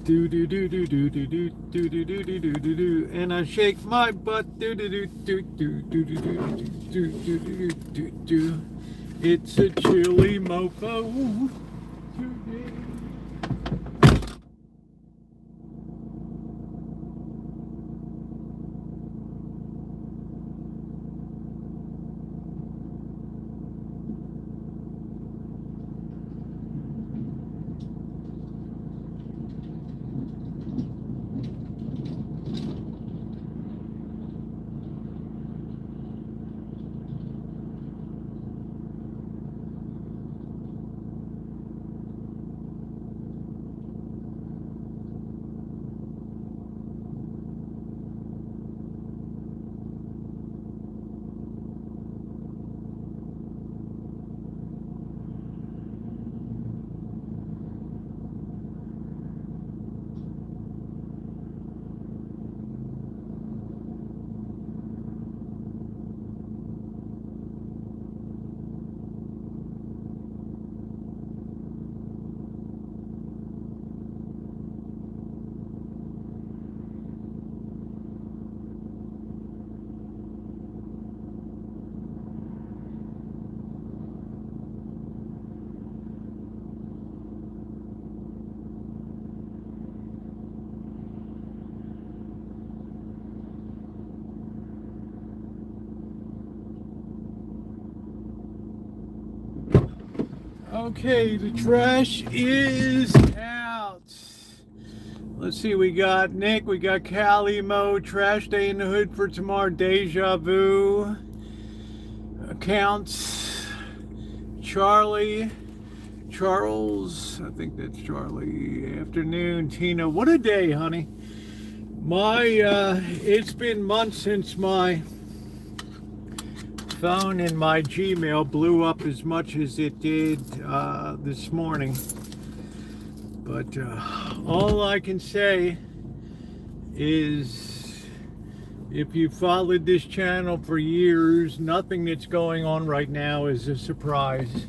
Do do do do do do do do do do do do do do, and I shake my butt. Do do do do do do do do do do do do do. It's a chilly mofo today. Okay, the trash is out. Let's see, we got Nick, we got Callie Mo, Trash Day in the Hood for tomorrow, Deja Vu, Accounts, Charlie, Charles, I think that's Charlie, afternoon, Tina. What a day, honey. It's been months since my phone and my Gmail blew up as much as it did this morning. But all I can say is, if you followed this channel for years, nothing that's going on right now is a surprise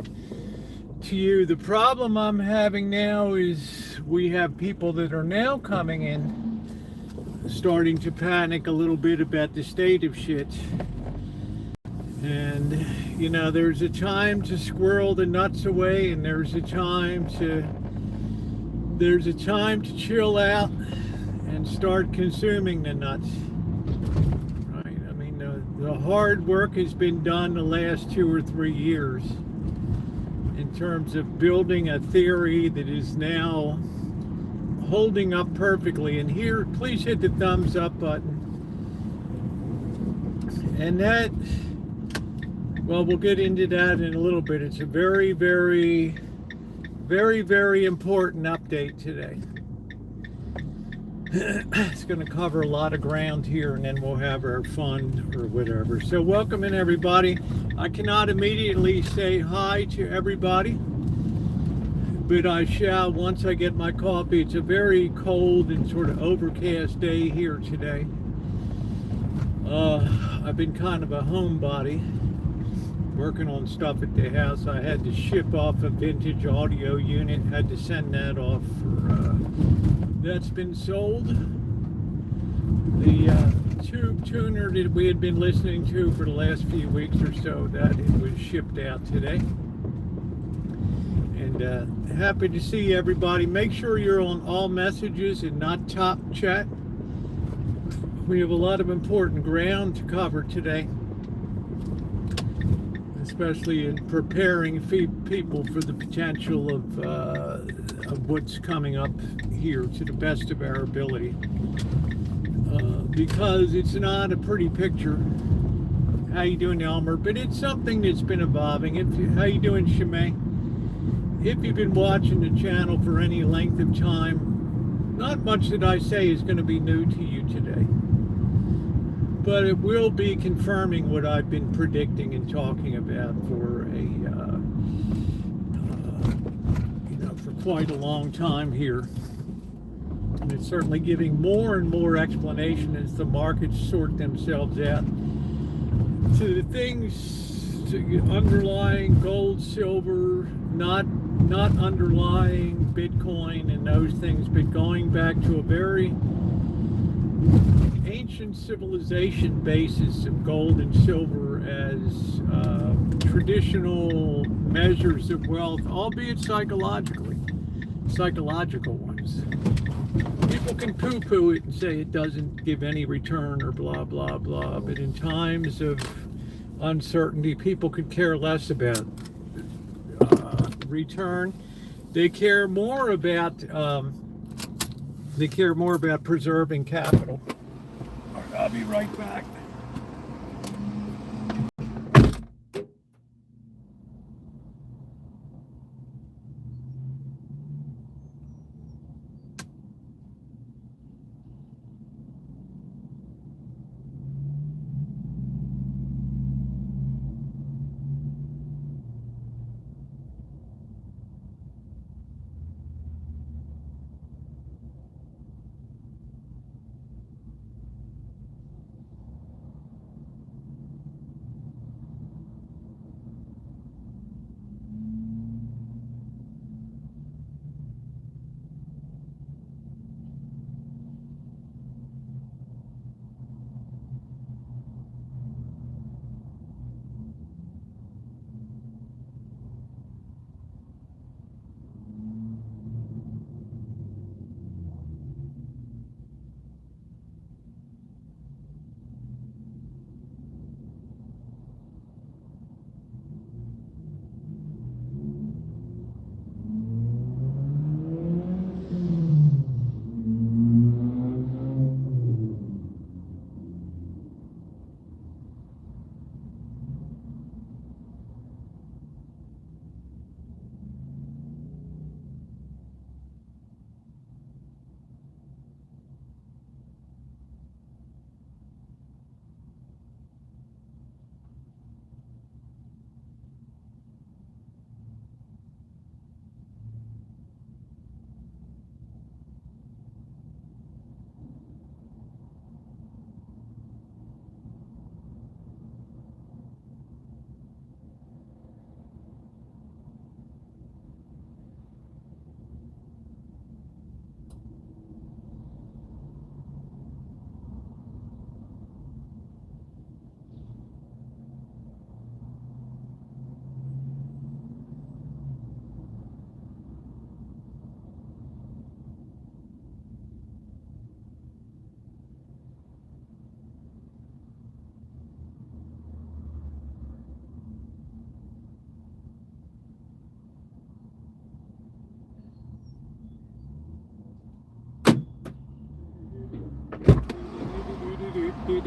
to you. The problem I'm having now is we have people that are now coming in, starting to panic a little bit about the state of shit. And, you know, there's a time to squirrel the nuts away, and there's a time to chill out and start consuming the nuts. Right? I mean, the hard work has been done the last 2 or 3 years in terms of building a theory that is now holding up perfectly. And here, please hit the thumbs up button. And that, well, we'll get into that in a little bit. It's a very, very, very, very important update today. It's going to cover a lot of ground here, and then we'll have our fun or whatever. So welcome in, everybody. I cannot immediately say hi to everybody, but I shall once I get my coffee. It's a very cold and sort of overcast day here today. I've been kind of a homebody, working on stuff at the house. I had to ship off a vintage audio unit, had to send that off for, that's been sold. The tube tuner that we had been listening to for the last few weeks or so, that it was shipped out today. And happy to see everybody. Make sure you're on all messages and not top chat. We have a lot of important ground to cover today, especially in preparing people for the potential of what's coming up here to the best of our ability. Because it's not a pretty picture. How you doing, Elmer? But it's something that's been evolving. How you doing, Shimei? If you've been watching the channel for any length of time, not much that I say is going to be new to you today. But it will be confirming what I've been predicting and talking about for for quite a long time here. And it's certainly giving more and more explanation as the markets sort themselves out to the things, to underlying gold, silver, not not underlying Bitcoin and those things, but going back to a very ancient civilization basis of gold and silver as traditional measures of wealth, albeit psychological ones. People can poo-poo it and say it doesn't give any return or blah, blah, blah, but in times of uncertainty, people could care less about return. They care more about preserving capital. I'll be right back.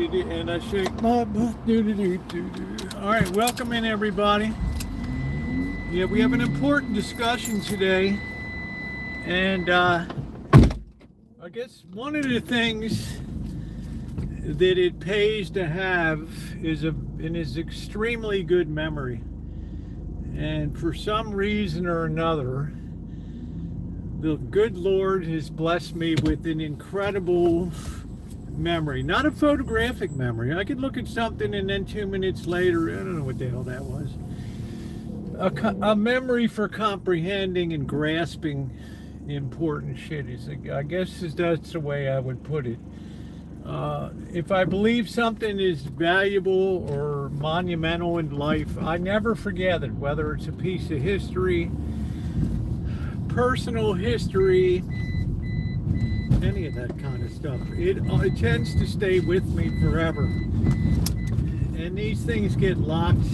And I shake my butt. All right, welcome in everybody. Yeah, we have an important discussion today, and I guess one of the things that it pays to have is an extremely good memory. And for some reason or another, the good Lord has blessed me with an incredible memory. Not a photographic memory. I could look at something and then 2 minutes later, I don't know what the hell that was. A memory for comprehending and grasping important shit. I guess that's the way I would put it. If I believe something is valuable or monumental in life, I never forget it, whether it's a piece of history, personal history, any of that kind of stuff. It tends to stay with me forever. And these things get locked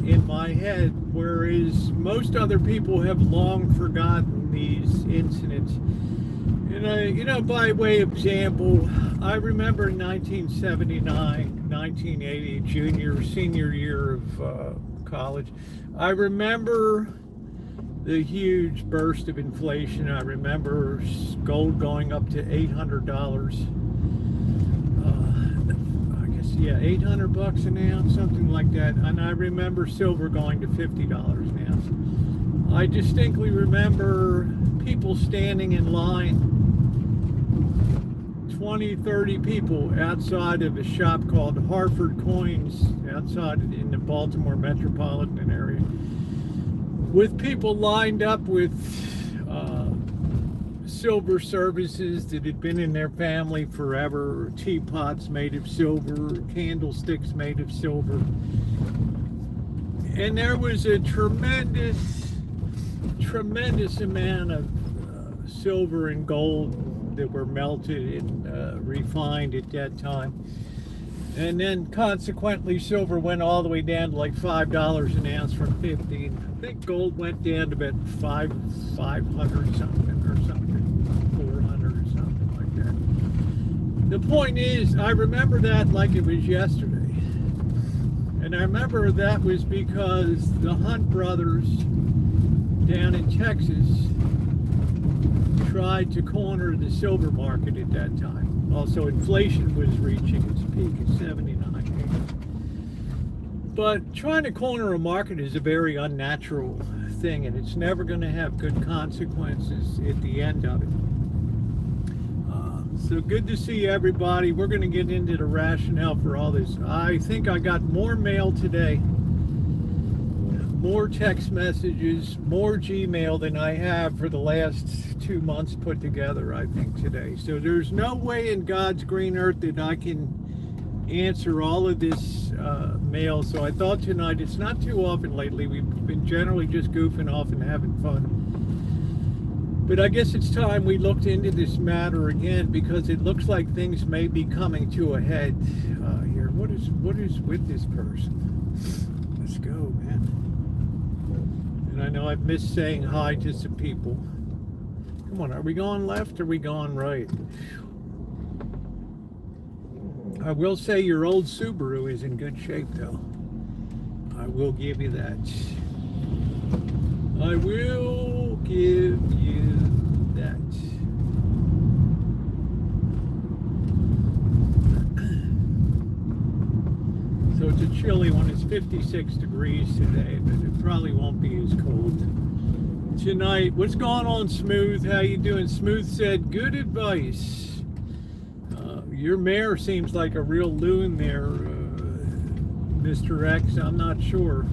in my head, whereas most other people have long forgotten these incidents. And by way of example, I remember in 1979, 1980, senior year of college, I remember the huge burst of inflation. I remember gold going up to $800. I guess, yeah, $800 an ounce, something like that. And I remember silver going to $50 an ounce. I distinctly remember people standing in line, 20, 30 people outside of a shop called Hartford Coins outside in the Baltimore metropolitan area. with people lined up with silver services that had been in their family forever, teapots made of silver, candlesticks made of silver. And there was a tremendous amount of silver and gold that were melted and refined at that time. And then consequently, silver went all the way down to like $5 an ounce from 50. And I think gold went down to about 500 something or something, 400 or something like that. The point is, I remember that like it was yesterday. And I remember that was because the Hunt brothers down in Texas tried to corner the silver market at that time. Also, inflation was reaching its peak at 79. But trying to corner a market is a very unnatural thing, and it's never going to have good consequences at the end of it. So good to see everybody. We're going to get into the rationale for all this. I think I got more mail today, more text messages, more Gmail than I have for the last 2 months put together, I think, today. So there's no way in God's green earth that I can answer all of this mail. So I thought tonight, it's not too often lately. We've been generally just goofing off and having fun. But I guess it's time we looked into this matter again, because it looks like things may be coming to a head here. What is with this person? Let's go, man. And I know I've missed saying hi to some people. Come on, are we going left or are we going right? I will say your old Subaru is in good shape, though. I will give you that. I will give you that. So it's a chilly one. It's 56 degrees today, but it probably won't be as cold tonight. What's going on, Smooth? How you doing? Smooth said, good advice. Your mare seems like a real loon there, Mr. X. I'm not sure.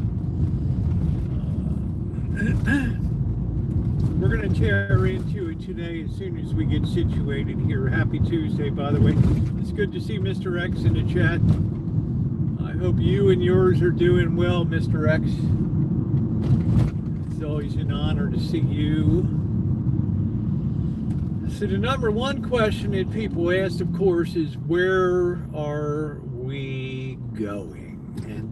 We're going to tear into it today as soon as we get situated here. Happy Tuesday, by the way. It's good to see Mr. X in the chat. I hope you and yours are doing well, Mr. X. It's always an honor to see you. So the number one question that people ask, of course, is where are we going? And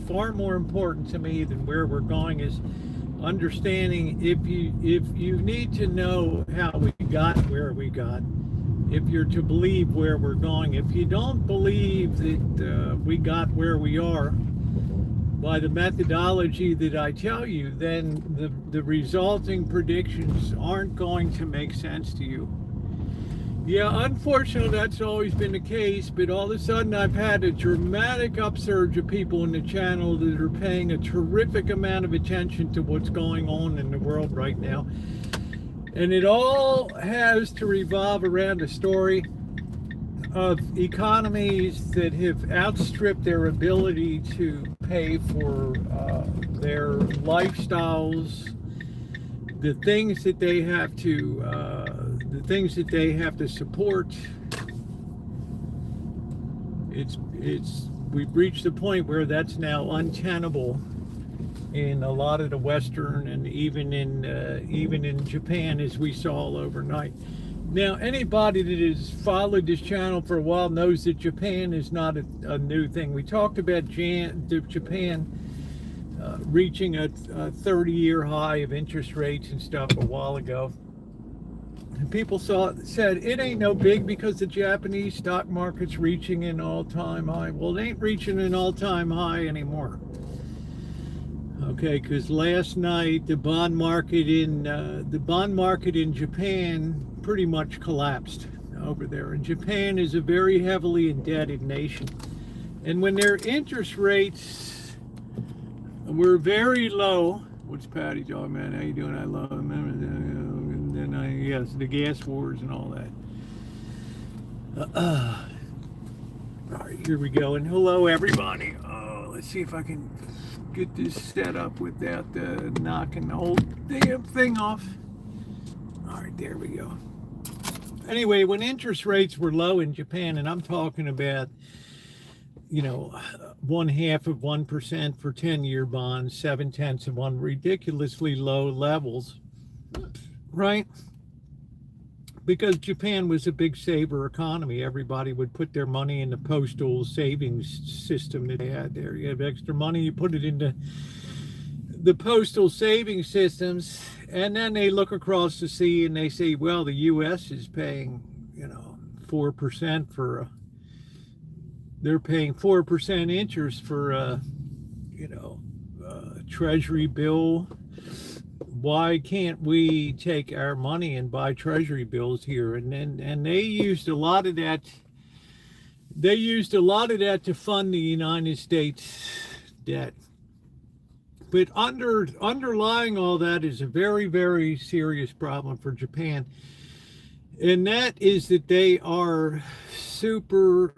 far more important to me than where we're going is understanding if you need to know how we got where we got, if you're to believe where we're going. If you don't believe that we got where we are by the methodology that I tell you, then the resulting predictions aren't going to make sense to you. Yeah, unfortunately, that's always been the case, but all of a sudden I've had a dramatic upsurge of people in the channel that are paying a terrific amount of attention to what's going on in the world right now. And it all has to revolve around a story of economies that have outstripped their ability to pay for their lifestyles, the things that they have to support. We've reached a point where that's now untenable in a lot of the Western, and even in Japan, as we saw overnight. Now, anybody that has followed this channel for a while knows that Japan is not a new thing. We talked about Japan reaching a 30-year high of interest rates and stuff a while ago. And people said it ain't no big because the Japanese stock market's reaching an all-time high. Well, it ain't reaching an all-time high anymore. Okay, because last night the bond market in Japan pretty much collapsed over there. And Japan is a very heavily indebted nation. And when their interest rates were very low, what's Patty talking, man? How you doing? I love him. And then yes, the gas wars and all that. All right, here we go. And hello, everybody. Let's see if I can get this set up without knocking the whole damn thing off. All right, there we go. Anyway, when interest rates were low in Japan, and I'm talking about, 0.5% for 10-year bonds, 0.7%, ridiculously low levels, right? Because Japan was a big saver economy. Everybody would put their money in the postal savings system that they had there. You have extra money, you put it into the postal savings systems, and then they look across the sea and they say, well, the U.S. is paying, 4% for they're paying 4% interest for a treasury bill. Why can't we take our money and buy treasury bills here? And they used a lot of that. They used a lot of that to fund the United States debt. But underlying all that is a very, very serious problem for Japan. And that is that they are super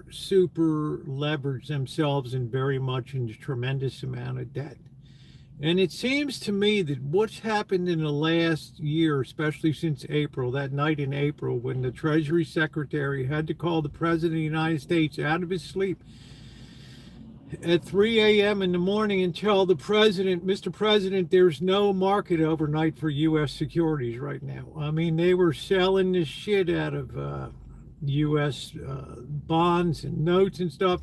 leveraged themselves and very much in a tremendous amount of debt. And it seems to me that what's happened in the last year, especially since April, that night in April, when the Treasury Secretary had to call the President of the United States out of his sleep at 3 a.m. in the morning and tell the President, Mr. President, there's no market overnight for U.S. securities right now. I mean, they were selling the shit out of U.S. bonds and notes and stuff.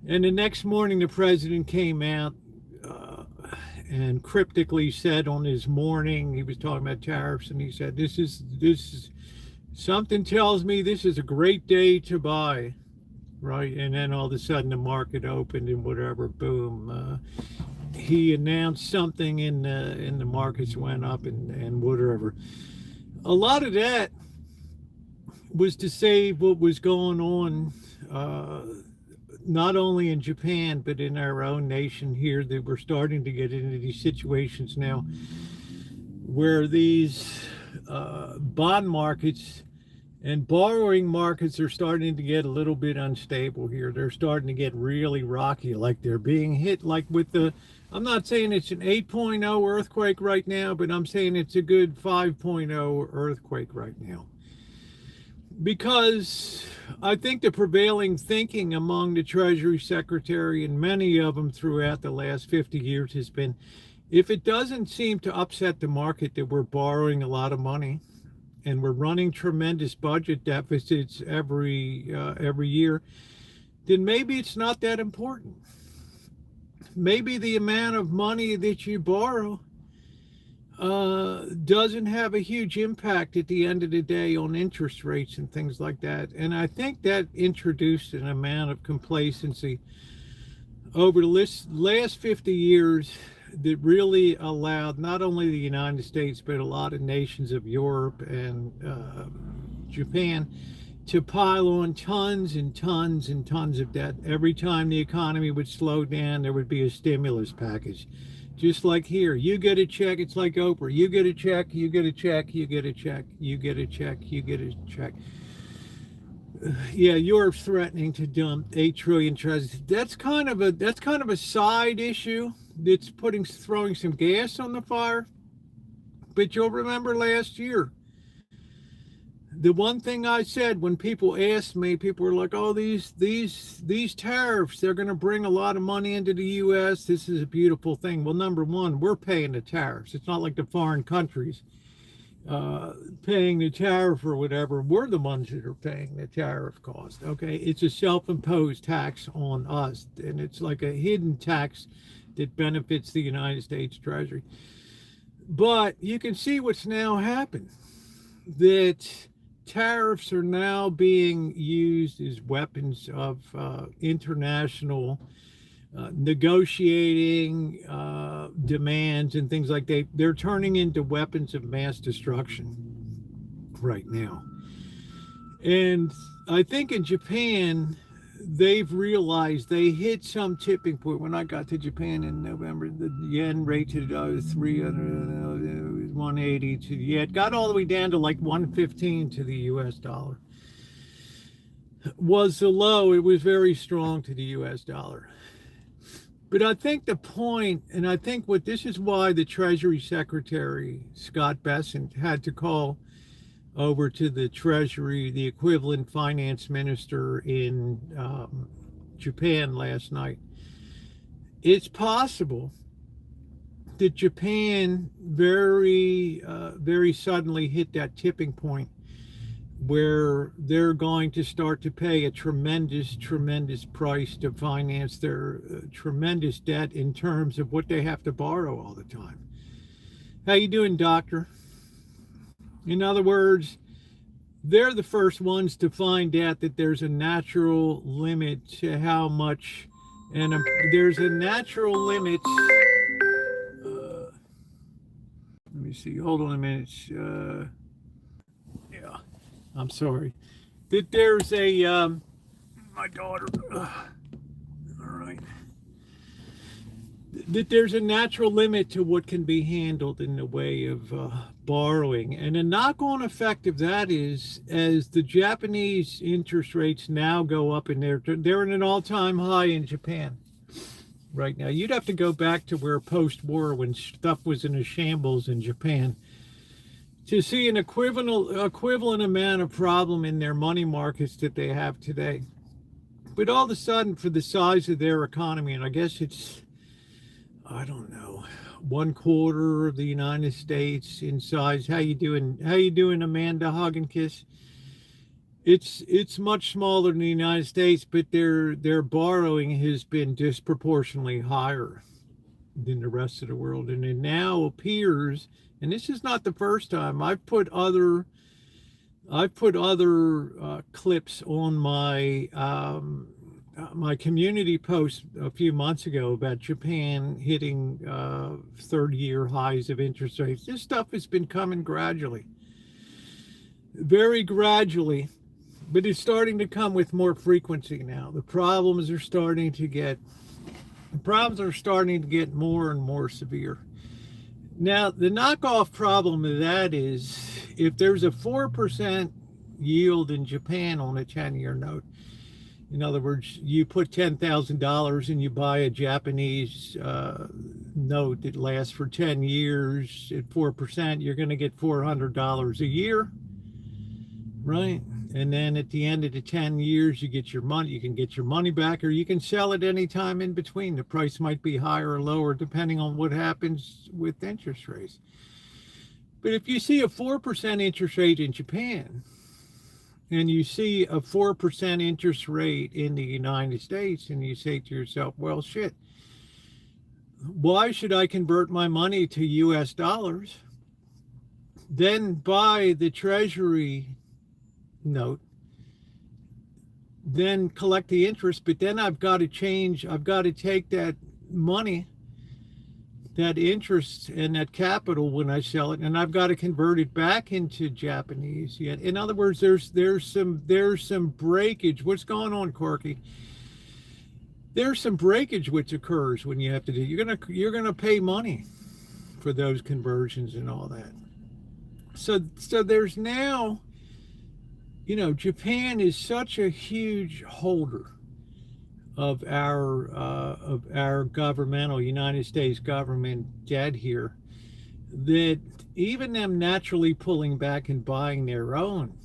And the next morning, the President came out and cryptically said on his morning, he was talking about tariffs, and he said, this is something tells me this is a great day to buy, right? And then all of a sudden the market opened and whatever, boom, he announced something and the markets went up and whatever. A lot of that was to save what was going on not only in Japan, but in our own nation here, that we're starting to get into these situations now where these bond markets and borrowing markets are starting to get a little bit unstable here. They're starting to get really rocky, like they're being hit like with the, I'm not saying it's an 8.0 earthquake right now, but I'm saying it's a good 5.0 earthquake right now. Because I think the prevailing thinking among the Treasury Secretary and many of them throughout the last 50 years has been, if it doesn't seem to upset the market that we're borrowing a lot of money and we're running tremendous budget deficits every year, then maybe it's not that important. Maybe the amount of money that you borrow doesn't have a huge impact at the end of the day on interest rates and things like that. And I think that introduced an amount of complacency over the last 50 years that really allowed not only the United States, but a lot of nations of Europe and Japan to pile on tons and tons and tons of debt. Every time the economy would slow down, there would be a stimulus package. Just like here, you get a check, it's like Oprah. You get a check, you get a check, you get a check, you get a check, you get a check. Yeah, Europe's threatening to dump 8 trillion treasuries. That's kind of a side issue that's throwing some gas on the fire. But you'll remember last year, the one thing I said when people asked me, people were like, oh, these tariffs, they're going to bring a lot of money into the U.S. This is a beautiful thing. Well, number one, we're paying the tariffs. It's not like the foreign countries paying the tariff or whatever. We're the ones that are paying the tariff cost, okay? It's a self-imposed tax on us, and it's like a hidden tax that benefits the United States Treasury. But you can see what's now happened, that tariffs are now being used as weapons of international negotiating demands and things like that. They're turning into weapons of mass destruction right now. And I think in Japan, they've realized they hit some tipping point. When I got to Japan in November, the yen rated 180 to it got all the way down to like 115 to the US dollar. Was the low. It was very strong to the US dollar. But I think the point, and I think what this is why the Treasury Secretary, Scott Bessent, had to call over to the Treasury, the equivalent finance minister in Japan last night. It's possible that Japan very suddenly hit that tipping point where they're going to start to pay a tremendous price to finance their tremendous debt in terms of what they have to borrow all the time. How you doing, doctor? In other words, they're the first ones to find out that there's a natural limit to how much, and there's a natural limit. Let me see. Hold on a minute. Yeah, I'm sorry. That there's a my daughter. All right. That there's a natural limit to what can be handled in the way of borrowing. And a knock-on effect of that is, as the Japanese interest rates now go up, and they're in an all-time high in Japan right now. You'd have to go back to where post-war, when stuff was in a shambles in Japan, to see an equivalent amount of problem in their money markets that they have today. But all of a sudden, for the size of their economy, and I guess it's, I don't know, 1/4 of the United States in size. How you doing? How you doing, Amanda? Hug and kiss. It's much smaller than the United States, but their borrowing has been disproportionately higher than the rest of the world, and it now appears, and this is not the first time. I've put other clips on my community post a few months ago about Japan hitting third-year highs of interest rates. This stuff has been coming gradually, very gradually, but it's starting to come with more frequency now. The problems are starting to get more and more severe. Now, the knockoff problem of that is, if there's a 4% yield in Japan on a 10-year note, in other words, you put $10,000 and you buy a Japanese note that lasts for 10 years at 4%, you're going to get $400 a year, right? And then at the end of the 10 years, you get your money. You can get your money back, or you can sell it any time in between. The price might be higher or lower depending on what happens with interest rates. But if you see a 4% interest rate in Japan, and you see a 4% interest rate in the United States, and you say to yourself, well, shit, why should I convert my money to US dollars, then buy the Treasury note, then collect the interest, but then I've got to take that money, that interest and that capital when I sell it, and I've got to convert it back into Japanese yen. In other words, there's some breakage. What's going on, Corky? There's some breakage which occurs when you have to do. You're gonna pay money for those conversions and all that. So there's now, Japan is such a huge holder of our governmental United States government debt here, that even them naturally pulling back and buying their own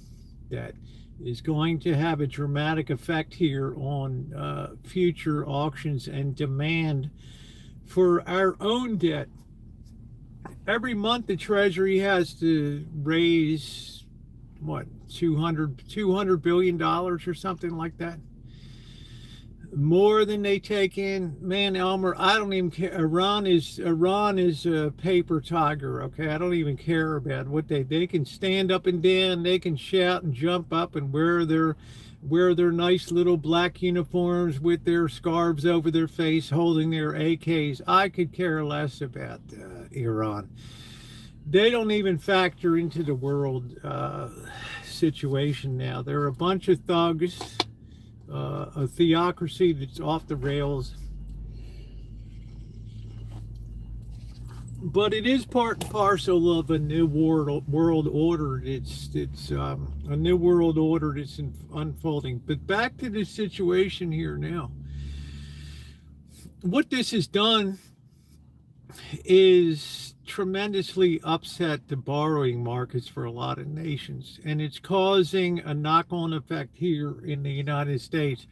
debt is going to have a dramatic effect here on future auctions and demand for our own debt. Every month the Treasury has to raise what, $200 billion or something like that, more than they take in. Man, Elmer, I don't even care. Iran is a paper tiger. Okay, I don't even care about what they can stand up and down, they can shout and jump up and wear their nice little black uniforms with their scarves over their face, holding their AKs. I could care less about Iran. They don't even factor into the world situation now. They're a bunch of thugs. A theocracy that's off the rails, but it is part and parcel of a new world order. It's a new world order that's unfolding. But back to the situation here now. what this has done is tremendously upset the borrowing markets for a lot of nations, and it's causing a knock-on effect here in the United States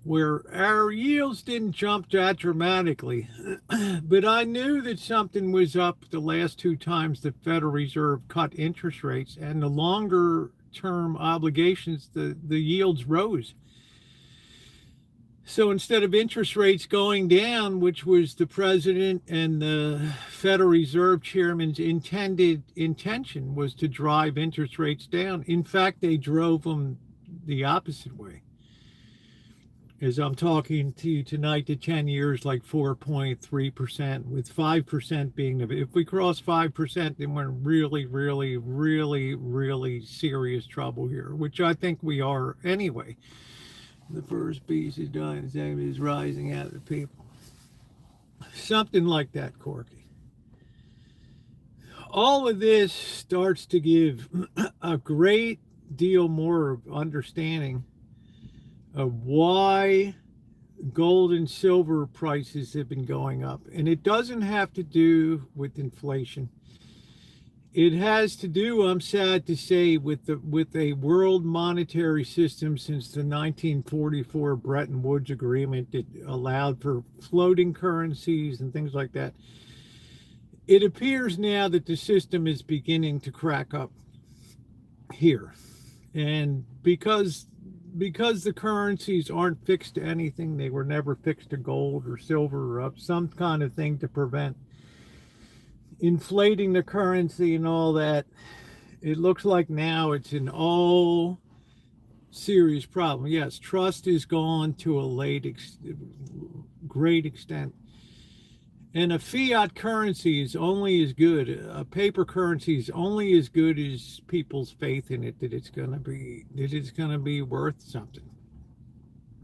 where our yields didn't jump that dramatically. But I knew that something was up the last two times the Federal Reserve cut interest rates, and the longer term obligations, the yields rose. So instead of interest rates going down, which was the president and the Federal Reserve chairman's intention was to drive interest rates down. In fact, they drove them the opposite way. As I'm talking to you tonight, the 10 years like 4.3%, with 5% being the, if we cross 5%, then we're in really, really, really, really serious trouble here, which I think we are anyway. The first beast is dying, the second is rising out of the people. Something like that, Corky. All of this starts to give a great deal more of understanding of why gold and silver prices have been going up. And it doesn't have to do with inflation. It has to do, I'm sad to say, with a world monetary system since the 1944 Bretton Woods Agreement that allowed for floating currencies and things like that. It appears now that the system is beginning to crack up here. And because the currencies aren't fixed to anything, they were never fixed to gold or silver or some kind of thing to prevent inflating the currency and all that. It looks like now it's an all serious problem. Yes, trust is gone to a great extent. And a fiat currency is only as good, a paper currency is only as good as people's faith in it, that it's going to be worth something.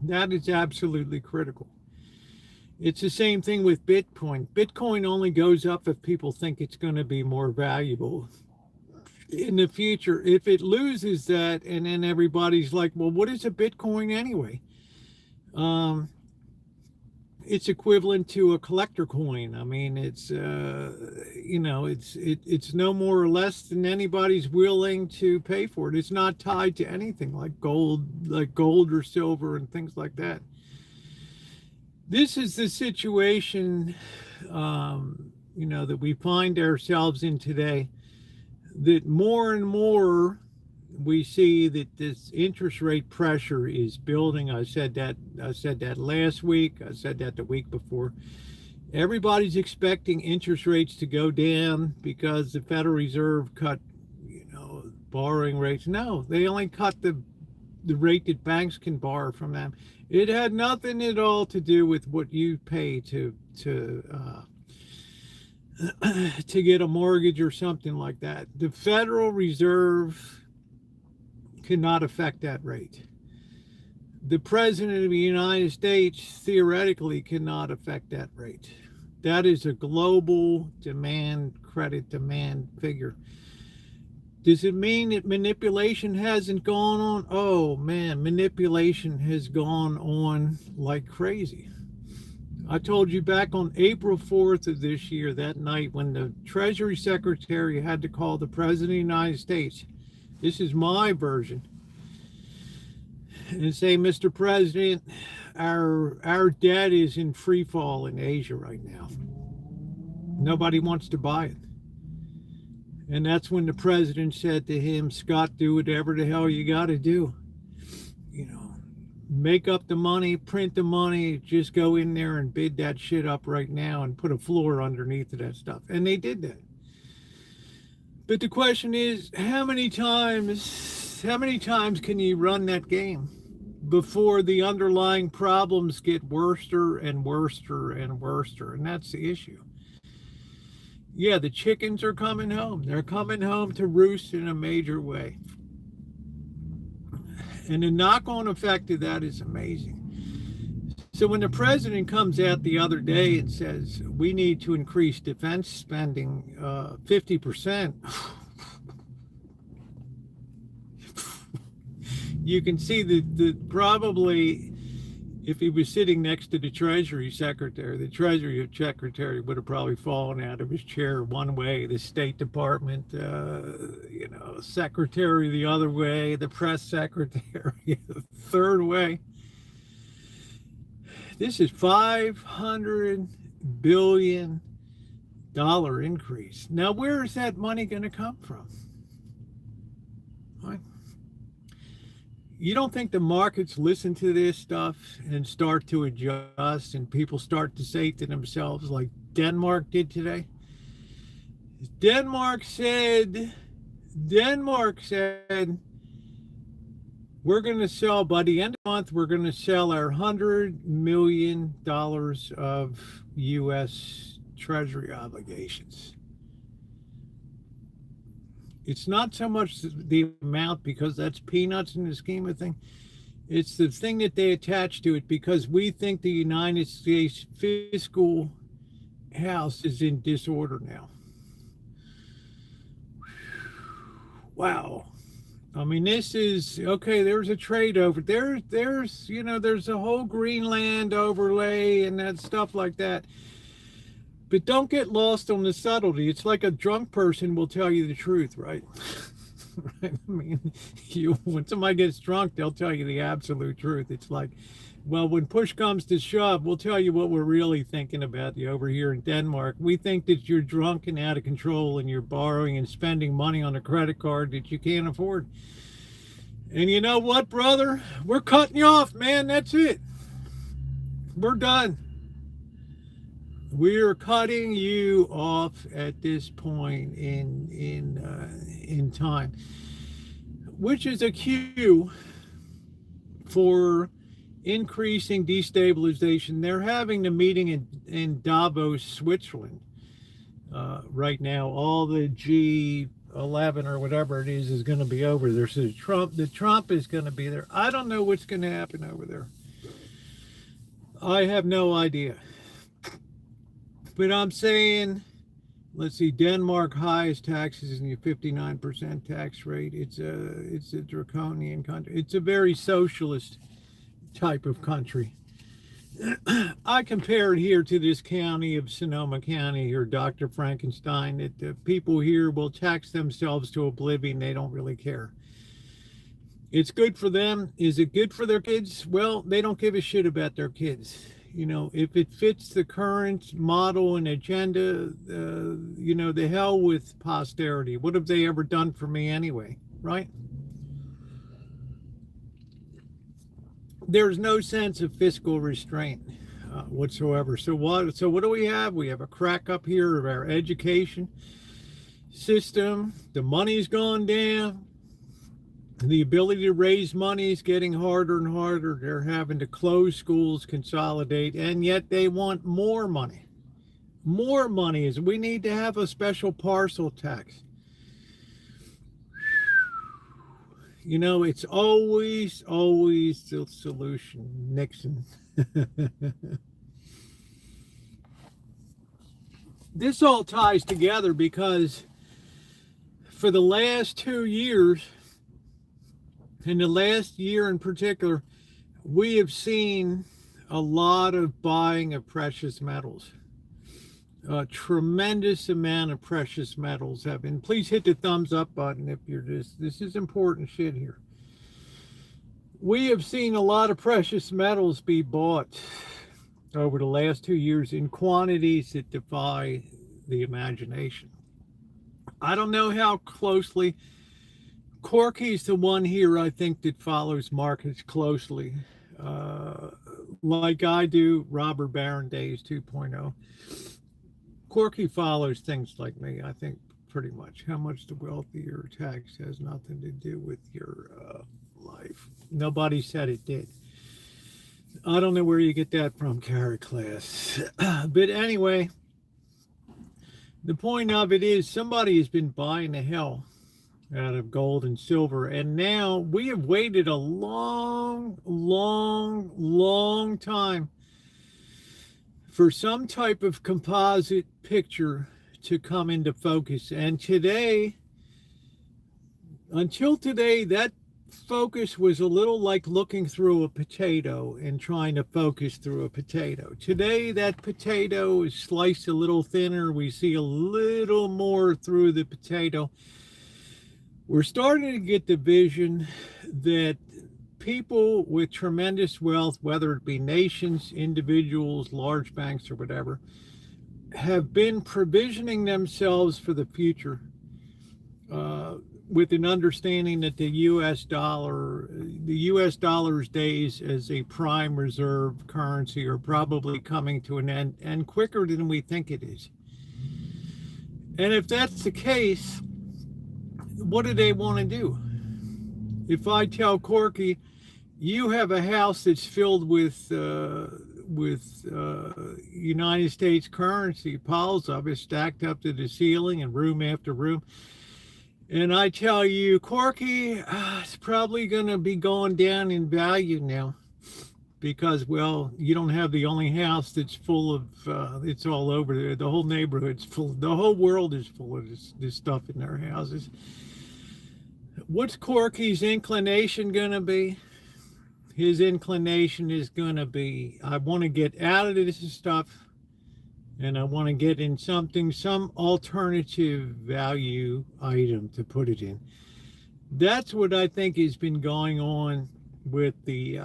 That is absolutely critical. It's the same thing with Bitcoin. Bitcoin only goes up if people think it's going to be more valuable in the future. If it loses that, and then everybody's like, well, what is a Bitcoin anyway? It's equivalent to a collector coin. I mean, it's it's no more or less than anybody's willing to pay for it. It's not tied to anything like gold or silver and things like that. This is the situation, that we find ourselves in today, that more and more we see that this interest rate pressure is building. I said that last week. I said that the week before. Everybody's expecting interest rates to go down because the Federal Reserve cut, borrowing rates. No, they only cut the rate that banks can borrow from them. It had nothing at all to do with what you pay to get a mortgage or something like that. The Federal Reserve cannot affect that rate. The President of the United States theoretically cannot affect that rate. That is a global credit demand figure. Does it mean that manipulation hasn't gone on? Oh man, manipulation has gone on like crazy. I told you back on April 4th of this year, that night when the Treasury Secretary had to call the President of the United States, this is my version, and say, Mr. President, our debt is in free fall in Asia right now. Nobody wants to buy it. And that's when the president said to him, Scott, do whatever the hell you got to do. Make up the money, print the money, just go in there and bid that shit up right now and put a floor underneath of that stuff. And they did that. But the question is, how many times can you run that game before the underlying problems get worser and worser and worser? And that's the issue. Yeah, the chickens are coming home. They're coming home to roost in a major way. And the knock-on effect of that is amazing. So when the president comes out the other day and says, we need to increase defense spending 50%, you can see that probably If he was sitting next to the Treasury Secretary would have probably fallen out of his chair one way, the State Department, secretary the other way, the press secretary the third way. This is $500 billion increase. Now, where is that money going to come from? Right? You don't think the markets listen to this stuff and start to adjust and people start to say to themselves like Denmark did today? Denmark said, we're going to sell, by the end of the month, we're going to sell our $100 million of U.S. Treasury obligations. It's not so much the amount, because that's peanuts in the scheme of things. It's the thing that they attach to it, because we think the United States fiscal house is in disorder now. Wow. I mean, this is, okay, there's a trade over. There's a whole Greenland overlay and that stuff like that. But don't get lost on the subtlety. It's like a drunk person will tell you the truth, right? Right? I mean, when somebody gets drunk, they'll tell you the absolute truth. It's like, well, when push comes to shove, we'll tell you what we're really thinking about you over here in Denmark. We think that you're drunk and out of control and you're borrowing and spending money on a credit card that you can't afford. And you know what, brother? We're cutting you off, man. That's it. We're done. We're cutting you off at this point in time, which is a cue for increasing destabilization. They're having the meeting in Davos, Switzerland, right now. All the G11 or whatever it is going to be over there. So the Trump is going to be there. I don't know what's going to happen over there. I have no idea. But I'm saying, let's see, Denmark highest taxes in the 59% tax rate. It's a draconian country. It's a very socialist type of country. I compare it here to this county of Sonoma County here, Dr. Frankenstein, that the people here will tax themselves to oblivion. They don't really care. It's good for them. Is it good for their kids? Well, they don't give a shit about their kids. You know, if it fits the current model and agenda, the hell with posterity. What have they ever done for me anyway, right? There's no sense of fiscal restraint whatsoever. So what do we have? We have a crack up here of our education system. The money's gone down. The ability to raise money is getting harder and harder. They're having to close schools, consolidate, and yet they want more money. More money is, we need to have a special parcel tax. You know, it's always the solution, Nixon. This all ties together because for the last 2 years, in the last year in particular, we have seen a lot of buying of precious metals. A tremendous amount of precious metals have been. Please hit the thumbs up button if you're this is important shit here. We have seen a lot of precious metals be bought over the last 2 years in quantities that defy the imagination. I don't know how closely. Corky's the one here, I think, that follows markets closely, like I do. Robert Barron Days 2.0. Corky follows things like me, I think, pretty much. How much the wealthier tax has nothing to do with your life. Nobody said it did. I don't know where you get that from, carrot class. But anyway, the point of it is somebody has been buying the hell out of gold and silver, and now we have waited a long time for some type of composite picture to come into focus. And today, until today, that focus was a little like looking through a potato and trying to focus through a potato. Today, that potato is sliced a little thinner. We see a little more through the potato. We're starting to get the vision that people with tremendous wealth, whether it be nations, individuals, large banks, or whatever, have been provisioning themselves for the future with an understanding that the U.S. dollar's days as a prime reserve currency are probably coming to an end, and quicker than we think it is. And if that's the case, what do they want to do? If I tell Corky, you have a house that's filled with United States currency, piles of it stacked up to the ceiling and room after room, and I tell you, Corky, it's probably going to be going down in value now because, well, you don't have the only house that's full of, it's all over there. The whole neighborhood's full, the whole world is full of this stuff in their houses. What's Corky's inclination going to be? His inclination is going to be, I want to get out of this stuff and I want to get in something, some alternative value item to put it in. That's what I think has been going on with the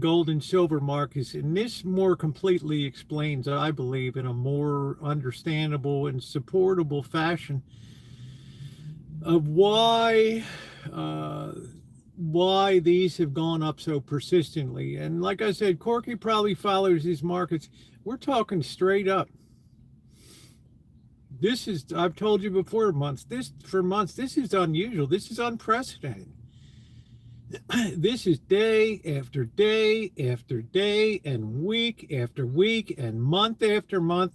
gold and silver markets. And this more completely explains, I believe, in a more understandable and supportable fashion of why these have gone up so persistently. And like I said, Corky probably follows these markets. We're talking straight up. This is, I've told you before, for months, this is unusual. This is unprecedented. This is day after day after day and week after week and month after month.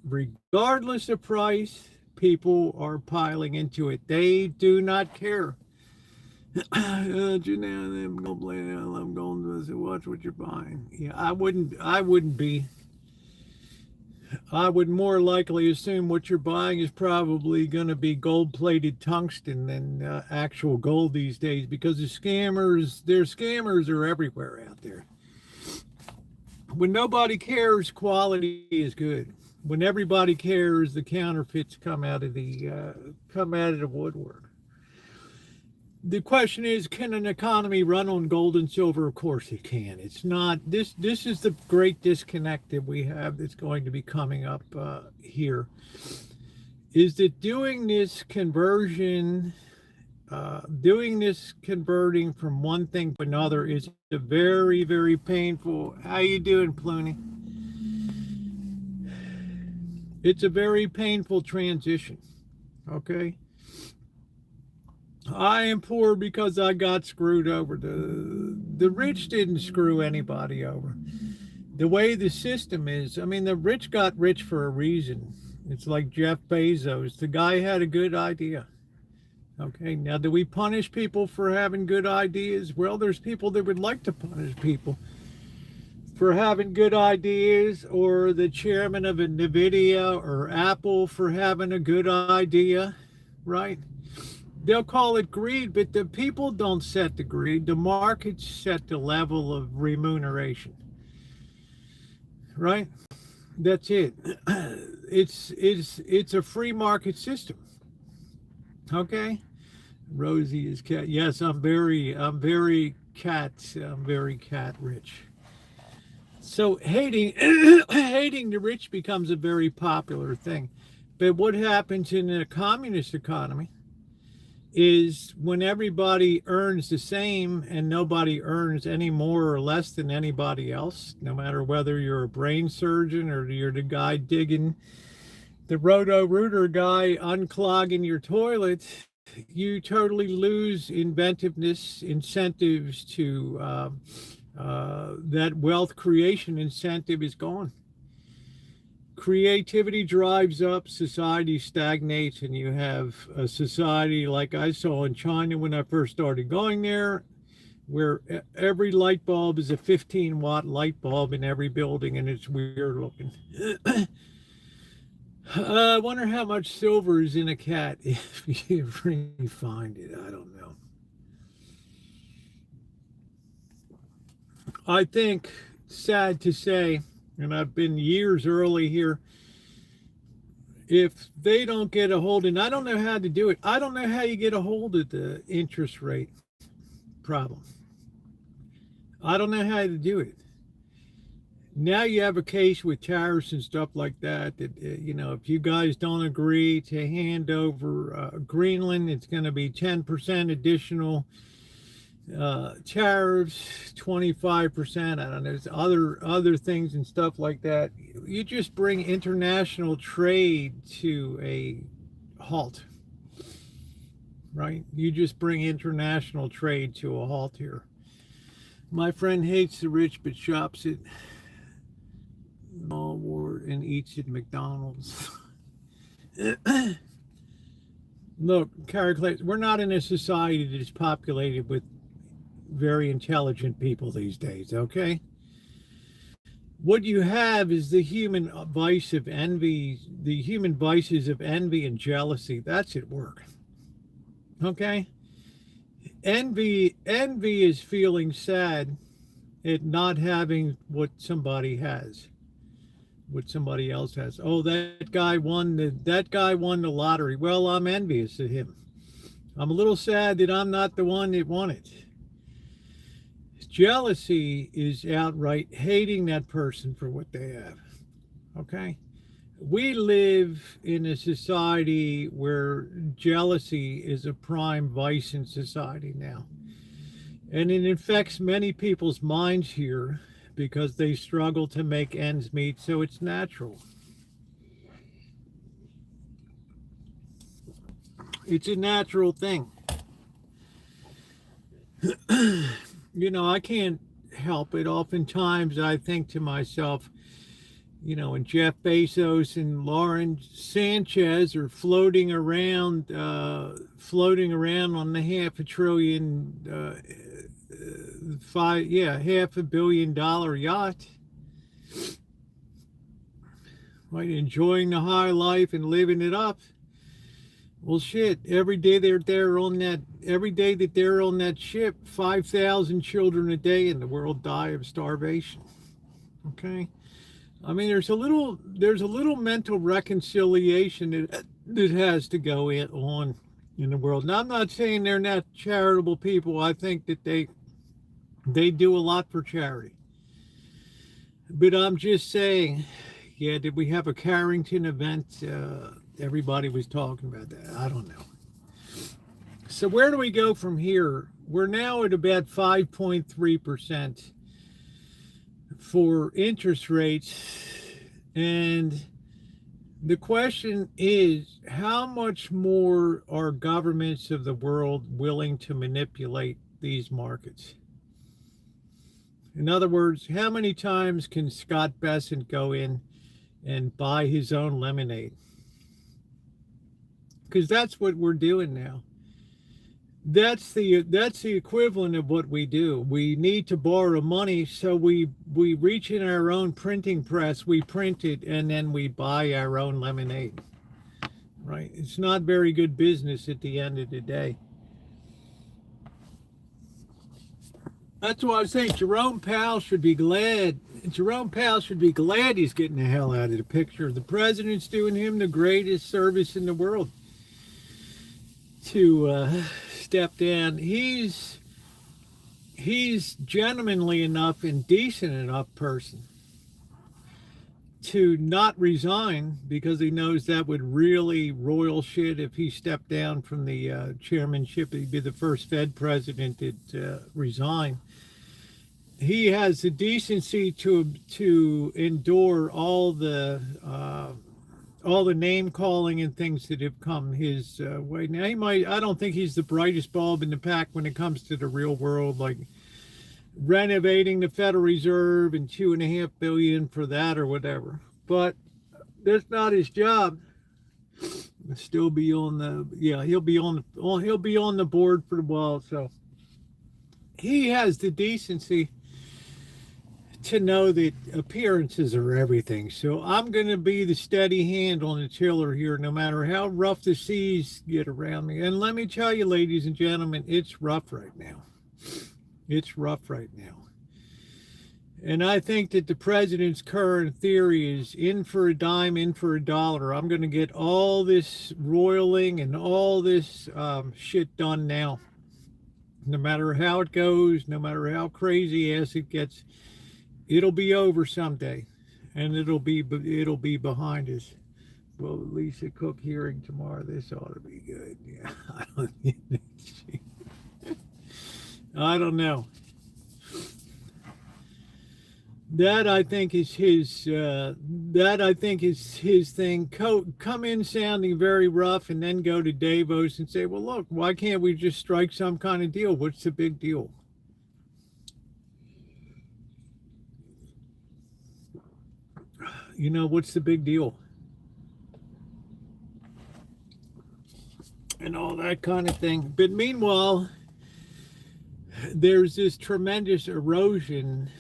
Regardless of price, people are piling into it. They do not care. I'm going to watch what you're buying. Yeah, I wouldn't be. I would more likely assume what you're buying is probably going to be gold-plated tungsten than actual gold these days, because the scammers are everywhere out there. When nobody cares, quality is good. When everybody cares, the counterfeits come out of the woodwork. The question is, can an economy run on gold and silver? Of course it can. It's not. This is the great disconnect that we have that's going to be coming up here. Is that doing this conversion, converting from one thing to another is a very, very painful. How you doing, Clooney? It's a very painful transition. Okay. I am poor because I got screwed over. The rich didn't screw anybody over. The way the system is, I mean, the rich got rich for a reason. It's like Jeff Bezos. The guy had a good idea. Okay, now do we punish people for having good ideas? Well, there's people that would like to punish people for having good ideas, or the chairman of NVIDIA or Apple for having a good idea, right? They'll call it greed, but the people don't set the greed. The markets set the level of remuneration, right? That's it. It's a free market system. Okay, Rosie is cat. Yes, I'm very cat rich. So hating the rich becomes a very popular thing. But what happens in a communist economy is when everybody earns the same and nobody earns any more or less than anybody else, no matter whether you're a brain surgeon or you're the guy digging the roto-rooter guy unclogging your toilet, you totally lose inventiveness, incentives to that wealth creation incentive is gone. Creativity drives up, society stagnates, and you have a society like I saw in China when I first started going there, where every light bulb is a 15-watt light bulb in every building, and it's weird looking. I wonder how much silver is in a cat if you really find it. I don't know. I think, sad to say, and I've been years early here, if they don't get a hold, and I don't know how to do it, I don't know how you get a hold of the interest rate problem. I don't know how to do it. Now you have a case with tariffs and stuff like that. That if you guys don't agree to hand over Greenland, it's going to be 10% additional tariffs, 25%. I don't know. There's other things and stuff like that. You just bring international trade to a halt, right? You just bring international trade to a halt here. My friend hates the rich but shops at Walmart and eats at McDonald's. Look, we're not in a society that is populated with very intelligent people these days, okay? What you have is the human vice of envy, the human vices of envy and jealousy. That's at work, okay? Envy is feeling sad at not having what somebody has, what somebody else has. Oh, that guy won the lottery. Well, I'm envious of him. I'm a little sad that I'm not the one that won it. Jealousy is outright hating that person for what they have. Okay? We live in a society where jealousy is a prime vice in society now. And it infects many people's minds here because they struggle to make ends meet, so it's natural. It's a natural thing. I can't help it. Oftentimes I think to myself, and Jeff Bezos and Lauren Sanchez are floating around on the $500 million yacht, right? Enjoying the high life and living it up. Well, shit, every day that they're on that ship, 5,000 children a day in the world die of starvation. Okay? I mean, there's a little mental reconciliation that has to go on in the world. And I'm not saying they're not charitable people. I think that they do a lot for charity. But I'm just saying, did we have a Carrington event? Everybody was talking about that. I don't know. So where do we go from here? We're now at about 5.3% for interest rates. And the question is, how much more are governments of the world willing to manipulate these markets? In other words, how many times can Scott Bessent go in and buy his own lemonade? Because that's what we're doing now. That's the equivalent of what we do. We need to borrow money, so we reach in our own printing press, we print it, and then we buy our own lemonade. Right? It's not very good business at the end of the day. That's why I say Jerome Powell should be glad. Jerome Powell should be glad he's getting the hell out of the picture. The president's doing him the greatest service in the world to step down. He's gentlemanly enough and decent enough person to not resign, because he knows that would really royal shit if he stepped down from the chairmanship. He'd be the first Fed president that resigned. He has the decency to endure all the name calling and things that have come his way. Now I don't think he's the brightest bulb in the pack when it comes to the real world, like renovating the Federal Reserve and $2.5 billion for that or whatever. But that's not his job. He'll still be on he'll be on the board for a while. So he has the decency to know that appearances are everything. So I'm going to be the steady hand on the tiller here, no matter how rough the seas get around me. And let me tell you, ladies and gentlemen, it's rough right now. It's rough right now. And I think that the president's current theory is in for a dime, in for a dollar. I'm going to get all this roiling and all this shit done now. No matter how it goes, no matter how crazy ass it gets, it'll be over someday, and it'll be behind us. Well, Lisa Cook hearing tomorrow. This ought to be good. Yeah, I don't know. That I think is his. That I think is his thing. Come in sounding very rough, and then go to Davos and say, "Well, look, why can't we just strike some kind of deal? What's the big deal?" You know, what's the big deal? And all that kind of thing. But meanwhile, there's this tremendous erosion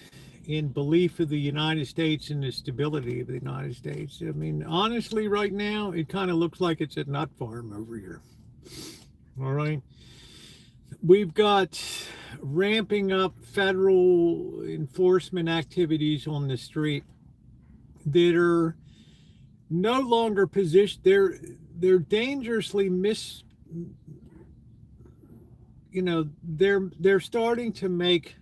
in belief of the United States and the stability of the United States. I mean, honestly, right now, it kind of looks like it's a nut farm over here. All right. We've got ramping up federal enforcement activities on the street that are no longer positioned. They're dangerously they're starting to make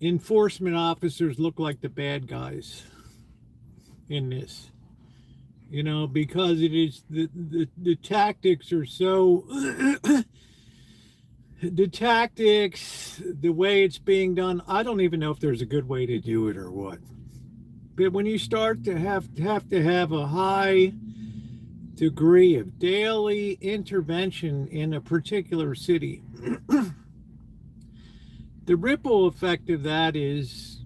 enforcement officers look like the bad guys in this, because it is the tactics are so the tactics, the way it's being done, I don't even know if there's a good way to do it or what. But when you start to have a high degree of daily intervention in a particular city, the ripple effect of that is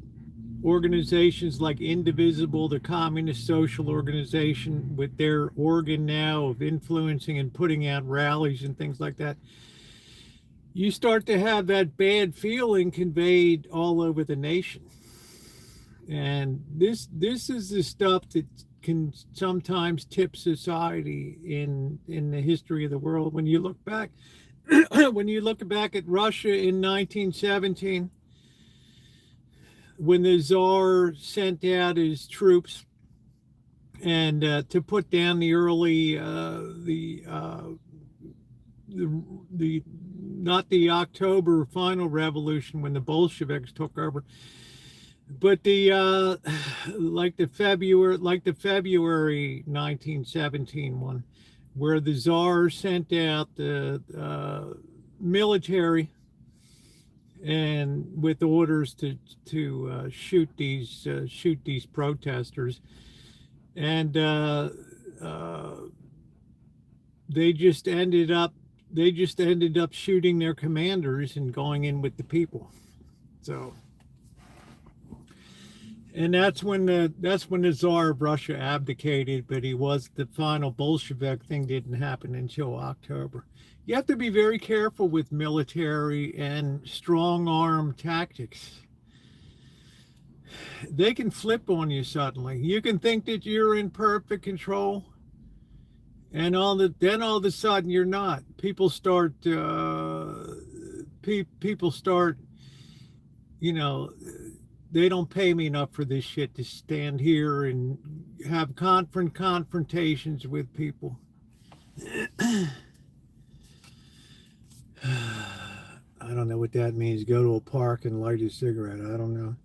organizations like Indivisible, the Communist Social Organization, with their organ now of influencing and putting out rallies and things like that. You start to have that bad feeling conveyed all over the nation. And this is the stuff that can sometimes tip society in the history of the world. When you look back, when you look back at Russia in 1917, when the Tsar sent out his troops and to put down the early not the October final revolution when the Bolsheviks took over, but the February 1917 one, where the Tsar sent out the military and with orders to shoot these protesters, and they just ended up shooting their commanders and going in with the people. So, and that's when the Tsar of Russia abdicated, but the final Bolshevik thing didn't happen until October. You have to be very careful with military and strong arm tactics. They can flip on you suddenly. You can think that you're in perfect control, and then all of a sudden you're not. People start, they don't pay me enough for this shit to stand here and have confrontations with people. I don't know what that means. Go to a park and light a cigarette. I don't know.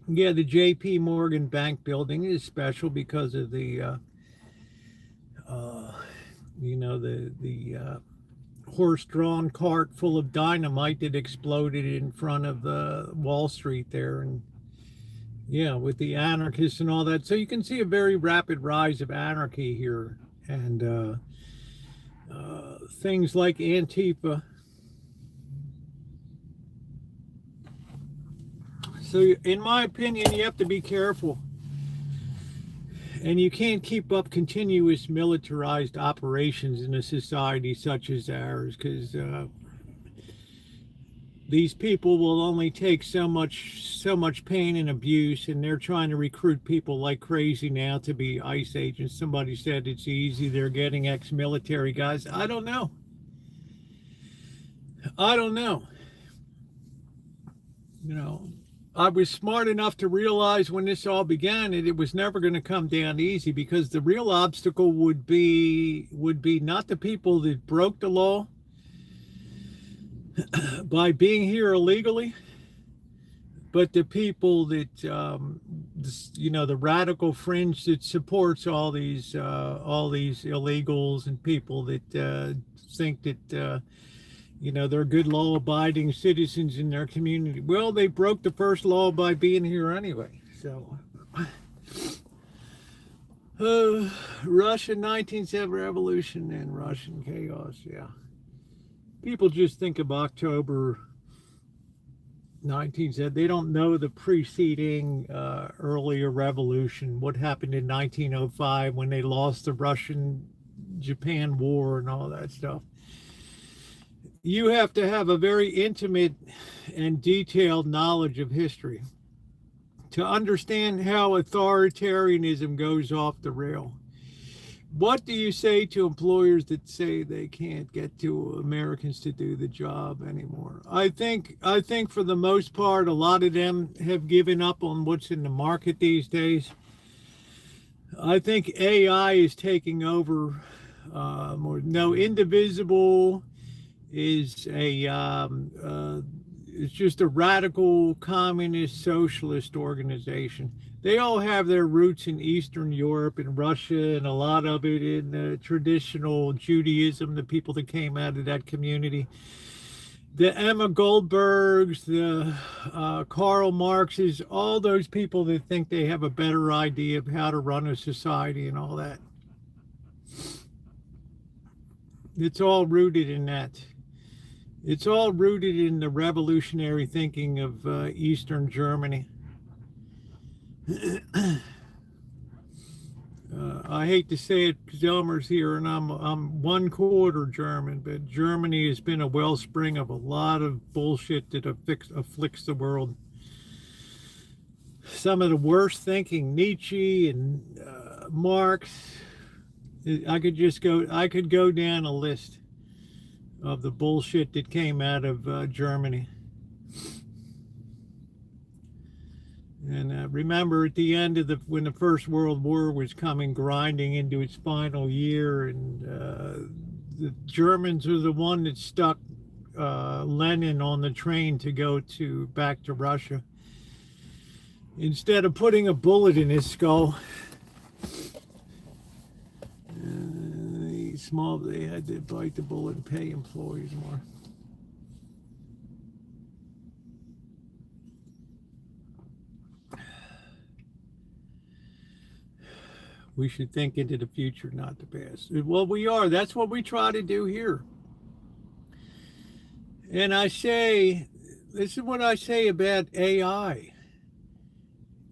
Yeah, the J.P. Morgan Bank building is special because of the horse-drawn cart full of dynamite that exploded in front of Wall Street there, and yeah, with the anarchists and all that. So you can see a very rapid rise of anarchy here, and things like Antifa. So in my opinion, you have to be careful. And you can't keep up continuous militarized operations in a society such as ours, because these people will only take so much pain and abuse, and they're trying to recruit people like crazy now to be ICE agents. Somebody said it's easy. They're getting ex-military guys. I don't know. You know, I was smart enough to realize when this all began that it was never going to come down easy, because the real obstacle would be not the people that broke the law by being here illegally, but the people that the radical fringe that supports all these illegals and people that think that they're good law-abiding citizens in their community. Well, they broke the first law by being here anyway. So, Russian 1970 revolution and Russian chaos. Yeah, people just think of October 1970. They don't know the preceding earlier revolution. What happened in 1905 when they lost the Russian-Japan War and all that stuff. You have to have a very intimate and detailed knowledge of history to understand how authoritarianism goes off the rail. What do you say to employers that say they can't get to Americans to do the job anymore? I think for the most part, a lot of them have given up on what's in the market these days. I think AI is taking over more. No, Indivisible is it's just a radical communist socialist organization. They all have their roots in Eastern Europe and Russia, and a lot of it in traditional Judaism, the people that came out of that community. The Emma Goldbergs, the Karl Marxes, all those people that think they have a better idea of how to run a society and all that. It's all rooted in that. It's all rooted in the revolutionary thinking of Eastern Germany. I hate to say it because Elmer's here, and I'm 1/4 German, but Germany has been a wellspring of a lot of bullshit that afflicts the world. Some of the worst thinking, Nietzsche and Marx. I could go down a list of the bullshit that came out of Germany. And remember, at the end of when the First World War was grinding into its final year, and the Germans were the one that stuck Lenin on the train to go back to Russia. Instead of putting a bullet in his skull, they had to bite the bullet and pay employees more. We should think into the future, not the past. Well, we are. That's what we try to do here. And this is what I say about AI.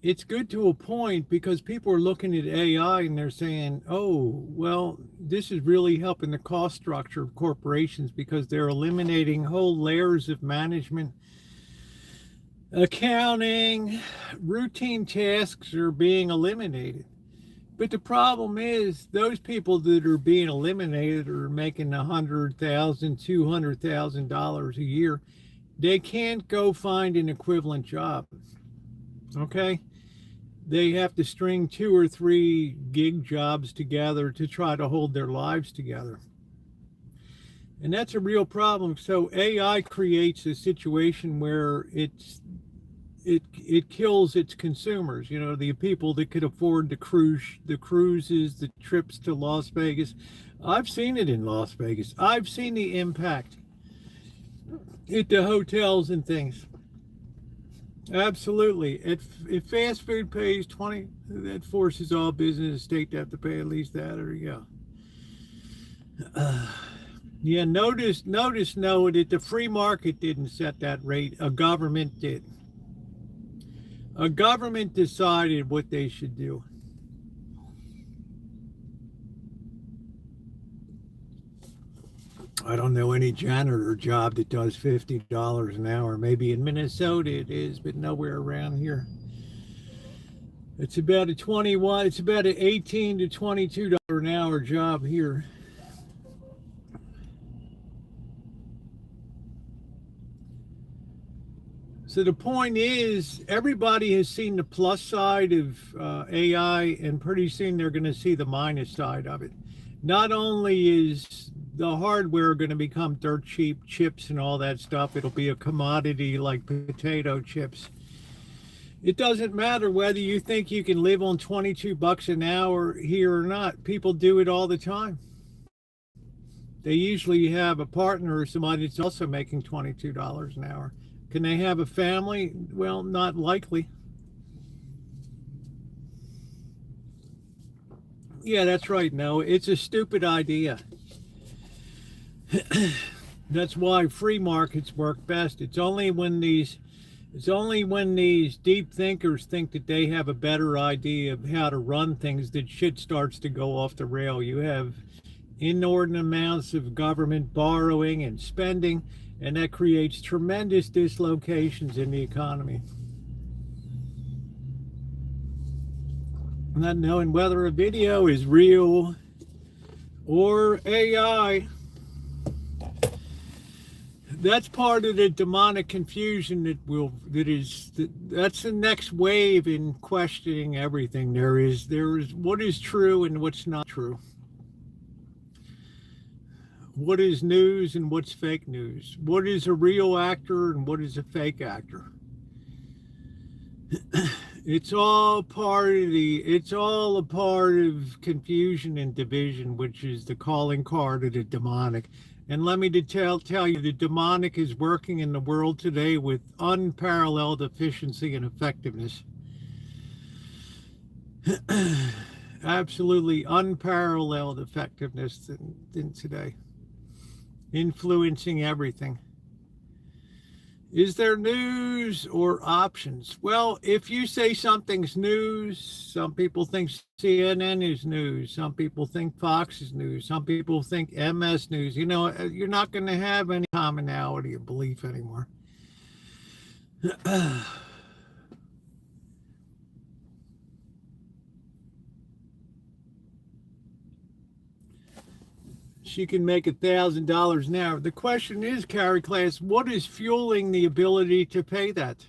It's good to a point, because people are looking at AI and they're saying, oh, well, this is really helping the cost structure of corporations, because they're eliminating whole layers of management. Accounting, routine tasks are being eliminated. But the problem is, those people that are being eliminated are making $100,000, $200,000 a year. They can't go find an equivalent job. Okay? They have to string 2 or 3 gig jobs together to try to hold their lives together. And that's a real problem. So AI creates a situation where it kills its consumers, the people that could afford the cruises, the trips to Las Vegas. I've seen it in Las Vegas. I've seen the impact at the hotels and things. Absolutely. If fast food pays 20, that forces all business to have to pay at least that, or yeah. Notice that the free market didn't set that rate. A government did. A government decided what they should do. I don't know any janitor job that does $50 an hour. Maybe in Minnesota it is, but nowhere around here. It's about it's about an $18 to $22 an hour job here. So the point is, everybody has seen the plus side of AI, and pretty soon they're going to see the minus side of it. Not only is the hardware going to become dirt cheap, chips and all that stuff, it'll be a commodity like potato chips. It doesn't matter whether you think you can live on 22 bucks an hour here or not. People do it all the time. They usually have a partner or somebody that's also making $22 an hour. Can they have a family? Well, not likely. Yeah, that's right. No, it's a stupid idea. That's why free markets work best. It's only when these deep thinkers think that they have a better idea of how to run things that shit starts to go off the rail. You have inordinate amounts of government borrowing and spending, and that creates tremendous dislocations in the economy. Not knowing whether a video is real or AI. That's part of the demonic confusion that's the next wave in questioning everything. There is what is true and what's not true. What is news and what's fake news? What is a real actor and what is a fake actor? It's all a part of confusion and division, which is the calling card of the demonic. And let me tell you, the demonic is working in the world today with unparalleled efficiency and effectiveness. Absolutely unparalleled effectiveness in today. Influencing everything. Is there news or options? Well, if you say something's news, some people think CNN is news. Some people think Fox is news. Some people think MS news. You know, you're not going to have any commonality of belief anymore. She can make $1,000 an hour. The question is, Carrie Class, what is fueling the ability to pay that?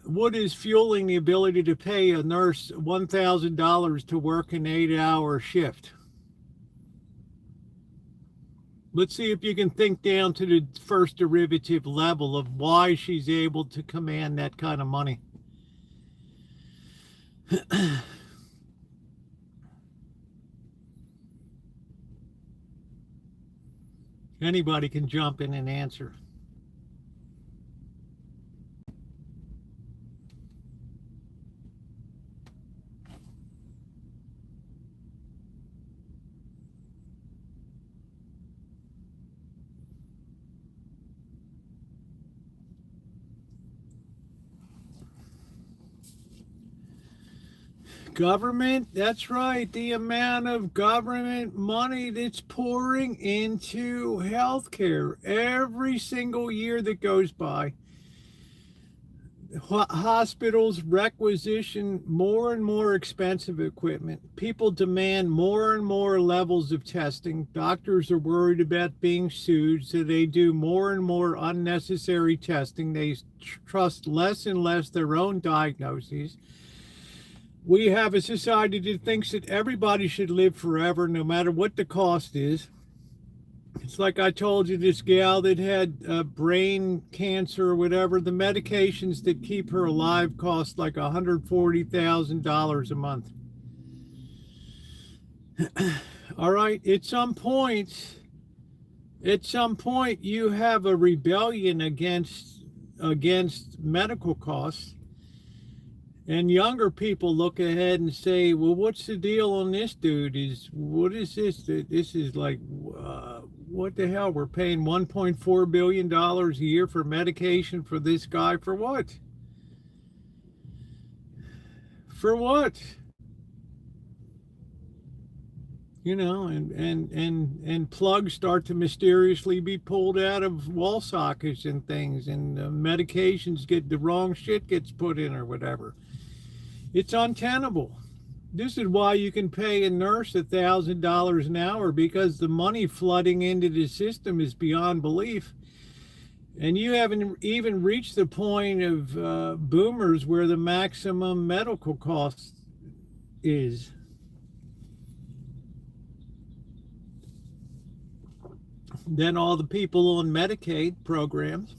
What is fueling the ability to pay a nurse $1,000 to work an 8-hour shift? Let's see if you can think down to the first derivative level of why she's able to command that kind of money. Anybody can jump in and answer. Government, that's right. The amount of government money that's pouring into healthcare every single year that goes by. Hospitals requisition more and more expensive equipment. People demand more and more levels of testing. Doctors are worried about being sued, so they do more and more unnecessary testing. They trust less and less their own diagnoses. We have a society that thinks that everybody should live forever, no matter what the cost is. It's like I told you, this gal that had brain cancer or whatever, the medications that keep her alive cost like $140,000 a month. All right, at some point, you have a rebellion against medical costs. And younger people look ahead and say, well, what's the deal on this dude? What is this? This is like, what the hell? We're paying $1.4 billion a year for medication for this guy. For what? For what? You know, and plugs start to mysteriously be pulled out of wall sockets and things, and medications the wrong shit gets put in or whatever. It's untenable. This is why you can pay a nurse $1,000 an hour, because the money flooding into the system is beyond belief. And you haven't even reached the point of boomers where the maximum medical cost is. Then all the people on Medicaid programs.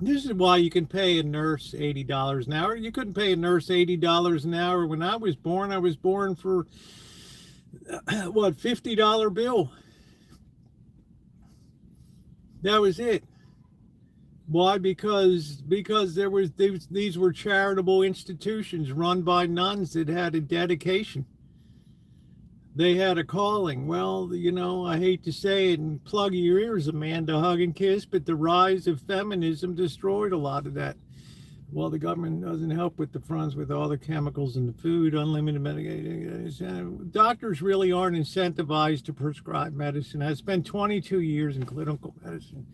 This is why you can pay a nurse $80 an hour. You couldn't pay a nurse $80 an hour when I was born. I was born for what, $50 bill. That was it. Why? Because there was these were charitable institutions run by nuns that had a dedication. They had a calling. Well, you know, I hate to say it and plug your ears, Amanda, hug and kiss, but the rise of feminism destroyed a lot of that. Well, the government doesn't help with the fronts with all the chemicals in the food, unlimited medication. Doctors really aren't incentivized to prescribe medicine. I spent 22 years in clinical medicine.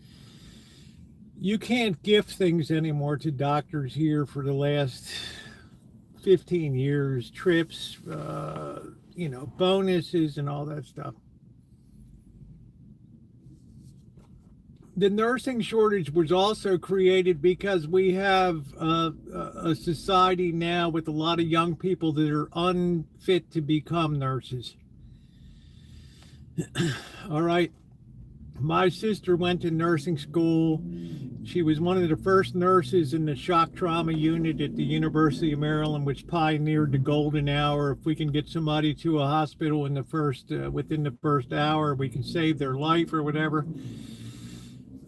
You can't gift things anymore to doctors here for the last 15 years, trips, you know, bonuses and all that stuff. The nursing shortage was also created because we have a society now with a lot of young people that are unfit to become nurses. All right. My sister went to nursing school. She was one of the first nurses in the shock trauma unit at the University of Maryland, which pioneered the golden hour. If we can get somebody to a hospital in the within the first hour, we can save their life or whatever.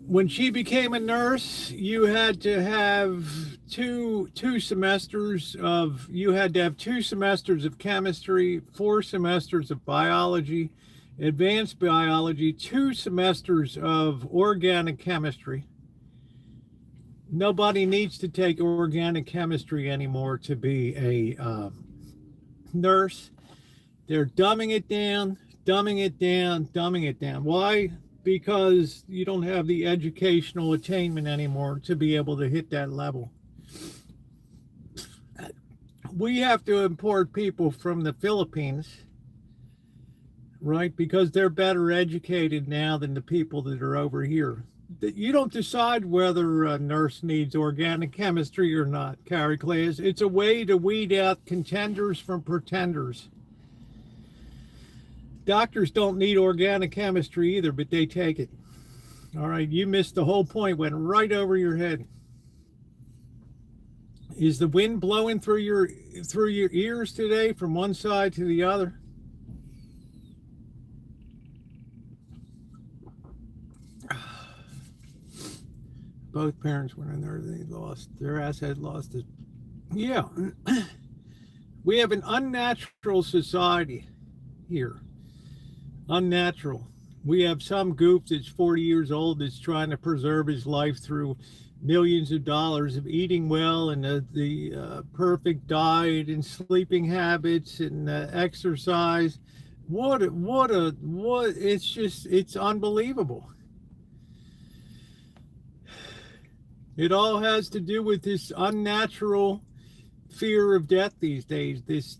When she became a nurse, you had to have two semesters of chemistry, 4 semesters of biology, advanced biology, 2 semesters of organic chemistry. Nobody needs to take organic chemistry anymore to be a nurse. They're dumbing it down, dumbing it down, dumbing it down. Why? Because you don't have the educational attainment anymore to be able to hit that level. We have to import people from the Philippines, right? Because they're better educated now than the people that are over here. You don't decide whether a nurse needs organic chemistry or not, Carrie Clays. It's a way to weed out contenders from pretenders. Doctors don't need organic chemistry either, but they take it. All right, you missed the whole point, went right over your head. Is the wind blowing through your ears today from one side to the other? Both parents went in there, they lost, their ass had lost it. Yeah, we have an unnatural society here. Unnatural. We have some goof that's 40 years old that's trying to preserve his life through millions of dollars of eating well and the perfect diet and sleeping habits and exercise. It's unbelievable. It all has to do with this unnatural fear of death these days, this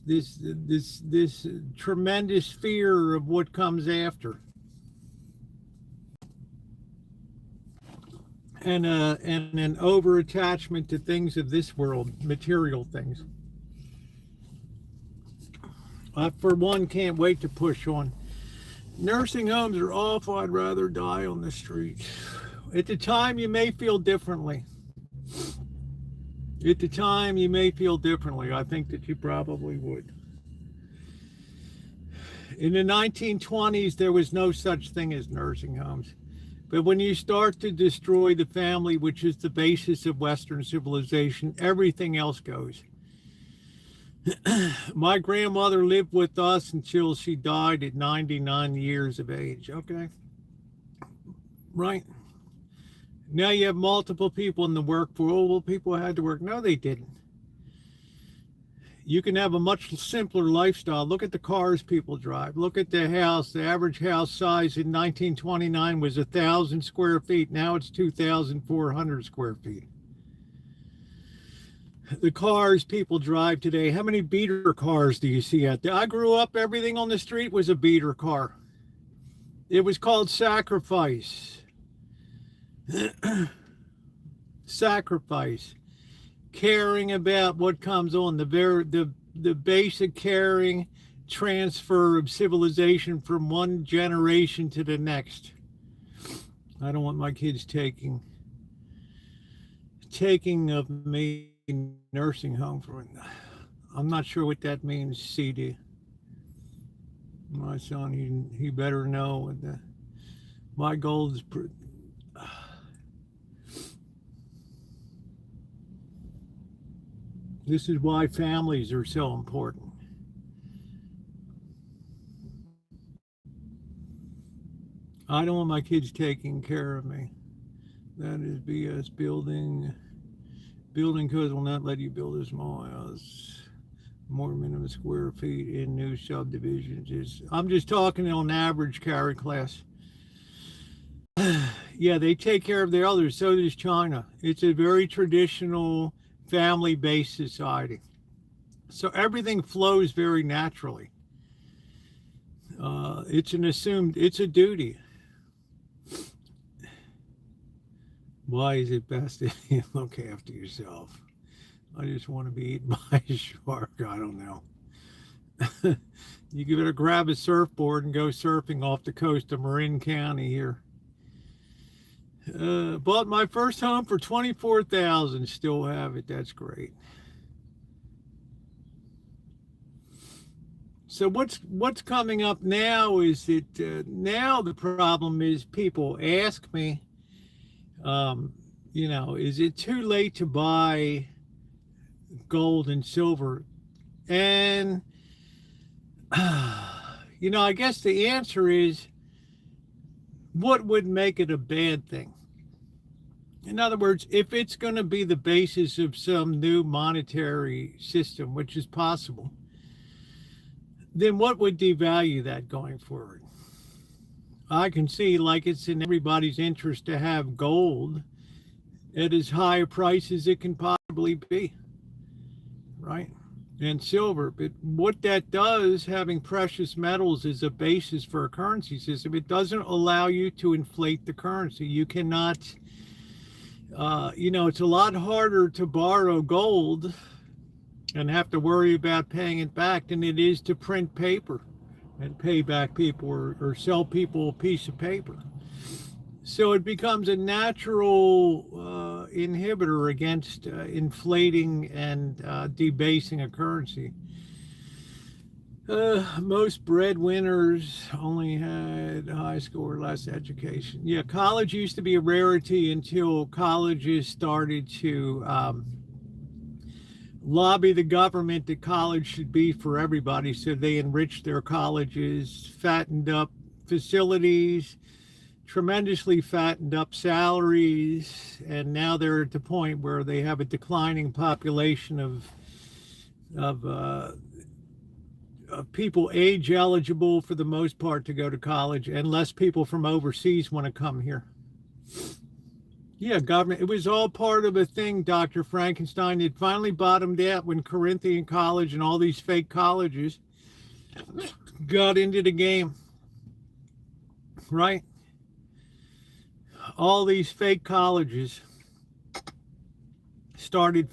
tremendous fear of what comes after, and an over attachment to things of this world, material things. I, for one, can't wait to push on. Nursing homes are awful. I'd rather die on the street. At the time, you may feel differently. At the time, you may feel differently. I think that you probably would. In the 1920s, there was no such thing as nursing homes. But when you start to destroy the family, which is the basis of Western civilization, everything else goes. My grandmother lived with us until she died at 99 years of age, okay? Right? Now you have multiple people in the workforce. Oh, well, people had to work. No, they didn't. You can have a much simpler lifestyle. Look at the cars people drive. Look at the house. The average house size in 1929 was 1,000 square feet. Now it's 2,400 square feet. The cars people drive today, how many beater cars do you see out there? I grew up, everything on the street was a beater car. It was called sacrifice. sacrifice, caring about what comes on, the basic caring transfer of civilization from one generation to the next. I don't want my kids taking of me nursing home for it. I'm not sure what that means, CD. My son, he better know. My goal is this is why families are so important. I don't want my kids taking care of me. That is BS. Building codes will not let you build a small house. More minimum square feet in new subdivisions. I'm just talking on average, carry class. Yeah, they take care of their elders. So does China. It's a very traditional family-based society. So everything flows very naturally. It's a duty. Why is it best if you look after yourself? I just want to be eaten by a shark. I don't know. You better grab a surfboard and go surfing off the coast of Marin County here. Bought my first home for $24,000. Still have it. That's great. So what's coming up now is that now the problem is people ask me, is it too late to buy gold and silver? And, I guess the answer is, what would make it a bad thing? In other words, if it's going to be the basis of some new monetary system, which is possible, then what would devalue that going forward? I can see like it's in everybody's interest to have gold at as high a price as it can possibly be, right? And silver. But what that does, having precious metals as a basis for a currency system, it doesn't allow you to inflate the currency. You cannot, it's a lot harder to borrow gold and have to worry about paying it back than it is to print paper and pay back people or sell people a piece of paper. So it becomes a natural inhibitor against inflating and debasing a currency. Most breadwinners only had high school or less education. Yeah, college used to be a rarity until colleges started to lobby the government that college should be for everybody. So they enriched their colleges, fattened up facilities, tremendously fattened up salaries, and now they're at the point where they have a declining population of people age eligible for the most part to go to college, and less people from overseas want to come here. Yeah, government. It was all part of a thing, Dr. Frankenstein. It finally bottomed out when Corinthian College and all these fake colleges got into the game, right? All these fake colleges started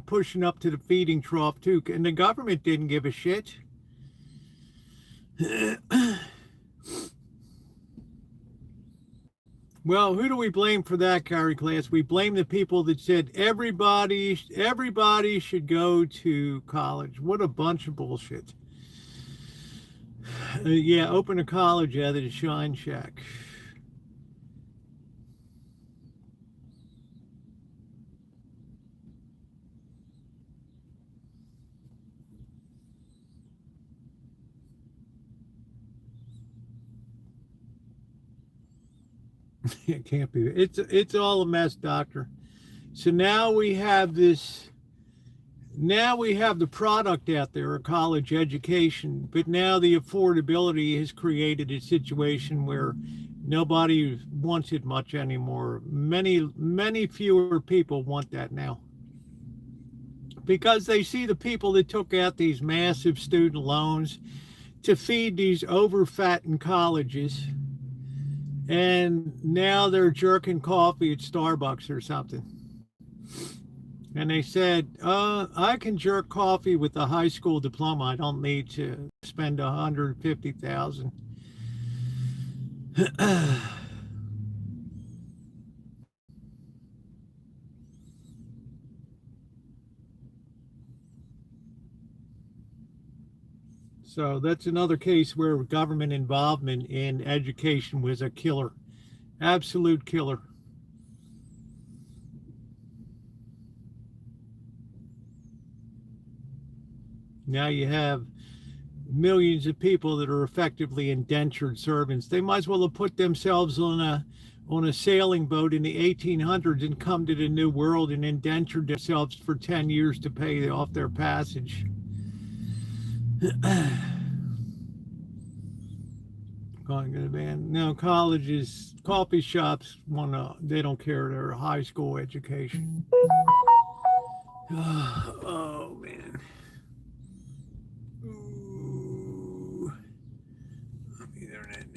pushing up to the feeding trough too, and the government didn't give a shit. Well, who do we blame for that, Carrie Class? We blame the people that said everybody should go to college. What a bunch of bullshit. Yeah, open a college out of the Shine Shack. It can't be. It's all a mess, doctor. So now we have this. Now we have the product out there, a college education, but now the affordability has created a situation where nobody wants it much anymore. Many fewer people want that now, because they see the people that took out these massive student loans to feed these over-fattened colleges, and now they're jerking coffee at Starbucks or something. And they said, I can jerk coffee with a high school diploma. I don't need to spend 150,000. So that's another case where government involvement in education was a killer, absolute killer. Now you have millions of people that are effectively indentured servants. They might as well have put themselves on a sailing boat in the 1800s and come to the New World and indentured themselves for 10 years to pay off their passage. Going to the band. No, colleges, coffee shops they don't care. They're a high school education. Oh man. Ooh. Let me internet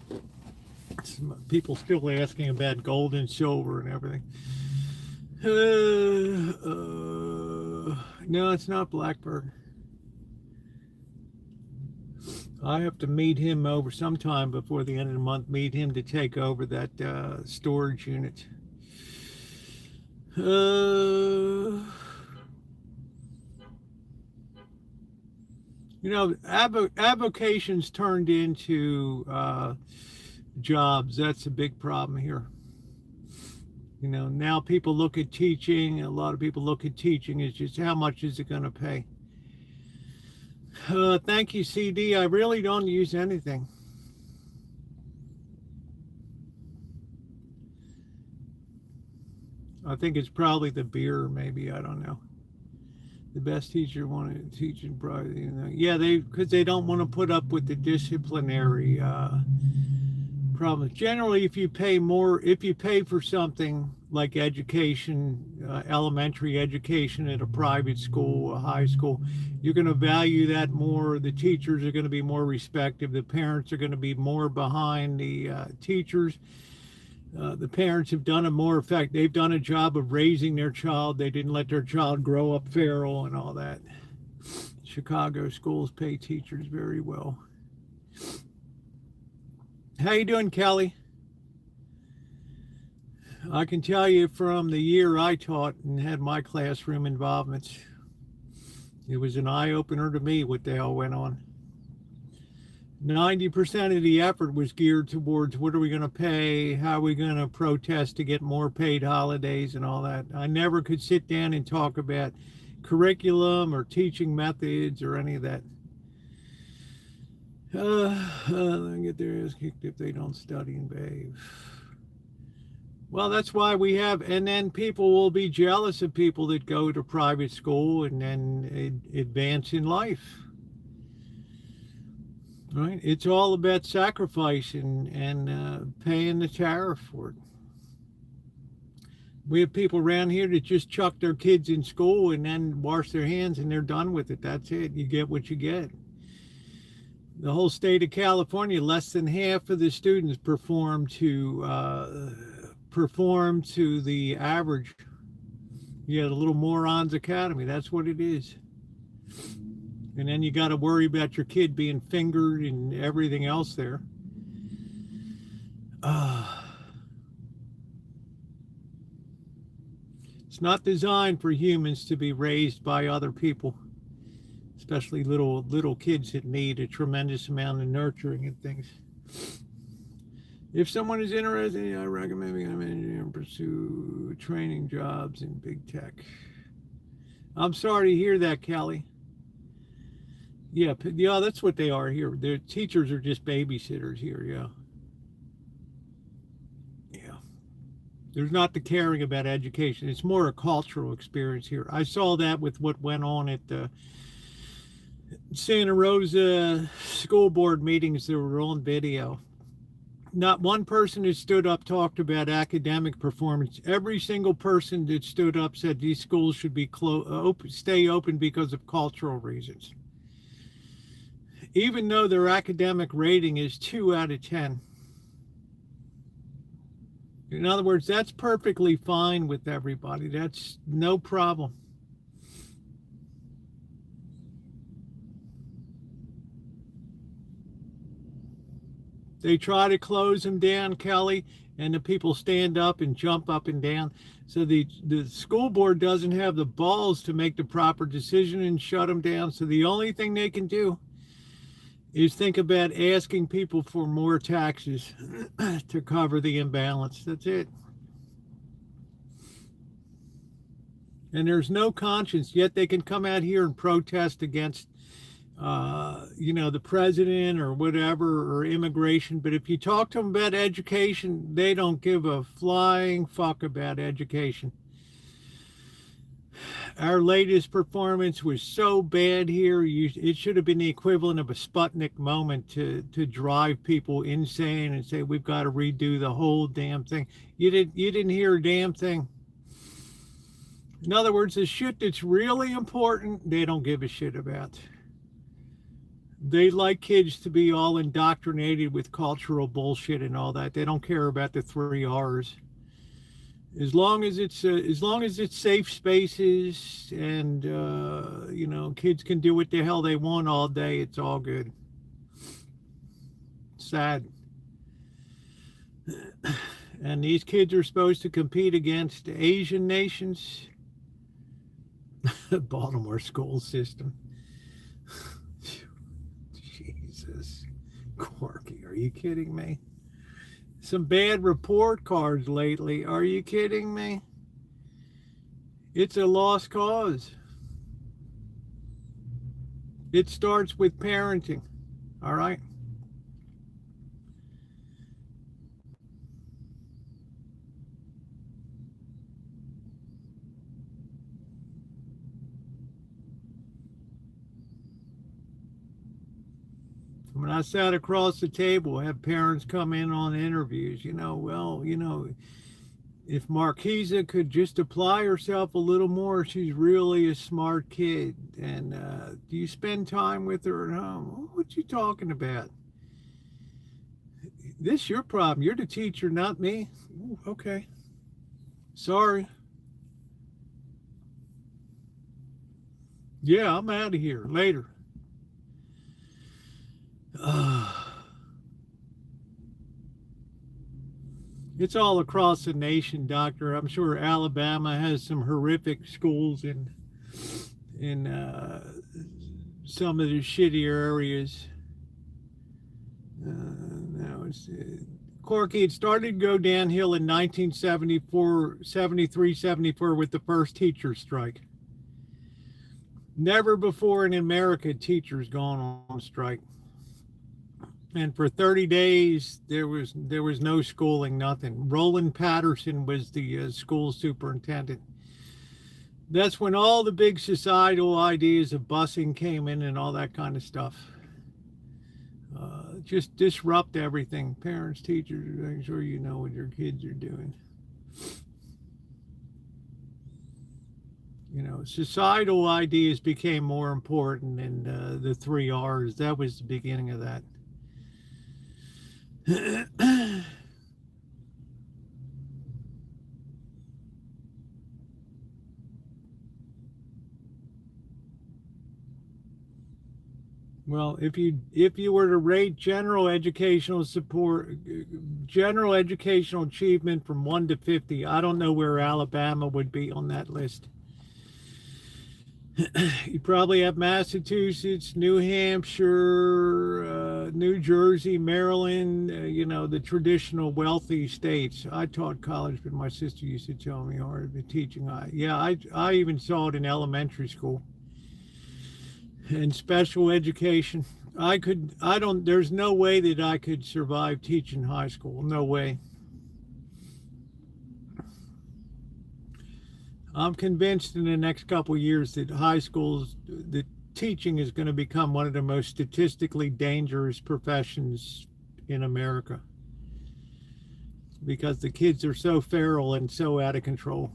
now. Some people still asking about gold and silver and everything. No, it's not Blackbird. I have to meet him over sometime before the end of the month, meet him to take over that storage unit. You know, avocations turned into jobs. That's a big problem here. You know, now people look at teaching, a lot of people look at teaching as just how much is it going to pay? Thank you, CD. I really don't use anything. I think it's probably the beer, maybe. I don't know. The best teacher wanted to teach in private. You know. Yeah, because they don't want to put up with the disciplinary problems. Generally, if you pay for something like education, elementary education at a private school, a high school, you're going to value that more. The teachers are going to be more respectful. The parents are going to be more behind the teachers. The parents have done a more effect. They've done a job of raising their child. They didn't let their child grow up feral and all that. Chicago schools pay teachers very well. How you doing, Kelly? I can tell you from the year I taught and had my classroom involvements, it was an eye-opener to me what the hell went on. 90% of the effort was geared towards what are we going to pay, how are we going to protest to get more paid holidays and all that. I never could sit down and talk about curriculum or teaching methods or any of that. They get their ass kicked if they don't study and behave. Well, that's why we have, and then people will be jealous of people that go to private school and then advance in life. Right? It's all about sacrifice and paying the tariff for it. We have people around here that just chuck their kids in school and then wash their hands and they're done with it. That's it. You get what you get. The whole state of California, less than half of the students perform to the average. You got a little morons academy. That's what it is. And then you got to worry about your kid being fingered and everything else there. It's not designed for humans to be raised by other people, especially little kids that need a tremendous amount of nurturing and things. If someone is interested, I recommend becoming an engineer and pursue training jobs in big tech. I'm sorry to hear that, Kelly. Yeah, that's what they are here. Their teachers are just babysitters here, yeah. Yeah. There's not the caring about education. It's more a cultural experience here. I saw that with what went on at the Santa Rosa school board meetings that were on video. Not one person that stood up talked about academic performance. Every single person that stood up said these schools should be stay open because of cultural reasons. Even though their academic rating is 2 out of 10. In other words, that's perfectly fine with everybody. That's no problem. They try to close them down, Kelly, and the people stand up and jump up and down. So the school board doesn't have the balls to make the proper decision and shut them down. So the only thing they can do is think about asking people for more taxes to cover the imbalance. That's it. And there's no conscience, yet they can come out here and protest against the president or whatever, or immigration. But if you talk to them about education, they don't give a flying fuck about education. Our latest performance was so bad here, it should have been the equivalent of a Sputnik moment to drive people insane and say, we've got to redo the whole damn thing. You didn't hear a damn thing. In other words, the shit that's really important, they don't give a shit about. They like kids to be all indoctrinated with cultural bullshit and all that. They don't care about the 3 R's. As long as it's safe spaces and kids can do what the hell they want all day, it's all good. Sad. And these kids are supposed to compete against Asian nations. Baltimore school system. Jesus. Corky, are you kidding me? Some bad report cards lately. Are you kidding me? It's a lost cause. It starts with parenting. All right? When I sat across the table, have parents come in on interviews, if Marquisa could just apply herself a little more, she's really a smart kid. And do you spend time with her at home? What you talking about? This is your problem. You're the teacher, not me. Ooh, okay. Sorry. Yeah, I'm out of here. Later. It's all across the nation, Doctor. I'm sure Alabama has some horrific schools in some of the shittier areas. Now it's Corky. It started to go downhill in 1974, 73, 74 with the first teacher strike. Never before in America teachers gone on strike. And for 30 days, there was no schooling, nothing. Roland Patterson was the school superintendent. That's when all the big societal ideas of busing came in and all that kind of stuff. Just disrupt everything. Parents, teachers, making sure you know what your kids are doing. Societal ideas became more important than the 3 R's. That was the beginning of that. Well, if you were to rate general educational achievement from 1 to 50, I don't know where Alabama would be on that list. You probably have Massachusetts, New Hampshire, New Jersey, Maryland, the traditional wealthy states. I taught college, but my sister used to tell me hard the teaching. I even saw it in elementary school. And special education. There's no way that I could survive teaching high school. No way. I'm convinced in the next couple of years that the teaching is going to become one of the most statistically dangerous professions in America. Because the kids are so feral and so out of control.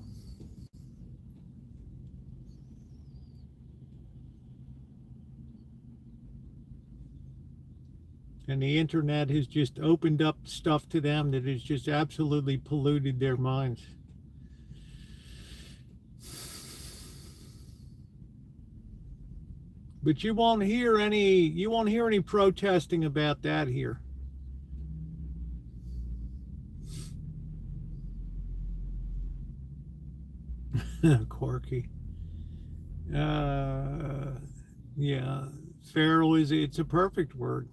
And the internet has just opened up stuff to them that has just absolutely polluted their minds. But you won't hear any protesting about that here. Quirky. Yeah, feral it's a perfect word.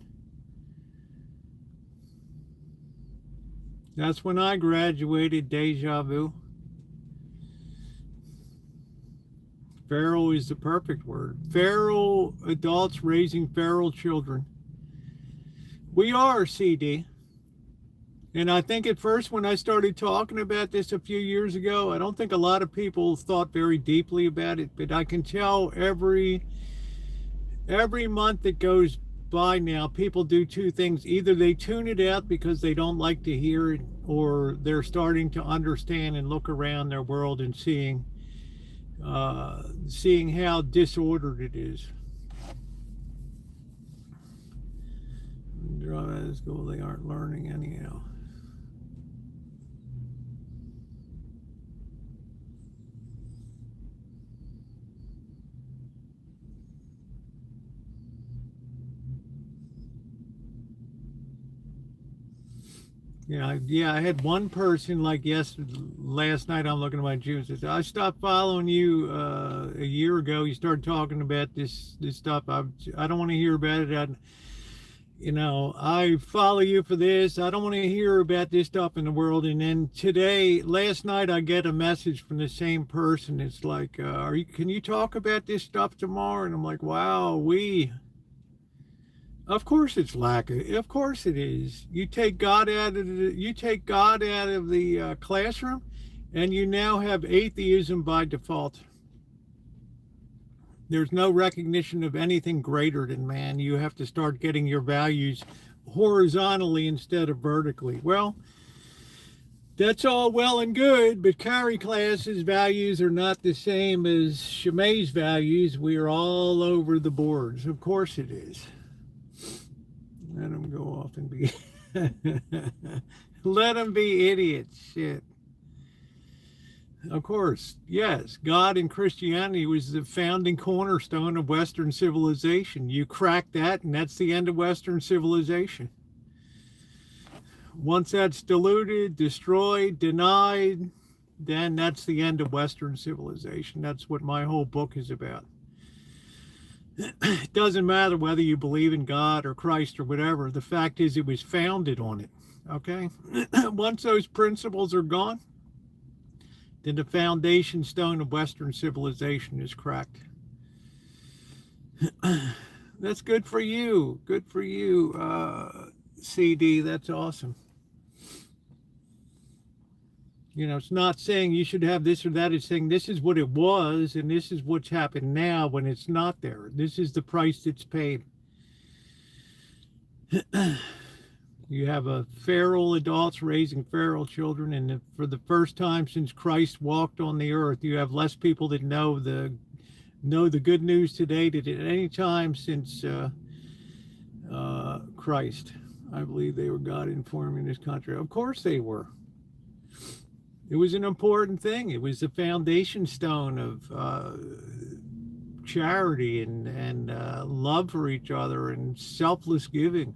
That's when I graduated, deja vu. Feral is the perfect word. Feral adults raising feral children. We are, CD. And I think at first when I started talking about this a few years ago, I don't think a lot of people thought very deeply about it, but I can tell every month that goes by now, people do two things. Either they tune it out because they don't like to hear it, or they're starting to understand and look around their world and seeing how disordered it is. Drama at school, they aren't learning anyhow. Yeah, I had one person like last night. I'm looking at my Jews. I stopped following you a year ago. You started talking about this stuff. I don't want to hear about it. I follow you for this. I don't want to hear about this stuff in the world. And then last night, I get a message from the same person. It's like, can you talk about this stuff tomorrow? And I'm like, wow, of course it's of course it is. You take God out of the classroom, and you now have atheism by default. There's no recognition of anything greater than man. You have to start getting your values horizontally instead of vertically. Well, that's all well and good, but Carrie class's values are not the same as Shemai's values. We are all over the boards. Of course it is. Let them go off and be let them be idiots. Shit. Of course, yes, God and Christianity was the founding cornerstone of Western civilization. You crack that, and that's the end of Western civilization. Once that's diluted, destroyed, denied, then that's the end of Western civilization. That's what my whole book is about. It doesn't matter whether you believe in God or Christ or whatever. The fact is it was founded on it, okay? Once those principles are gone, then the foundation stone of Western civilization is cracked. That's good for you. Good for you, CD. That's awesome. It's not saying you should have this or that. It's saying this is what it was, and this is what's happened now when it's not there. This is the price that's paid. You have a feral adults raising feral children, and for the first time since Christ walked on the earth, you have less people that know the good news today than at any time since Christ. I believe they were God informing this country. Of course they were. It was an important thing. It was the foundation stone of charity and love for each other and selfless giving.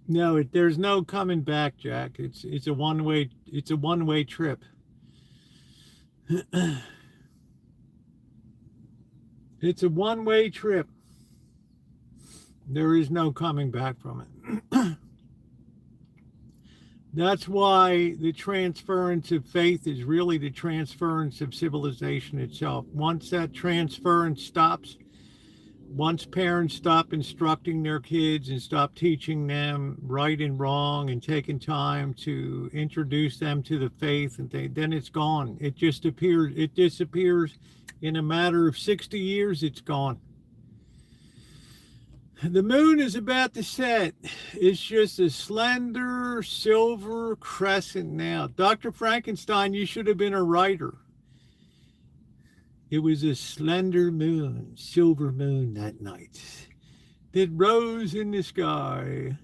No, there's no coming back, Jack. It's a one-way trip. It's a one-way trip. There is no coming back from it. That's why the transference of faith is really the transference of civilization itself. Once that transference stops, once parents stop instructing their kids and stop teaching them right and wrong and taking time to introduce them to the faith, and then it's gone. It just appears. It disappears in a matter of 60 years. It's gone. The moon is about to set. It's just a slender silver crescent now. Dr. Frankenstein, you should have been a writer. It was a slender moon, silver moon that night that rose in the sky.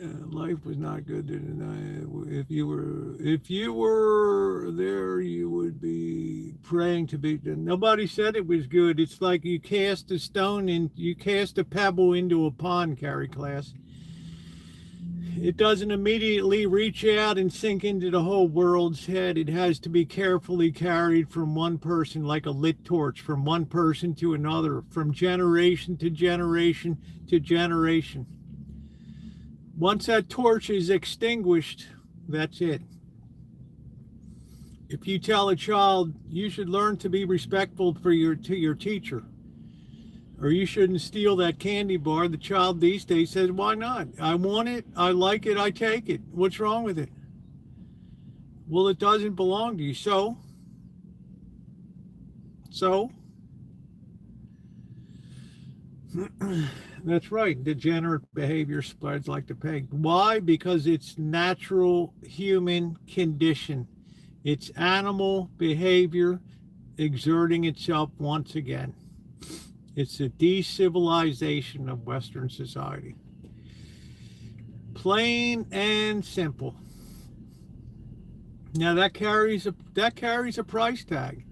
Life was not good tonight. If you were there, you would be praying to be. Nobody said it was good. It's like you cast a stone and you cast a pebble into a pond, Carrie class. It doesn't immediately reach out and sink into the whole world's head. It has to be carefully carried from one person, like a lit torch, from one person to another, from generation to generation to generation. Once that torch is extinguished, that's it. If you tell a child you should learn to be respectful to your teacher, or you shouldn't steal that candy bar, the child these days says, why not? I want it, I like it, I take it. What's wrong with it? Well, it doesn't belong to you. So? That's right. Degenerate behavior spreads like the plague. Why? Because it's natural human condition. It's animal behavior exerting itself once again. It's a decivilization of Western society. Plain and simple. Now that carries a price tag.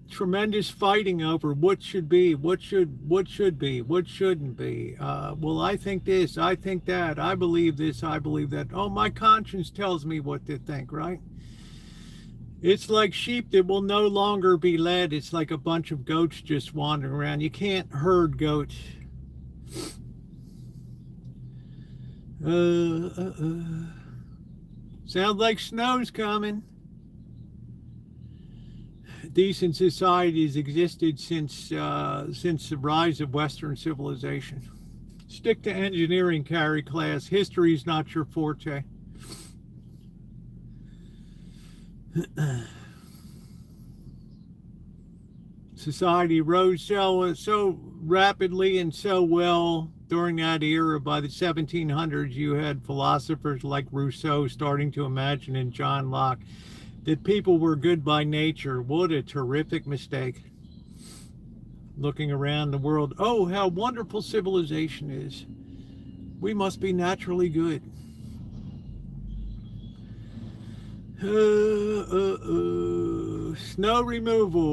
Tremendous fighting over what should be, what should be, what shouldn't be. Well, I think this, I think that, I believe this, I believe that. Oh, my conscience tells me what to think, right? It's like sheep that will no longer be led. It's like a bunch of goats just wandering around. You can't herd goats. Sounds like snow's coming. Decent societies existed since the rise of Western civilization. Stick to engineering, Carrie class. History's not your forte. Society rose so rapidly and so well during that era. By the 1700s, you had philosophers like Rousseau starting to imagine, and John Locke, that people were good by nature. What a terrific mistake. Looking around the world, oh, how wonderful civilization is. We must be naturally good. Snow removal.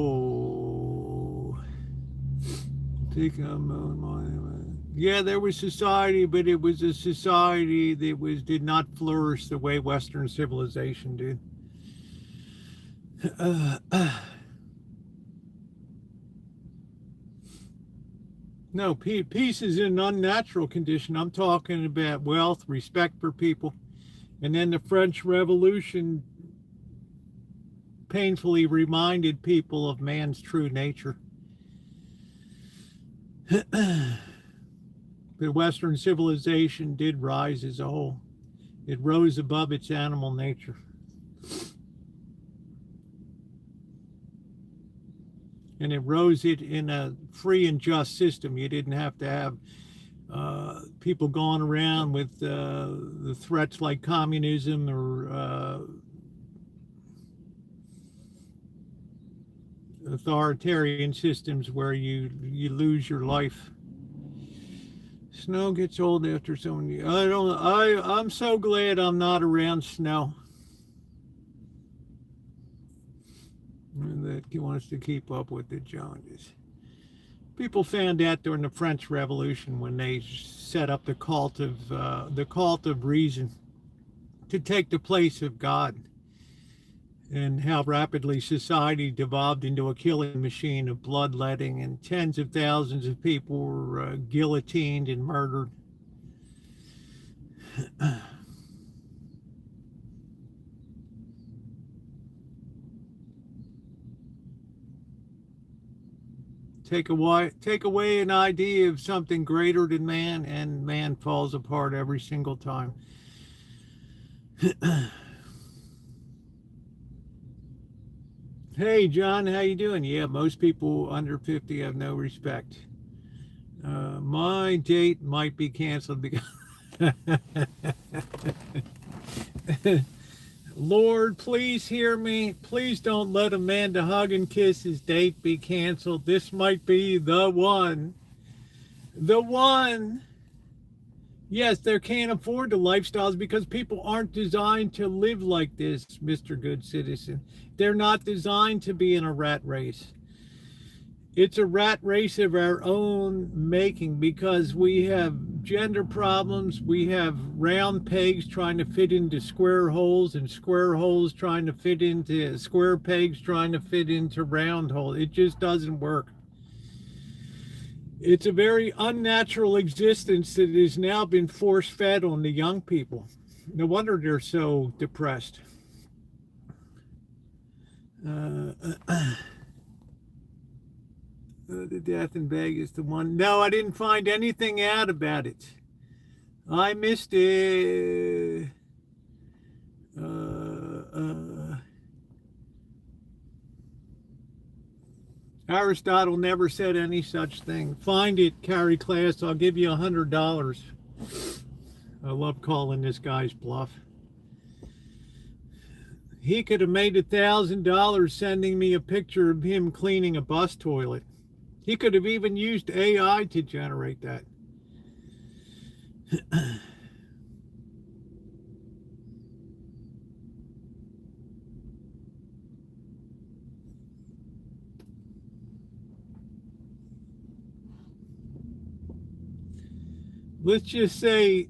Yeah, there was society, but it was a society that did not flourish the way Western civilization did. No, peace is an unnatural condition. I'm talking about wealth, respect for people. And then the French Revolution painfully reminded people of man's true nature. The Western civilization did rise as a whole. It rose above its animal nature. And it rose it in a free and just system. You didn't have to have people going around with the threats like communism or authoritarian systems where you lose your life. Snow gets old after so many. I'm so glad I'm not around snow. That wants to keep up with the Joneses. People found out during the French Revolution when they set up the cult of reason to take the place of God, and how rapidly society devolved into a killing machine of bloodletting, and tens of thousands of people were guillotined and murdered. Take away an idea of something greater than man, and man falls apart every single time. Hey, John, how you doing? Yeah, most people under 50 have no respect. My date might be canceled because Lord, please hear me. Please don't let Amanda hug and kiss his date be canceled. This might be the one. The one. Yes, they can't afford the lifestyles because people aren't designed to live like this, Mr. Good Citizen. They're not designed to be in a rat race. It's a rat race of our own making because we have gender problems. We have round pegs trying to fit into square holes and square holes trying to fit into square pegs trying to fit into round holes. It just doesn't work. It's a very unnatural existence that has now been force-fed on the young people. No wonder they're so depressed. The death in Vegas, the one. No, I didn't find anything out about it. I missed it. Aristotle never said any such thing. Find it, Carrie Class. I'll give you $100. I love calling this guy's bluff. He could have made $1,000 sending me a picture of him cleaning a bus toilet. He could have even used AI to generate that. Let's just say,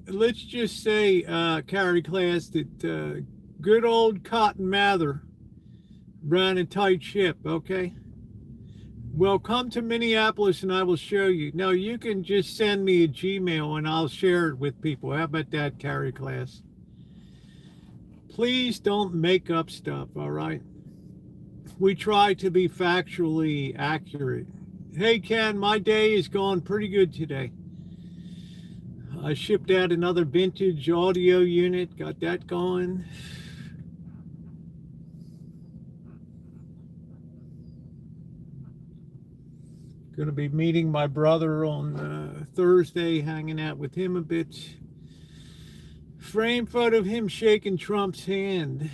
Carrie Class, that good old Cotton Mather ran a tight ship, okay? Well, come to Minneapolis and I will show you. No, you can just send me a Gmail and I'll share it with people. How about that, Carrie Class? Please don't make up stuff, all right? We try to be factually accurate. Hey, Ken, my day is going pretty good today. I shipped out another vintage audio unit, got that going. Going to be meeting my brother on Thursday, hanging out with him a bit. Frame photo of him shaking Trump's hand.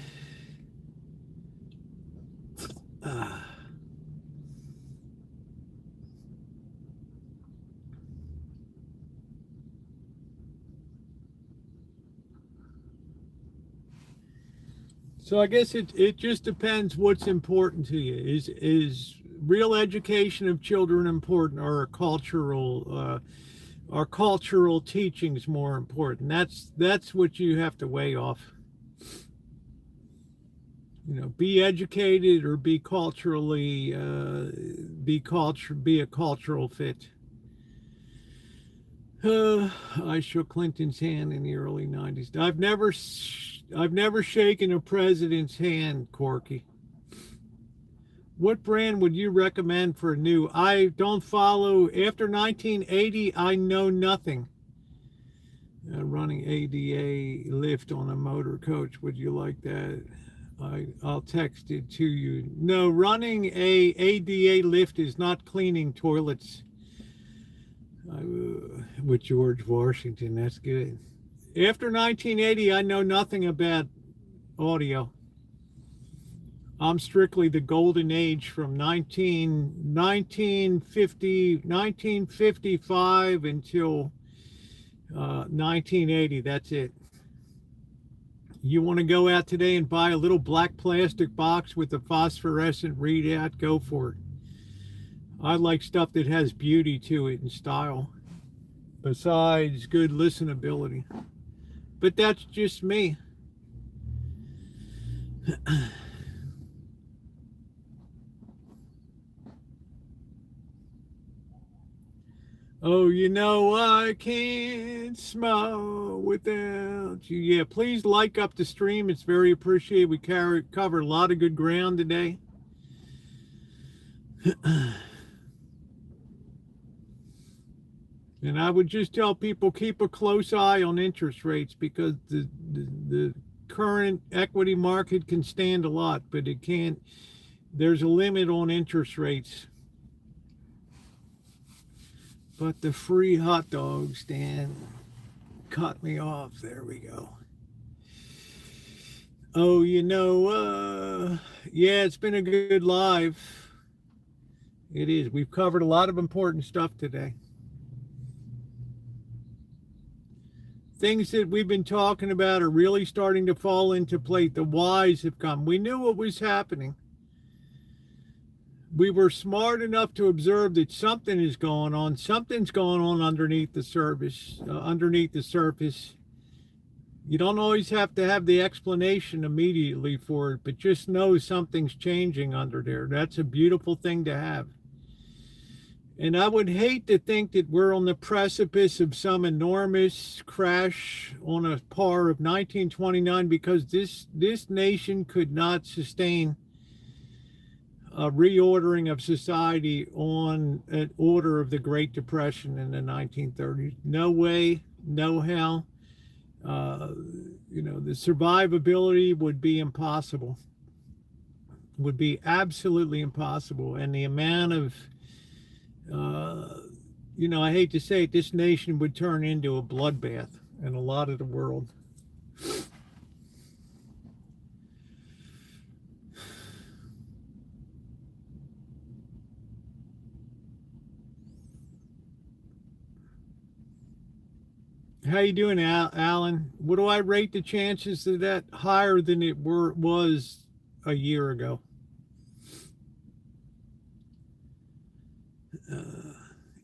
So I guess it just depends what's important to you. Is real education of children important, or cultural teachings more important? That's what you have to weigh off. You know, be educated or be culturally be a cultural fit. I shook Clinton's hand in the early 90s. I've never shaken a president's hand, Corky. What brand would you recommend for a new? I don't follow. After 1980, I know nothing. Running ADA lift on a motor coach. Would you like that? I'll text it to you. No, running a ADA lift is not cleaning toilets. With George Washington, that's good. After 1980, I know nothing about audio. I'm strictly the golden age from 1955 until 1980. That's it. You want to go out today and buy a little black plastic box with a phosphorescent readout? Go for it. I like stuff that has beauty to it and style, besides good listenability. But that's just me. Oh, you know I can't smile without you. Yeah, please like up the stream. It's very appreciated. We covered a lot of good ground today. And I would just tell people, keep a close eye on interest rates, because the current equity market can stand a lot, but it can't. There's a limit on interest rates. But the free hot dog stand cut me off. There we go. Oh, yeah, it's been a good live. It is. We've covered a lot of important stuff today. Things that we've been talking about are really starting to fall into place. The whys have come. We knew what was happening. We were smart enough to observe that something is going on. Something's going on underneath the surface. You don't always have to have the explanation immediately for it, but just know something's changing under there. That's a beautiful thing to have. And I would hate to think that we're on the precipice of some enormous crash on a par of 1929, because this nation could not sustain a reordering of society on an order of the Great Depression in the 1930s. No way, no how. The survivability would be impossible. Would be absolutely impossible. And the amount of I hate to say it, this nation would turn into a bloodbath in a lot of the world. How you doing, Alan? What do I rate the chances of that? Higher than it was a year ago.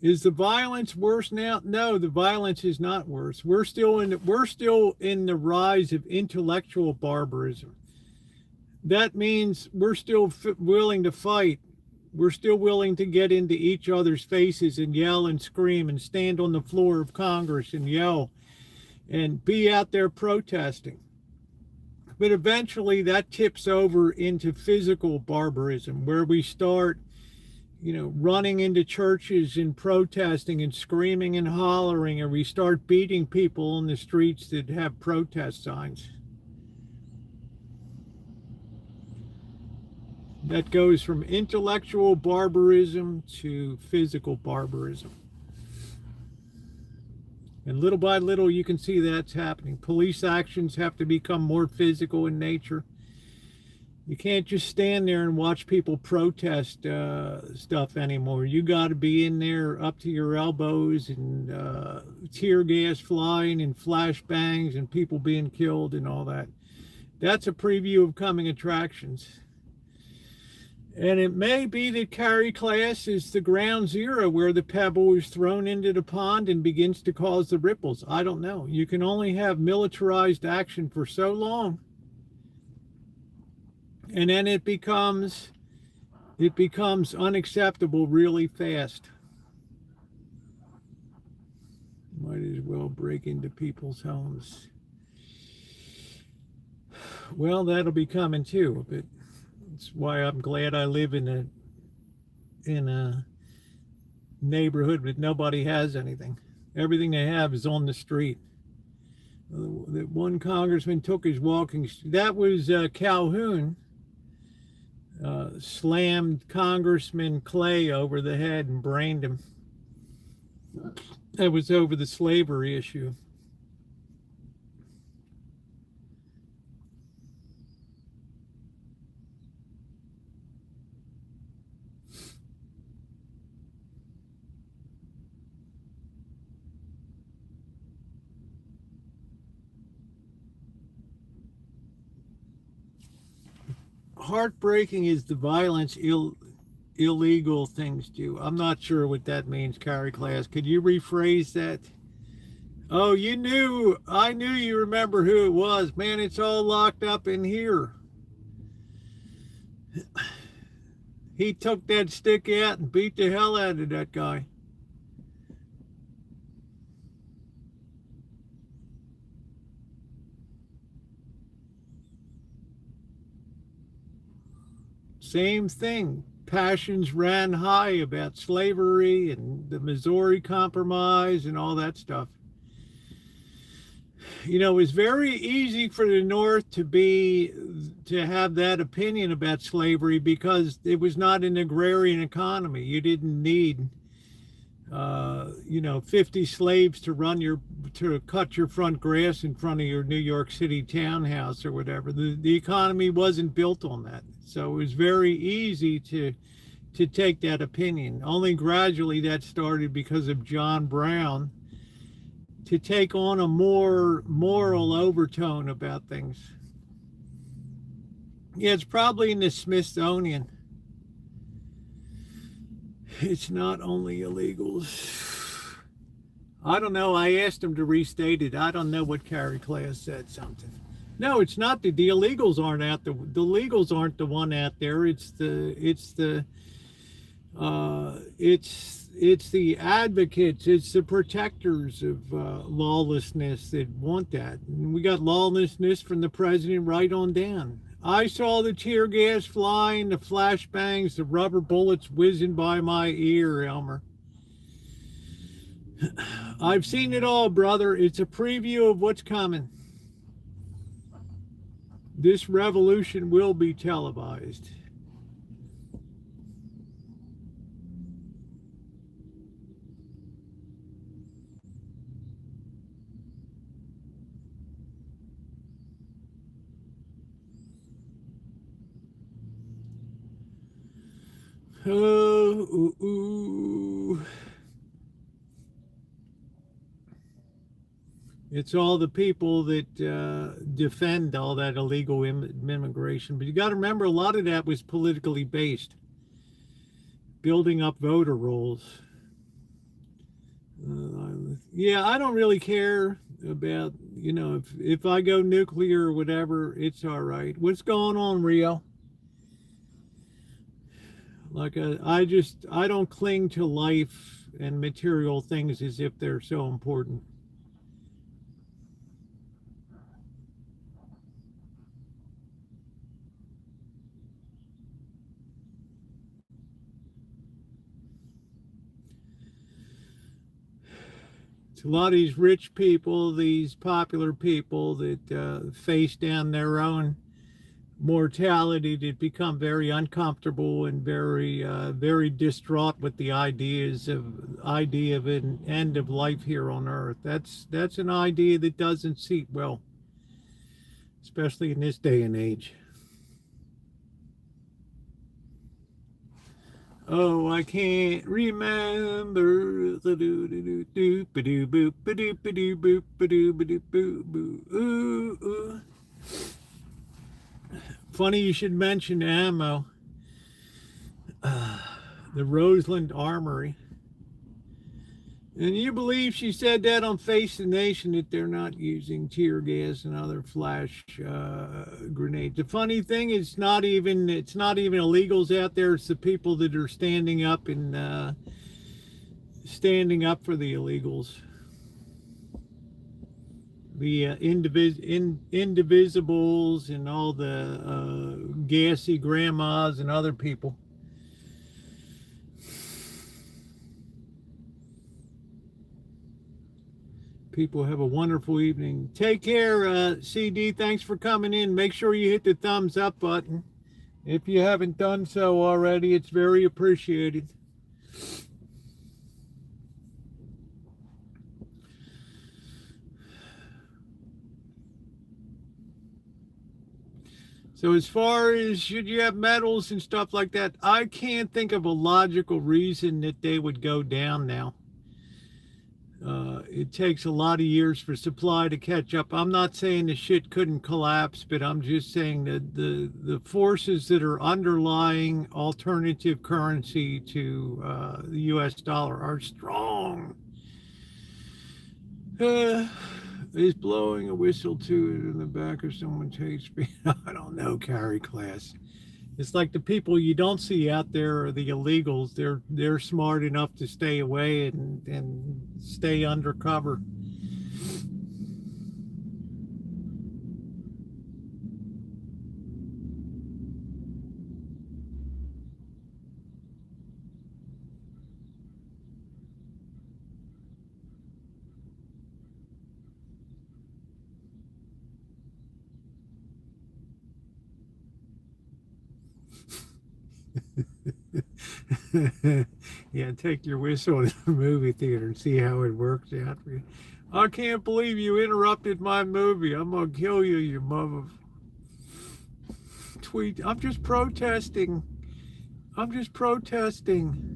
Is the violence worse now? No, the violence is not worse. We're still in the rise of intellectual barbarism. That means we're still willing to fight. We're still willing to get into each other's faces and yell and scream and stand on the floor of Congress and yell and be out there protesting. But eventually that tips over into physical barbarism, where we start running into churches and protesting and screaming and hollering, or we start beating people on the streets that have protest signs. That goes from intellectual barbarism to physical barbarism. And little by little, you can see that's happening. Police actions have to become more physical in nature. You can't just stand there and watch people protest stuff anymore. You got to be in there up to your elbows, and tear gas flying and flashbangs and people being killed and all that. That's a preview of coming attractions. And it may be that carry class is the ground zero where the pebble is thrown into the pond and begins to cause the ripples. I don't know. You can only have militarized action for so long. And then it becomes unacceptable really fast. Might as well break into people's homes. Well, that'll be coming too, but that's why I'm glad I live in a neighborhood that nobody has anything. Everything they have is on the street. That one congressman took his walking. That was Calhoun. Slammed Congressman Clay over the head and brained him. That was over the slavery issue. Heartbreaking is the violence illegal things do. I'm not sure what that means, Carrie Class. Could you rephrase that? Oh, I knew you remember who it was. Man, it's all locked up in here. He took that stick out and beat the hell out of that guy. Same thing. Passions ran high about slavery and the Missouri Compromise and all that stuff. You know, it was very easy for the North to have that opinion about slavery because it was not an agrarian economy. You didn't need 50 slaves to cut your front grass in front of your New York City townhouse or whatever. The economy wasn't built on that. So it was very easy to take that opinion. Only gradually that started because of John Brown to take on a more moral overtone about things. Yeah, it's probably in the Smithsonian. It's not only illegals. I don't know. I asked him to restate it. I don't know what Carrie Class said something. No, it's not the illegals aren't out there. The legals aren't the one out there. It's the advocates. It's the protectors of lawlessness that want that. And we got lawlessness from the president right on down. I saw the tear gas flying, the flashbangs, the rubber bullets whizzing by my ear, Elmer. I've seen it all, brother. It's a preview of what's coming. This revolution will be televised. It's all the people that defend all that illegal immigration. But you got to remember, a lot of that was politically based, building up voter rolls. Yeah, I don't really care about, if I go nuclear or whatever, it's all right. What's going on, Rio? Like, I don't cling to life and material things as if they're so important. It's a lot of these rich people, these popular people that face down their own mortality, that become very uncomfortable and very distraught with the idea of an end of life here on earth. That's an idea that doesn't seat well, especially in this day and age. Oh, I can't remember the do do do do ba do boop ba do ba do boop ba do ba do boo boo ooh ooh. Funny you should mention ammo. The Roseland Armory. And you believe she said that on Face the Nation, that they're not using tear gas and other flash grenades. The funny thing is, it's not even illegals out there. It's the people that are standing up for the illegals. The indivisibles and all the gassy grandmas and other people. People have a wonderful evening. Take care, CD. Thanks for coming in. Make sure you hit the thumbs up button. If you haven't done so already, it's very appreciated. So as far as should you have medals and stuff like that, I can't think of a logical reason that they would go down now. It takes a lot of years for supply to catch up. I'm not saying the shit couldn't collapse, but I'm just saying that the forces that are underlying alternative currency to the US dollar are strong. Is blowing a whistle too in the back of someone's hate speech? I don't know, Carrie Class. It's like the people you don't see out there are the illegals. They're smart enough to stay away and stay undercover. Yeah, take your whistle to the movie theater and see how it works out for you. I can't believe you interrupted my movie. I'm gonna kill you, you mother. Tweet. I'm just protesting. I'm just protesting.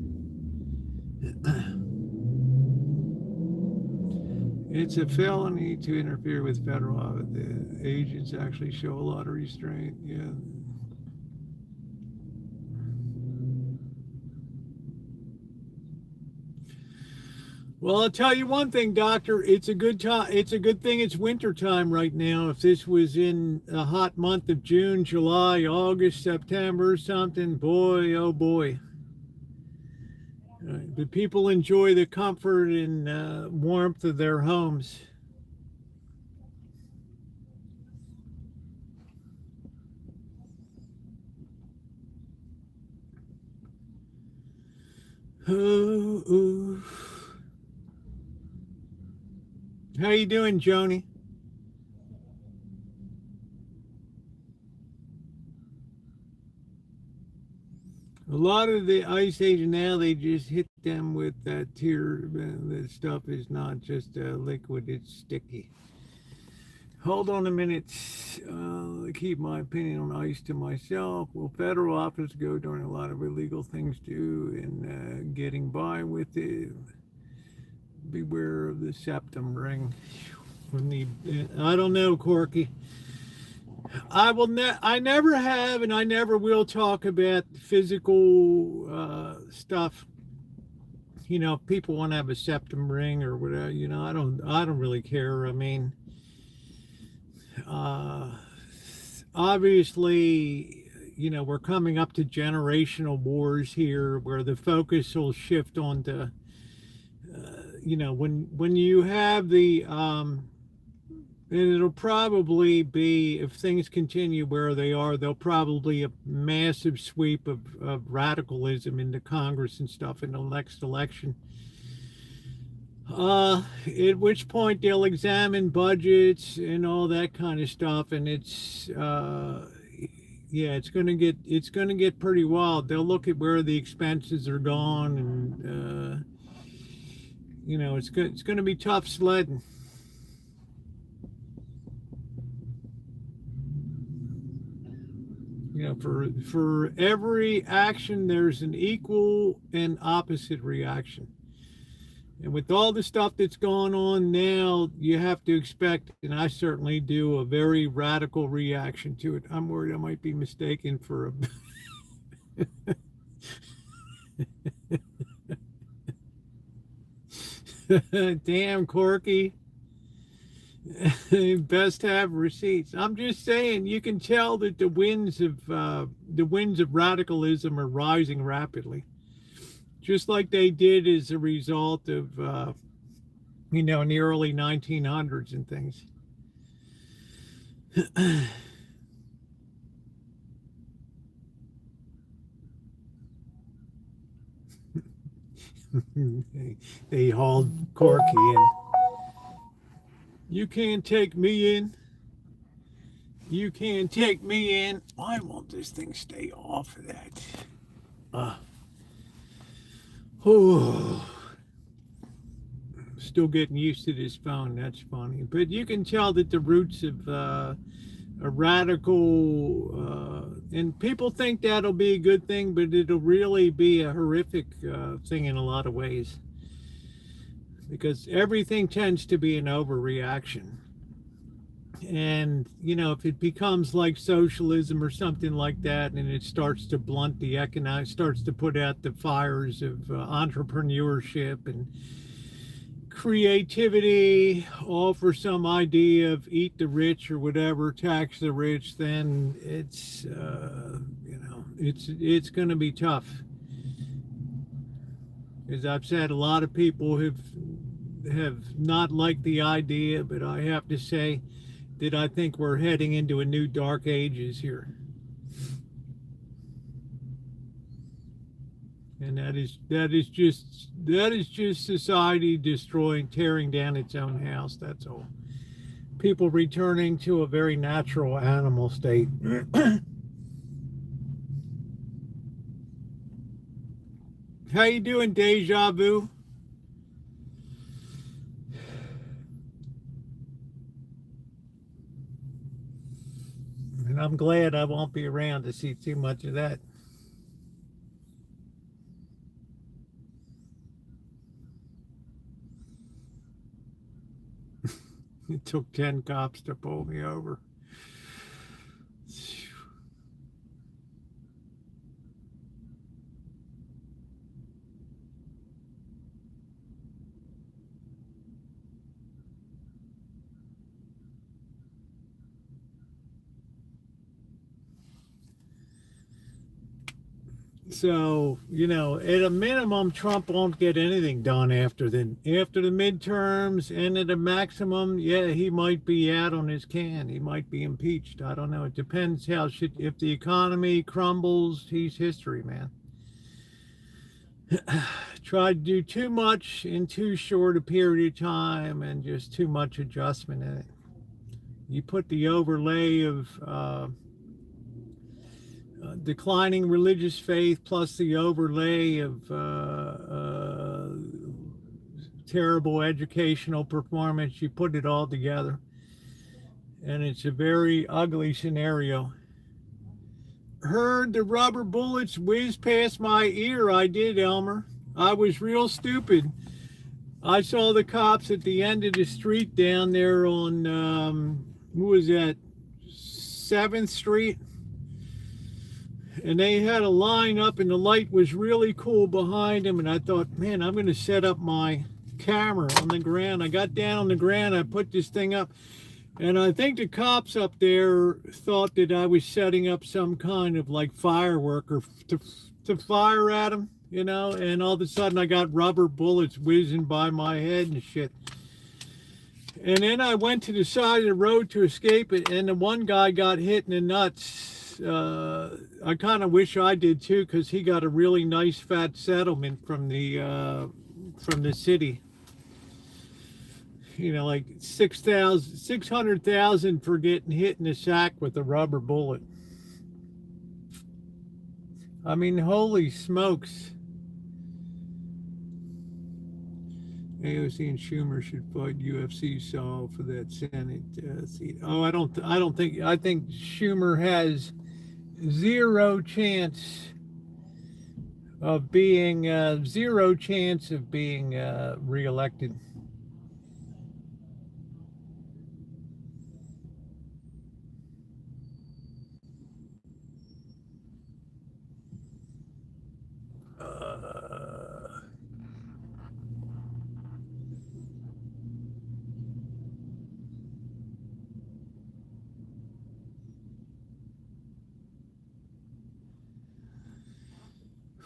It's a felony to interfere with federal law. The agents actually show a lot of restraint. Yeah. Well, I'll tell you one thing, Doctor. It's a good time. It's a good thing it's winter time right now. If this was in a hot month of June, July, August, September, something, boy, oh boy. But people enjoy the comfort and warmth of their homes. Oh, oh. How you doing, Joni? A lot of the ice age now, they just hit them with that tear. The stuff is not just liquid, it's sticky. Hold on a minute. Keep my opinion on ice to myself. Will federal officers go doing a lot of illegal things too and getting by with it? Beware of the septum ring. I don't know, Corky. I never have, and I never will talk about physical stuff. You know, if people want to have a septum ring or whatever, you know, I don't really care. I mean, obviously, you know, we're coming up to generational wars here, where the focus will shift onto, you know, when you have the and it'll probably be, if things continue where they are, there'll probably a massive sweep of radicalism into Congress and stuff in the next election. At which point they'll examine budgets and all that kind of stuff, and it's yeah, it's gonna get pretty wild. They'll look at where the expenses are gone, and you know, it's gonna be tough sledding. You know, for every action, there's an equal and opposite reaction. And with all the stuff that's going on now, you have to expect, and I certainly do, a very radical reaction to it. I'm worried I might be mistaken for a damn Corky. Best have receipts. I'm just saying, you can tell that the winds of radicalism are rising rapidly, just like they did as a result of you know, in the early 1900s and things. They hauled Corky in. You can't take me in. You can't take me in. Why won't this thing stay off of that? Oh, still getting used to this phone. That's funny. But you can tell that the roots of a radical, and people think that'll be a good thing, but it'll really be a horrific thing in a lot of ways. Because everything tends to be an overreaction. And, you know, if it becomes like socialism or something like that, and it starts to blunt the economic, starts to put out the fires of entrepreneurship and creativity, all for some idea of eat the rich or whatever, tax the rich, then it's, you know, it's going to be tough. As I've said, a lot of people have not liked the idea, but I have to say that I think we're heading into a new dark ages here. And that is just society tearing down its own house, that's all. People returning to a very natural animal state. How you doing, Deja Vu? And I'm glad I won't be around to see too much of that. It took 10 cops to pull me over. So, you know, at a minimum, Trump won't get anything done after the midterms, and at a maximum, yeah, he might be out on his can. He might be impeached. I don't know. It depends how if the economy crumbles, he's history, man. Tried to do too much in too short a period of time, and just too much adjustment in it. You put the overlay of declining religious faith plus the overlay of terrible educational performance, you put it all together, and it's a very ugly scenario. Heard the rubber bullets whiz past my ear. I did, Elmer. I was real stupid. I saw the cops at the end of the street down there on, who was that, 7th Street? And they had a line up, and the light was really cool behind them. And I thought, man, I'm going to set up my camera on the ground. I got down on the ground. I put this thing up. And I think the cops up there thought that I was setting up some kind of like firework or to fire at them, you know. And all of a sudden I got rubber bullets whizzing by my head and shit. And then I went to the side of the road to escape it. And the one guy got hit in the nuts. I kind of wish I did too, because he got a really nice fat settlement from the city. You know, like 600,000 for getting hit in the sack with a rubber bullet. I mean, holy smokes. AOC and Schumer should fight UFC Saul for that Senate seat. Oh, I think Schumer has zero chance of being reelected.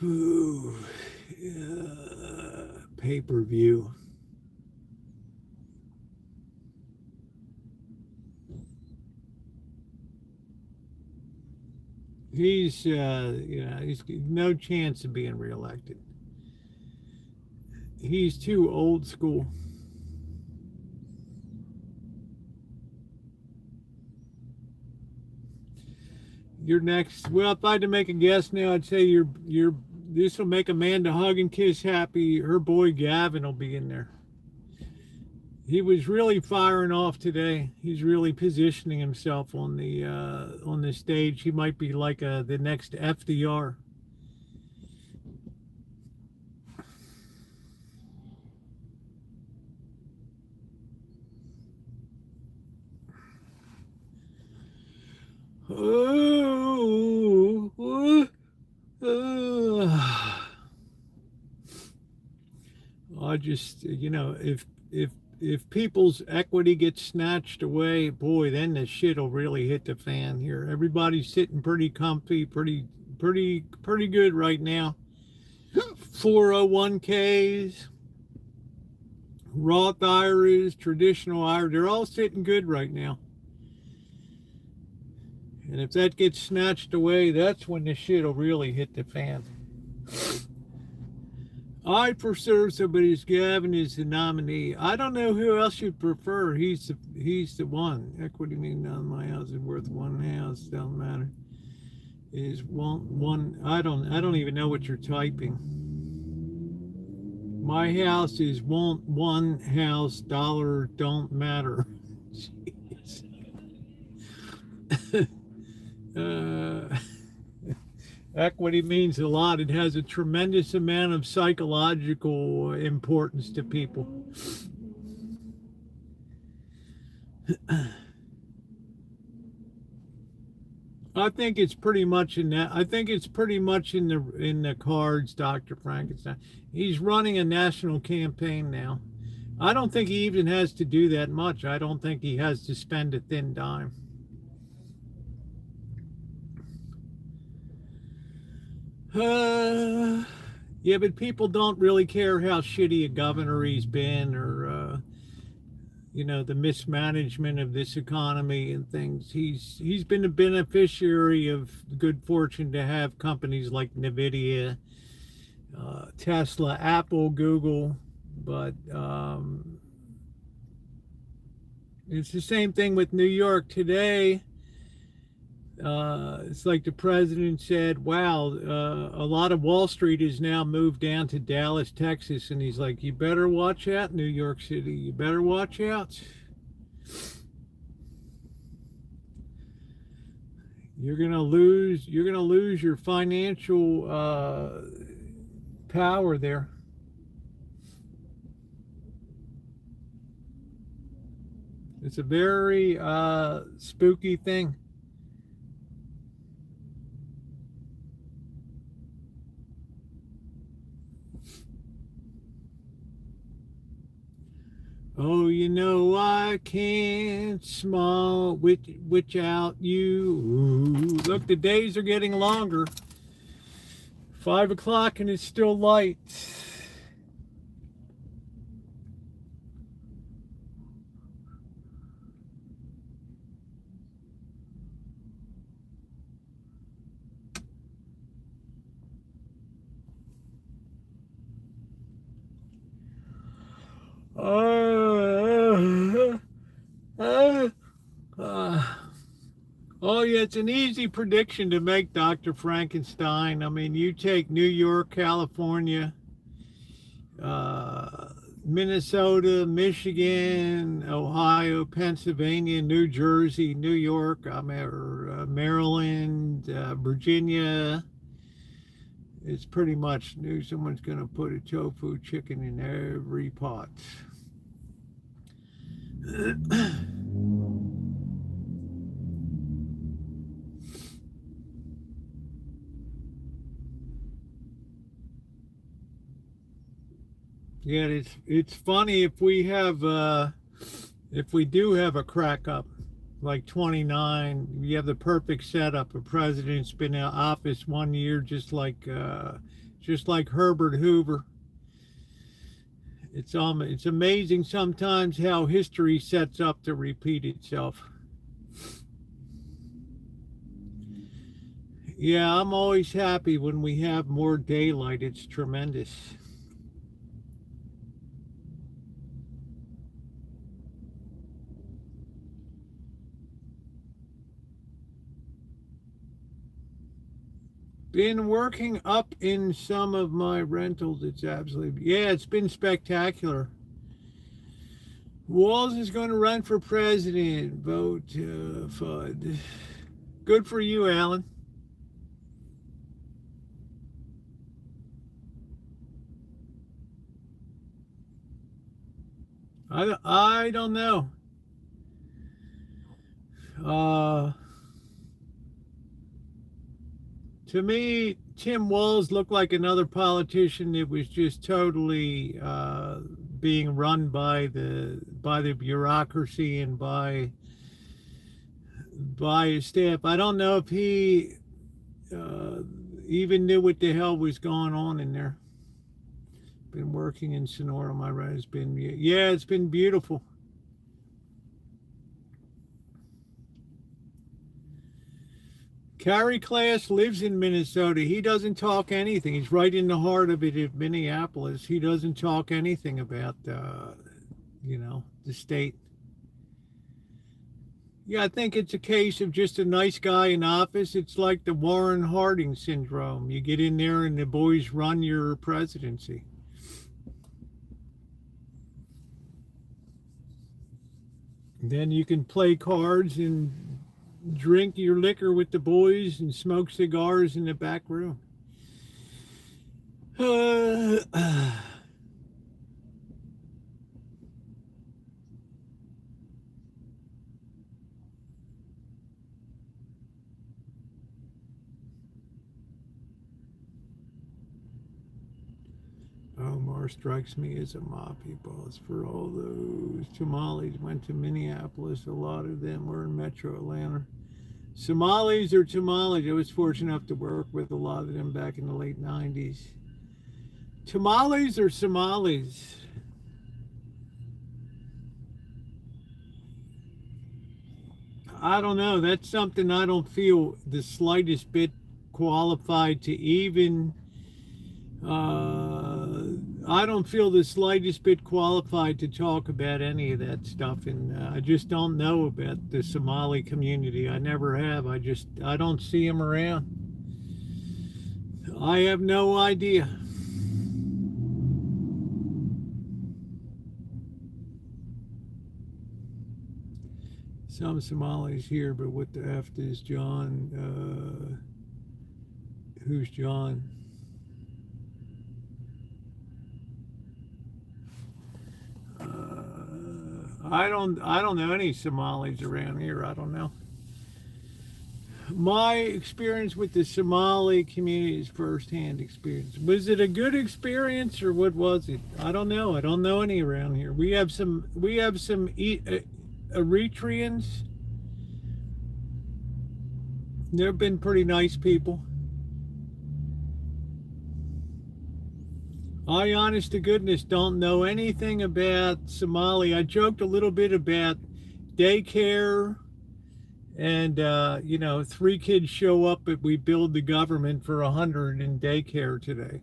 Ooh, pay-per-view. He's no chance of being reelected. He's too old school. You're next. Well, if I had to make a guess now, I'd say this will make Amanda hug and kiss happy. Her boy Gavin will be in there. He was really firing off today. He's really positioning himself on the stage. He might be like the next FDR. I just, if people's equity gets snatched away, boy, then the shit will really hit the fan here. Everybody's sitting pretty comfy, pretty good right now. 401ks, Roth IRAs, traditional IRAs, they're all sitting good right now. And if that gets snatched away, that's when the shit will really hit the fan. I prefer somebody as Gavin is the nominee. I don't know who else you'd prefer. He's the one. Equity mean on my house is worth one house. Doesn't matter. Is one. I don't even know what you're typing. My house is one house, dollar don't matter. Jeez. uh, Equity means a lot. It has a tremendous amount of psychological importance to people. I think it's pretty much in that. I think it's pretty much in the cards, Dr. Frankenstein. He's running a national campaign now. I don't think he even has to do that much. I don't think he has to spend a thin dime. Yeah, but people don't really care how shitty a governor he's been, or the mismanagement of this economy and things. He's been a beneficiary of good fortune to have companies like Nvidia, Tesla, Apple, Google, but it's the same thing with New York today. It's like the president said, wow, a lot of Wall Street is now moved down to Dallas, Texas. And he's like, you better watch out, New York City. You better watch out. You're going to lose your financial power there. It's a very spooky thing. Oh, I can't smile without you. Look, the days are getting longer. 5 o'clock and it's still light. Oh, yeah, it's an easy prediction to make, Dr. Frankenstein. I mean, you take New York, California, Minnesota, Michigan, Ohio, Pennsylvania, New Jersey, New York, Maryland, Virginia. It's pretty much someone's going to put a tofu chicken in every pot. Yeah, it's funny if we do have a crack up like 29, you have the perfect setup. A president's been in office 1 year, just like Herbert Hoover. It's amazing sometimes how history sets up to repeat itself. Yeah, I'm always happy when we have more daylight. It's tremendous. Been working up in some of my rentals. It's it's been spectacular. Walls is going to run for president. Vote FUD. Good for you, Alan. I don't know. To me, Tim Walz looked like another politician that was just totally being run by the bureaucracy and by his staff. I don't know if he even knew what the hell was going on in there. Been working in Sonora. My right has been, it's been beautiful. Carrie Class lives in Minnesota. He doesn't talk anything. He's right in the heart of it at Minneapolis. He doesn't talk anything about, the state. Yeah, I think it's a case of just a nice guy in office. It's like the Warren Harding syndrome. You get in there and the boys run your presidency. Then you can play cards and drink your liquor with the boys and smoke cigars in the back room. Omar strikes me as a mafia boss for all those tamales went to Minneapolis. A lot of them were in Metro Atlanta. Somalis or tamales. I was fortunate enough to work with a lot of them back in the late 90s. Tamales or Somalis? I don't know. That's something I don't feel the slightest bit qualified to even. I don't feel the slightest bit qualified to talk about any of that stuff, and I just don't know about the Somali community. I never have. I don't see them around. I have no idea. Some Somalis here, but what the F is John? Who's John? I don't know any Somalis around here. I don't know. My experience with the Somali community is firsthand experience. Was it a good experience or what was it? I don't know. I don't know any around here. We have some Eritreans. They've been pretty nice people. I, honest to goodness, don't know anything about Somali. I joked a little bit about daycare and, 3 kids show up, but we build the government for 100 in daycare today.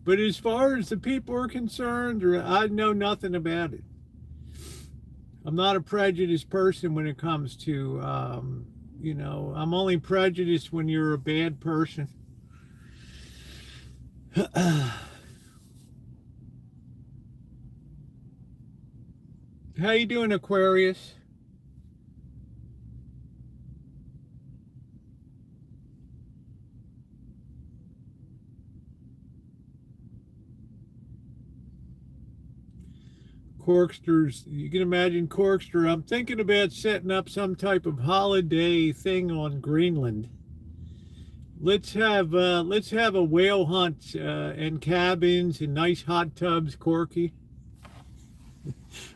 But as far as the people are concerned, I know nothing about it. I'm not a prejudiced person when it comes to, I'm only prejudiced when you're a bad person. How you doing, Aquarius? Corksters, you can imagine Corkster. I'm thinking about setting up some type of holiday thing on Greenland. Let's have a whale hunt and cabins and nice hot tubs, Corky.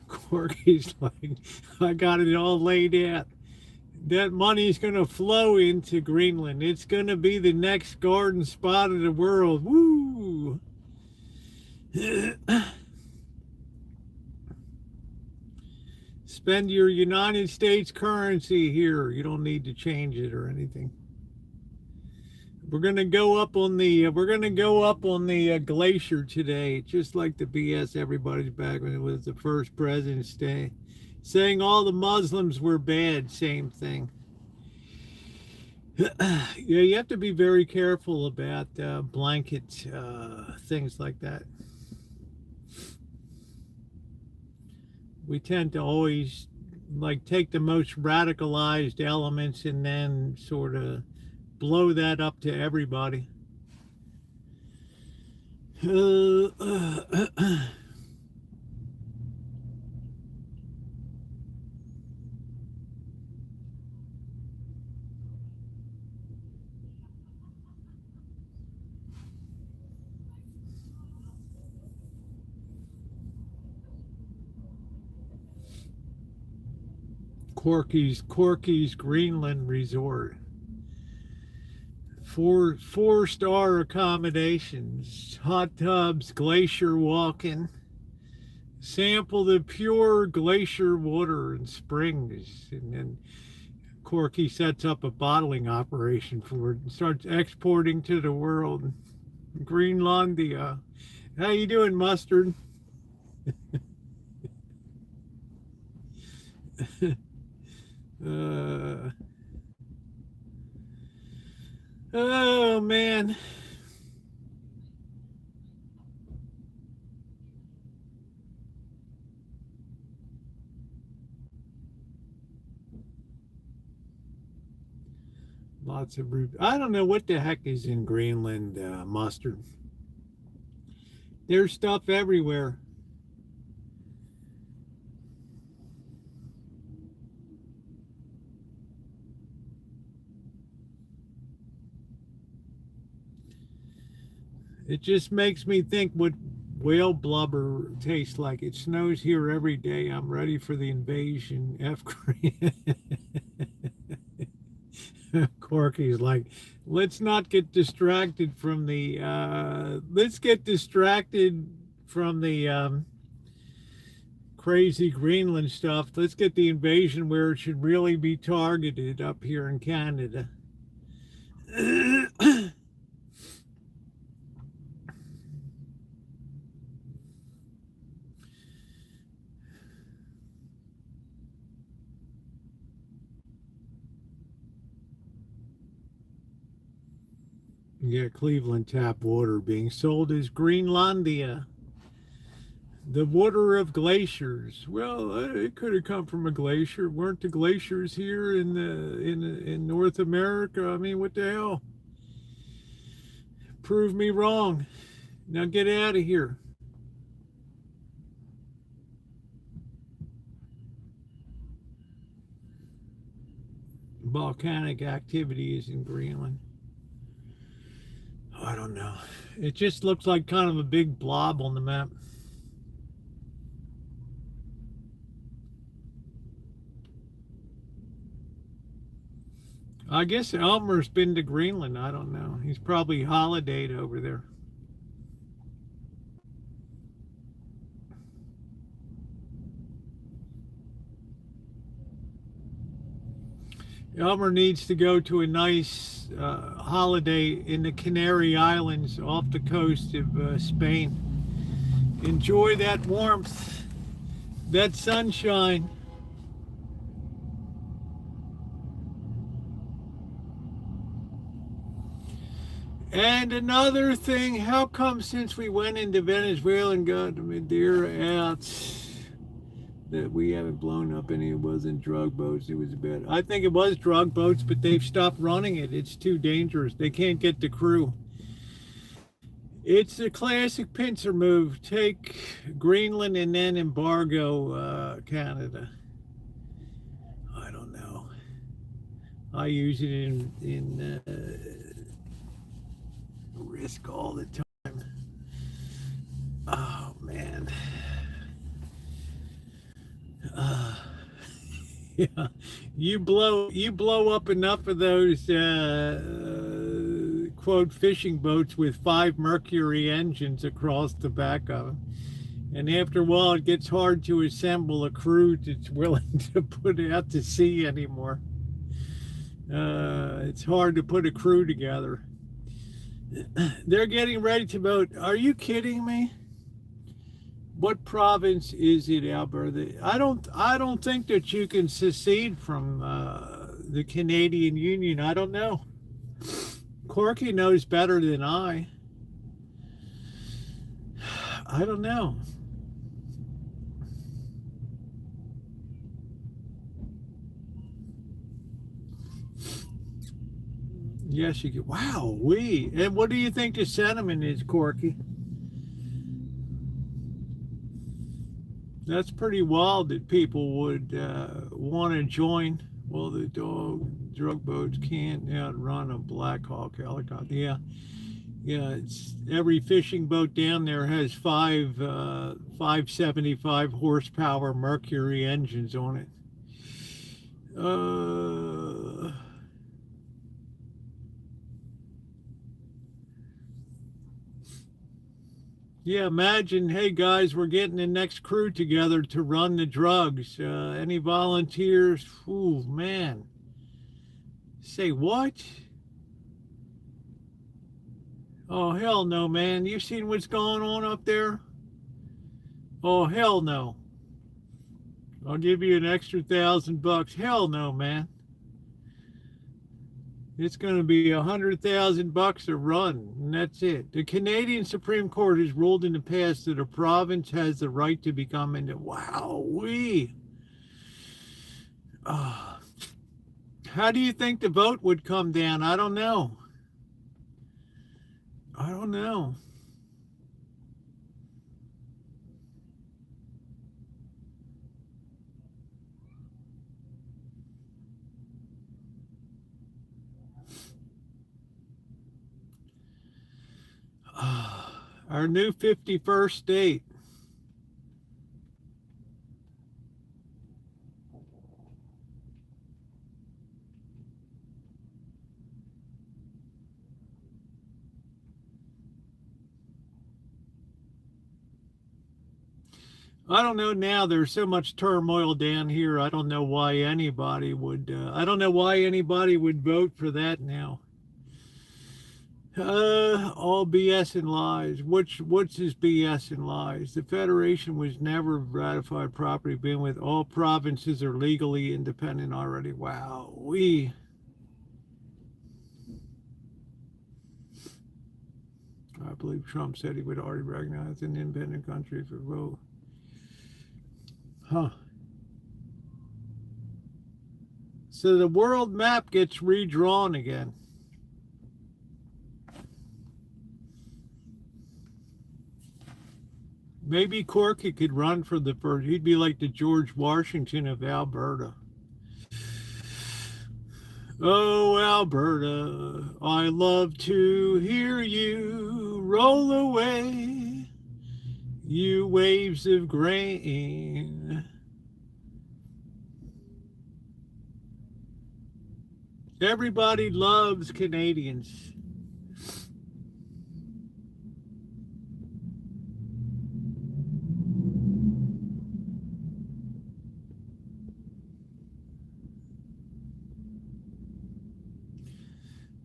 Corky's like, I got it all laid out. That money's going to flow into Greenland. It's going to be the next garden spot of the world. Woo! Spend your United States currency here. You don't need to change it or anything. We're gonna go up on the glacier today, just like the BS everybody's back when it was the first President's Day, saying all the Muslims were bad. Same thing. Yeah, you have to be very careful about blanket things like that. We tend to always take the most radicalized elements and then sort of blow that up to everybody. Corky's Greenland Resort. Four-star accommodations, hot tubs, glacier walking. Sample the pure glacier water and springs, and then Corky sets up a bottling operation for it and starts exporting to the world. Greenlandia. How you doing, Mustard? Oh man. Lots of root. I don't know what the heck is in Greenland mustard. There's stuff everywhere. It just makes me think what whale blubber tastes like. It snows here every day. I'm ready for the invasion. F. Corky's like, let's not get distracted from the. Let's get distracted from the crazy Greenland stuff. Let's get the invasion where it should really be targeted up here in Canada. Yeah, Cleveland tap water being sold as Greenlandia, the water of glaciers. Well, it could have come from a glacier. Weren't the glaciers here in North America? I mean, what the hell? Prove me wrong. Now get out of here. Volcanic activity is in Greenland. I don't know. It just looks like kind of a big blob on the map. I guess Elmer's been to Greenland. I don't know. He's probably holidayed over there. Elmer needs to go to a nice holiday in the Canary Islands off the coast of Spain. Enjoy that warmth, that sunshine. And another thing, how come since we went into Venezuela and got the Madeira out, that we haven't blown up any? It wasn't drug boats. It was bad. I think it was drug boats, but they've stopped running it. It's too dangerous. They can't get the crew. It's a classic pincer move. Take Greenland and then embargo Canada. I don't know. I use it in risk all the time. Oh man. Yeah, you blow up enough of those quote fishing boats with 5 Mercury engines across the back of them, and after a while it gets hard to assemble a crew that's willing to put out to sea anymore. It's hard to put a crew together. They're getting ready to vote. Are you kidding me? What province is it, Alberta? I don't think that you can secede from the Canadian Union. I don't know. Corky knows better than I. I don't know. Yes, you can. Wow, and what do you think the sentiment is, Corky? That's pretty wild that people would want to join. Well, the drug boats can't outrun a Black Hawk helicopter. Yeah, it's every fishing boat down there has 575 horsepower Mercury engines on it. Yeah, imagine, hey guys, we're getting the next crew together to run the drugs. Any volunteers? Ooh, man. Say what? Oh, hell no, man. You seen what's going on up there? Oh, hell no. I'll give you an extra $1,000. Hell no, man. It's going to be $100,000 a run, and that's it. The Canadian Supreme Court has ruled in the past that a province has the right to become wow-wee. How do you think the vote would come down? I don't know. I don't know. Our new 51st state. I don't know now. There's so much turmoil down here. I don't know why anybody would. I don't know why anybody would vote for that now. All BS and lies. What's this BS and lies? The Federation was never ratified property, being with all provinces are legally independent already. Wow, I believe Trump said he would already recognize an independent country for vote. Huh. So the world map gets redrawn again. Maybe Corky could run for the first. He'd be like the George Washington of Alberta. Oh, Alberta, I love to hear you roll away, you waves of grain. Everybody loves Canadians.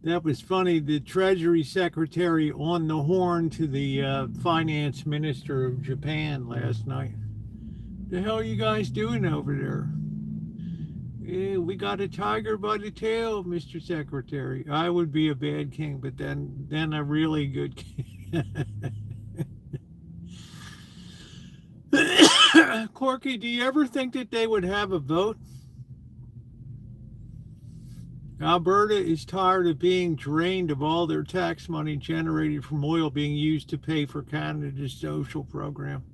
That was funny. The Treasury Secretary on the horn to the Finance Minister of Japan last night. The hell are you guys doing over there? Yeah, we got a tiger by the tail, Mr. Secretary. I would be a bad king, but then a really good king. Corky, do you ever think that they would have a vote? Alberta is tired of being drained of all their tax money generated from oil being used to pay for Canada's social program.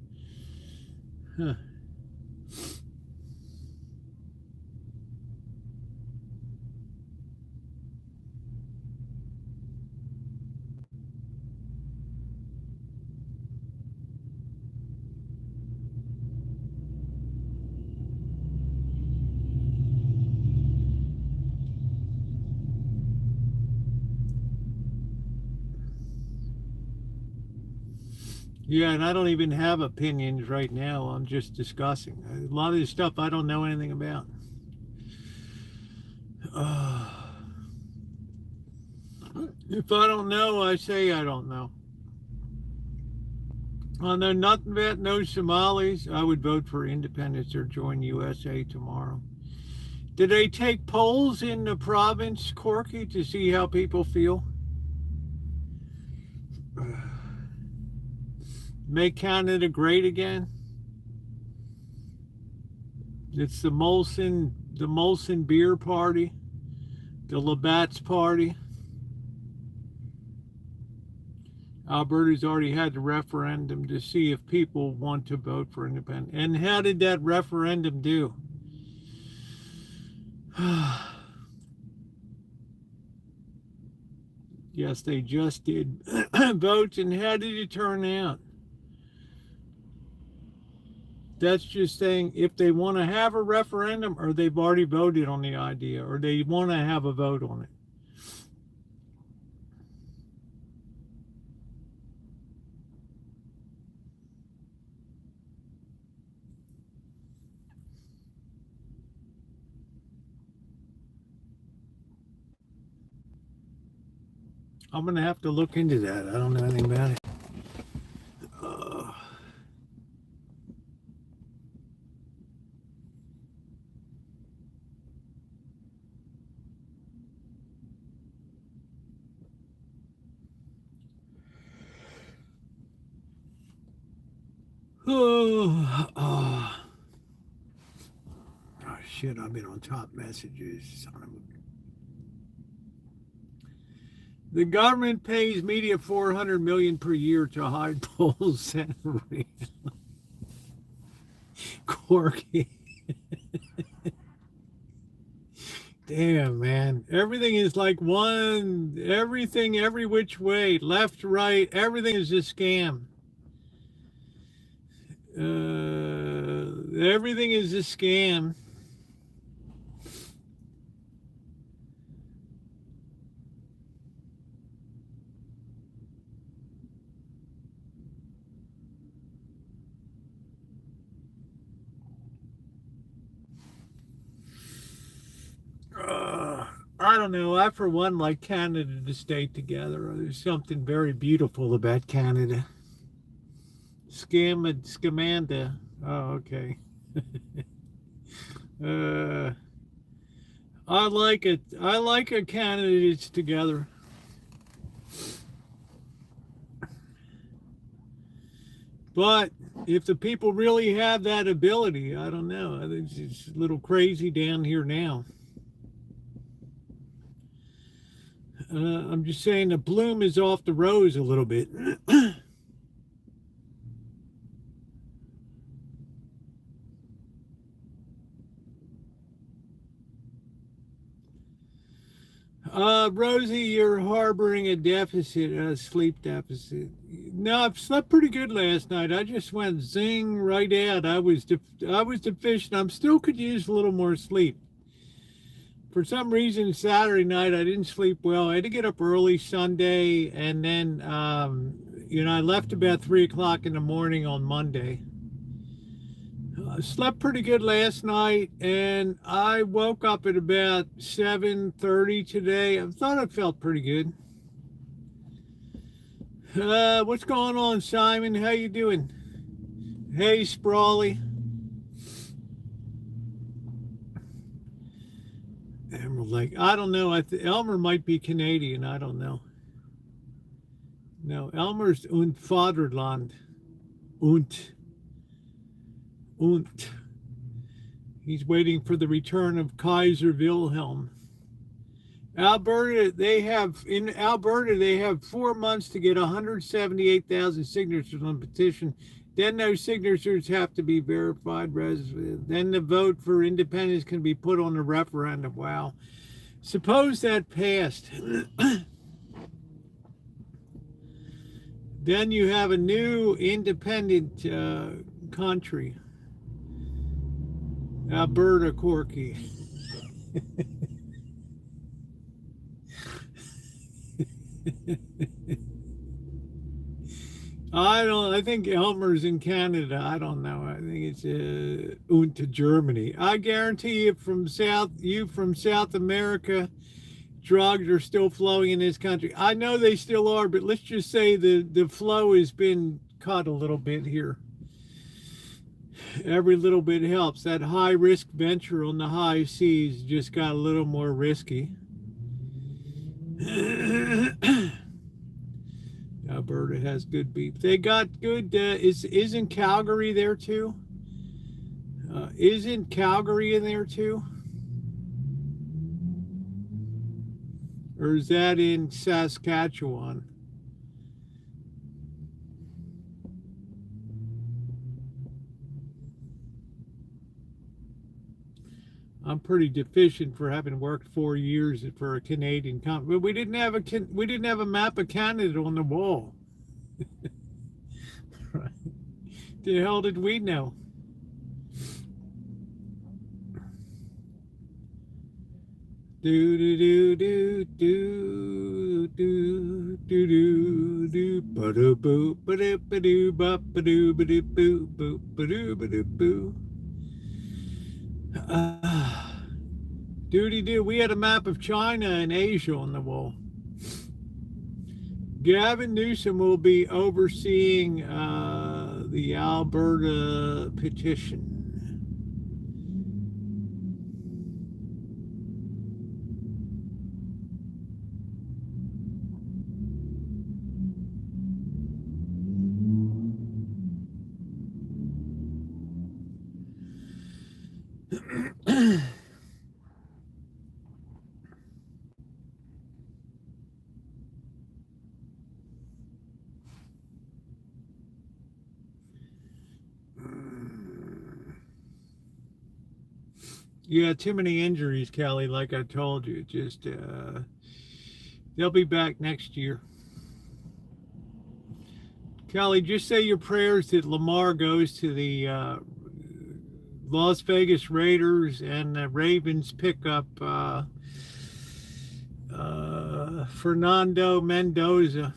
Huh. Yeah, and I don't even have opinions right now. I'm just discussing. A lot of this stuff I don't know anything about. If I don't know, I say I don't know. I know nothing about no Somalis. I would vote for independence or join USA tomorrow. Did they take polls in the province, Corky, to see how people feel? Make Canada great again? It's the Molson Beer Party, the Labatt's Party. Alberta's already had the referendum to see if people want to vote for independence. And how did that referendum do? Yes, they just did votes. And how did it turn out? That's just saying if they want to have a referendum or they've already voted on the idea or they want to have a vote on it. I'm going to have to look into that. I don't know anything about it. Oh, shit, I've been on top messages. Son of a The government pays media 400 million per year to hide polls and Corky. Damn, man. Everything is like everything every which way, left, right, everything is a scam. Everything is a scam. I don't know. I, for one, like Canada to stay together. There's something very beautiful about Canada. Scamanda. Oh, okay. I like it. I like a candidates together. But if the people really have that ability, I don't know. I think it's a little crazy down here now. I'm just saying the bloom is off the rose a little bit. Rosie, you're harboring a deficit, a sleep deficit. No, I've slept pretty good last night. I just went zing right out. I was deficient. I'm still could use a little more sleep. For some reason, Saturday night I didn't sleep well. I had to get up early Sunday, and then I left about 3 o'clock in the morning on Monday. Slept pretty good last night, and I woke up at about 7:30 today. I thought I felt pretty good. What's going on, Simon? How you doing? Hey, Sprawley. Emerald Lake. I don't know. Elmer might be Canadian. I don't know. No, Elmer's und Vaterland. Und. He's waiting for the return of Kaiser Wilhelm. Alberta, they have 4 months to get 178,000 signatures on the petition. Then those signatures have to be verified. Then the vote for independence can be put on the referendum. Wow. Suppose that passed. Then you have a new independent country. Alberta Corky. I think Elmer's in Canada. I don't know. I think it's to Germany. I guarantee you from South America, drugs are still flowing in this country. I know they still are, but let's just say the flow has been cut a little bit here. Every little bit helps. That high risk venture on the high seas just got a little more risky. Alberta has good beef. They got good. Isn't Calgary there too? Isn't Calgary in there too? Or is that in Saskatchewan? I'm pretty deficient for having worked 4 years for a Canadian company. But we didn't have a map of Canada on the wall. Right. The hell did we know? Do do do do do do do do do ba do boo ba do ba do ba ba do ba do boo boo ba do ba do boo. Doody-doo, we had a map of China and Asia on the wall. Gavin Newsom will be overseeing the Alberta petition. Yeah, too many injuries, Kelly, like I told you. Just, they'll be back next year. Kelly, just say your prayers that Lamar goes to the Las Vegas Raiders and the Ravens pick up Fernando Mendoza.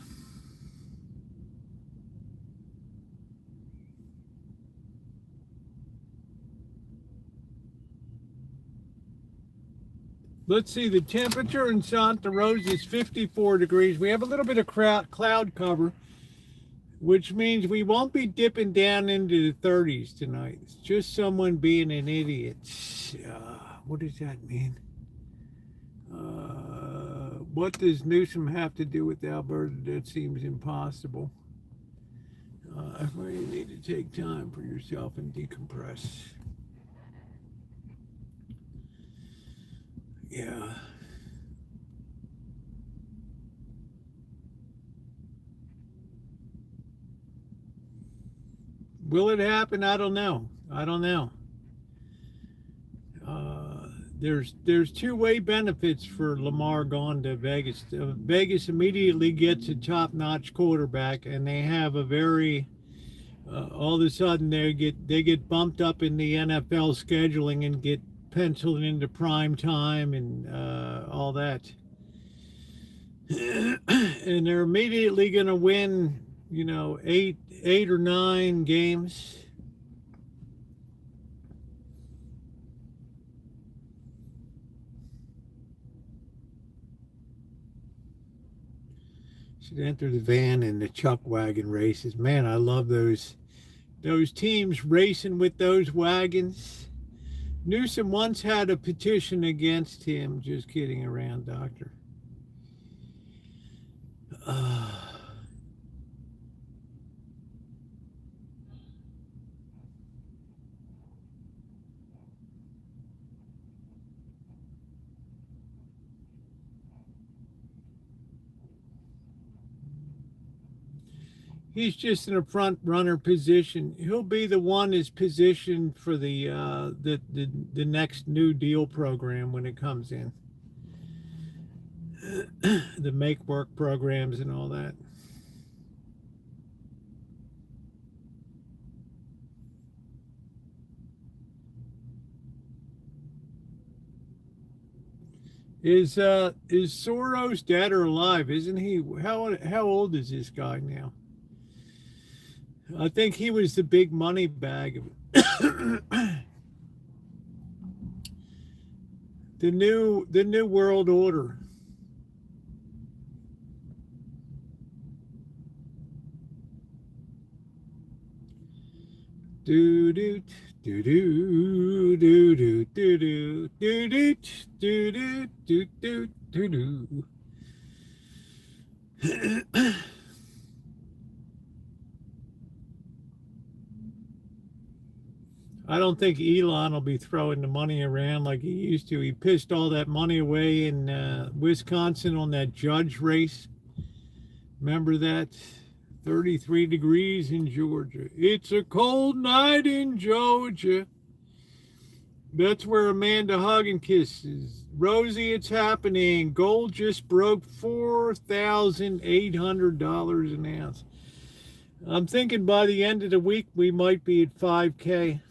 Let's see, the temperature in Santa Rosa is 54 degrees. We have a little bit of cloud cover, which means we won't be dipping down into the 30s tonight. It's just someone being an idiot. What does that mean? What does Newsom have to do with Alberta? That seems impossible. I really need to take time for yourself and decompress. Yeah. Will it happen? I don't know. There's two-way benefits for Lamar going to Vegas. Vegas immediately gets a top-notch quarterback, and they have a very all of a sudden they get bumped up in the NFL scheduling and get penciled into prime time and all that. And they're immediately going to win, eight or nine games. Should enter the van and the chuck wagon races. Man, I love those teams racing with those wagons. Newsom once had a petition against him. Just kidding around, doctor. He's just in a front runner position. He'll be the one that's positioned for the next New Deal program when it comes in. The make work programs and all that. Is Soros dead or alive? Isn't he? How old is this guy now? I think he was the big money bag of the new world order. Do do do do do do do do do do do do do do. I don't think Elon will be throwing the money around like he used to. He pissed all that money away in Wisconsin on that judge race. Remember that? 33 degrees in Georgia. It's a cold night in Georgia. That's where Amanda Huggin kisses. Rosie, it's happening. Gold just broke $4,800 an ounce. I'm thinking by the end of the week we might be at 5K.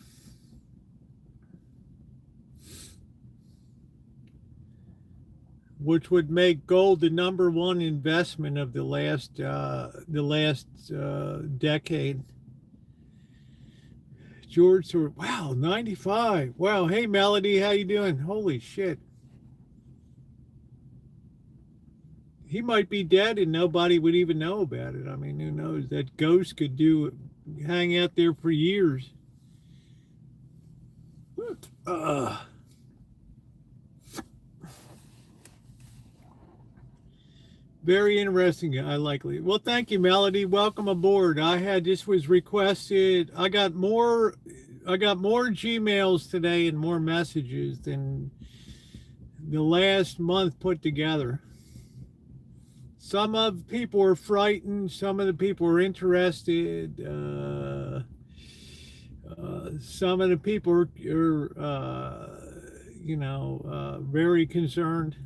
Which would make gold the number one investment of the last decade. George, wow, 95. Wow, hey Melody, how you doing? Holy shit. He might be dead and nobody would even know about it. I mean, who knows? That ghost could hang out there for years. Very interesting. I like it. Well, thank you, Melody. Welcome aboard. This was requested. I got more Gmails today and more messages than the last month put together. Some of the people were frightened. Some of the people were interested. Some of the people are very concerned.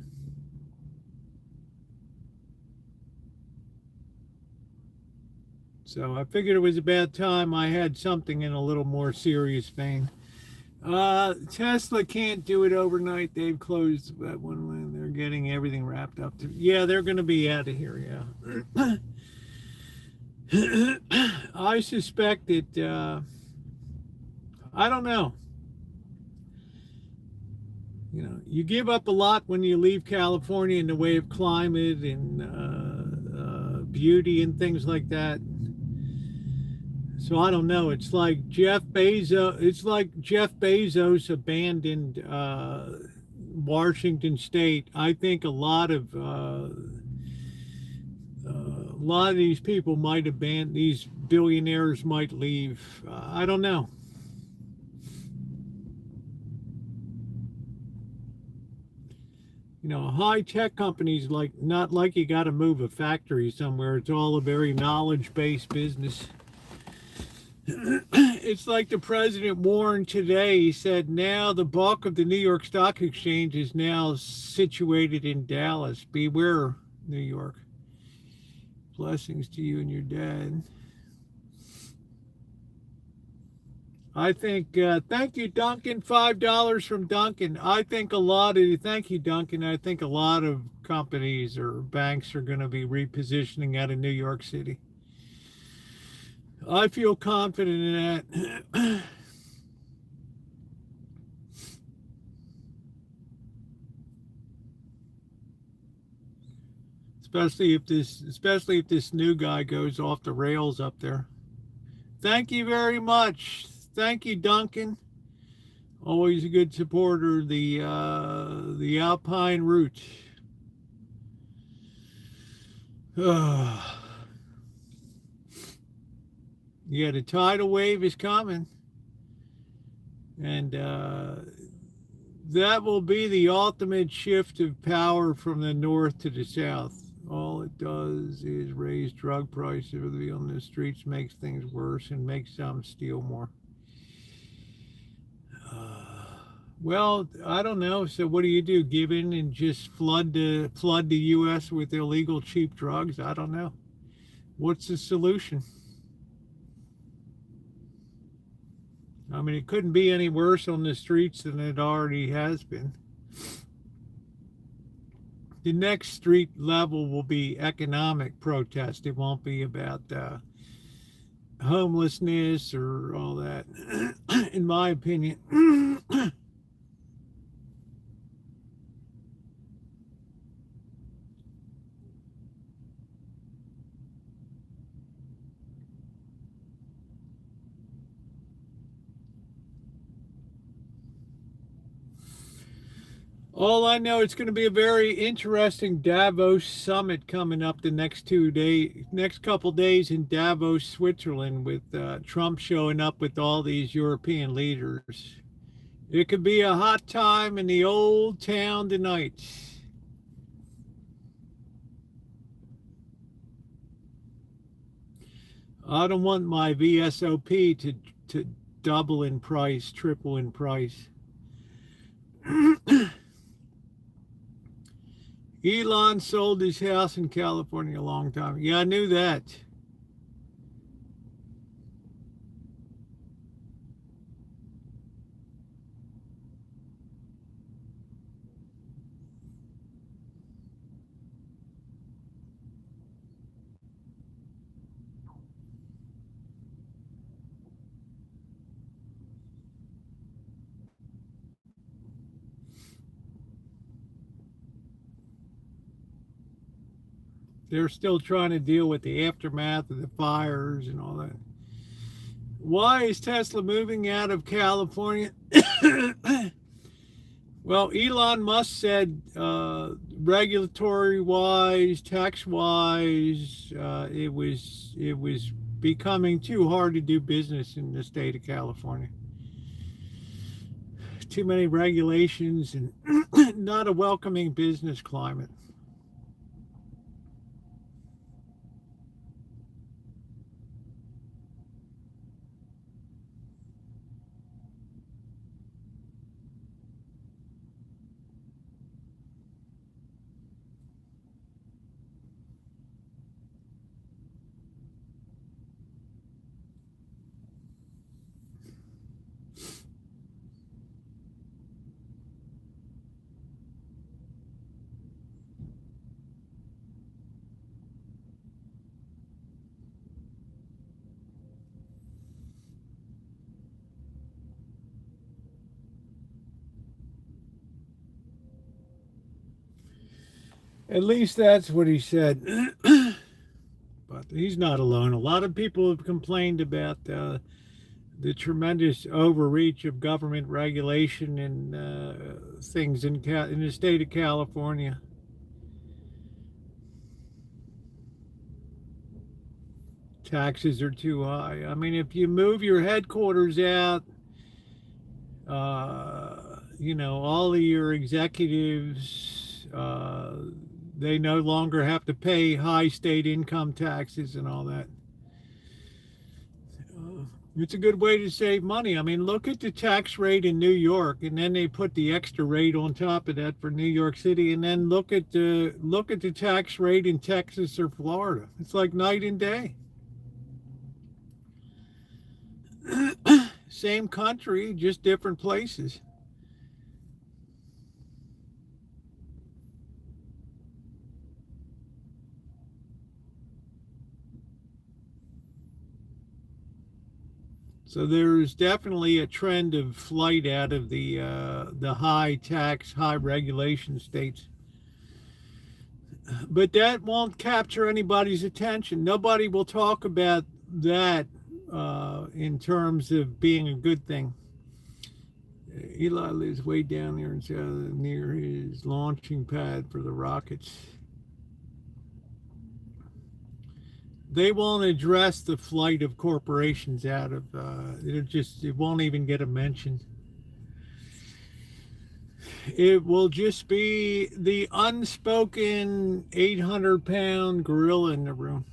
So I figured it was about time I had something in a little more serious vein. Tesla can't do it overnight. They've closed that one. They're getting everything wrapped up. Yeah, they're going to be out of here. Yeah. I suspect that. I don't know. You give up a lot when you leave California in the way of climate and beauty and things like that. So I don't know. It's like Jeff Bezos. It's like Jeff Bezos abandoned Washington State. I think a lot of these people might abandon. These billionaires might leave. I don't know. High tech companies not like you got to move a factory somewhere. It's all a very knowledge based business. It's like the president warned today. He said now the bulk of the New York Stock Exchange is now situated in Dallas. Beware, New York. Blessings to you and your dad. I think, thank you, Duncan. $5 from Duncan. Thank you, Duncan. I think a lot of companies or banks are going to be repositioning out of New York City. I feel confident in that. Especially if this new guy goes off the rails up there. Thank you very much. Thank you, Duncan. Always a good supporter of the Alpine route. Yeah, the tidal wave is coming. And that will be the ultimate shift of power from the north to the south. All it does is raise drug prices on the streets, makes things worse, and makes some steal more. Well, I don't know. So what do you do? Give in and just flood the U.S. with illegal cheap drugs? I don't know. What's the solution? I mean, it couldn't be any worse on the streets than it already has been. The next street level will be economic protest. It won't be about homelessness or all that, in my opinion. All I know, it's going to be a very interesting Davos summit coming up the next couple days in Davos, Switzerland, with Trump showing up with all these European leaders. It could be a hot time in the old town tonight. I don't want my VSOP to double in price, triple in price. Elon sold his house in California a long time. Yeah, I knew that. They're still trying to deal with the aftermath of the fires and all that. Why is Tesla moving out of California? Well, Elon Musk said regulatory wise, tax wise, it was becoming too hard to do business in the state of California. Too many regulations and not a welcoming business climate. At least that's what he said. But he's not alone. A lot of people have complained about the tremendous overreach of government regulation and things in the state of California. Taxes are too high. I mean, if you move your headquarters out, all of your executives, they no longer have to pay high state income taxes and all that. It's a good way to save money. I mean, look at the tax rate in New York, and then they put the extra rate on top of that for New York City, and then look at the tax rate in Texas or Florida. It's like night and day. Same country, just different places. So there's definitely a trend of flight out of the high tax, high regulation states. But that won't capture anybody's attention. Nobody will talk about that in terms of being a good thing. Eli lives way down there in south near his launching pad for the rockets. They won't address the flight of corporations out of it won't even get a mention. It will just be the unspoken 800-pound gorilla in the room.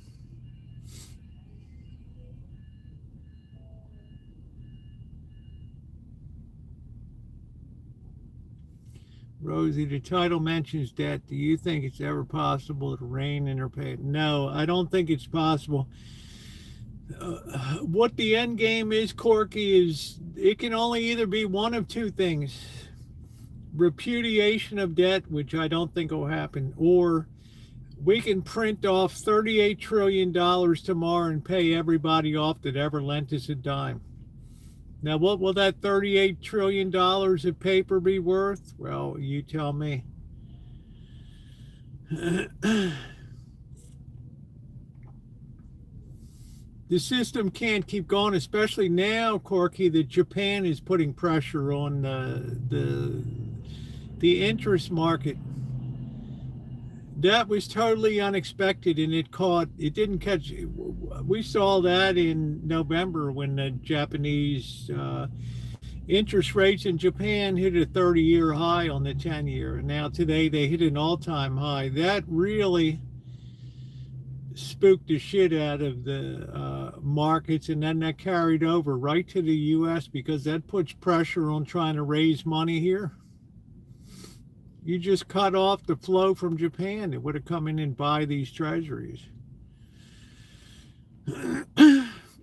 Rosie, the title mentions debt. Do you think it's ever possible to rein in or pay? No, I don't think it's possible. What the end game is, Corky, is it can only either be one of two things: repudiation of debt, which I don't think will happen, or we can print off $38 trillion tomorrow and pay everybody off that ever lent us a dime. Now, what will that $38 trillion of paper be worth? Well, you tell me. The system can't keep going, especially now, Corky, that Japan is putting pressure on the interest market. That was totally unexpected, and it didn't catch. We saw that in November when the Japanese interest rates in Japan hit a 30-year high on the 10-year. And now today they hit an all-time high. That really spooked the shit out of the markets, and then that carried over right to the U.S. because that puts pressure on trying to raise money here. You just cut off the flow from Japan. It would have come in and buy these treasuries.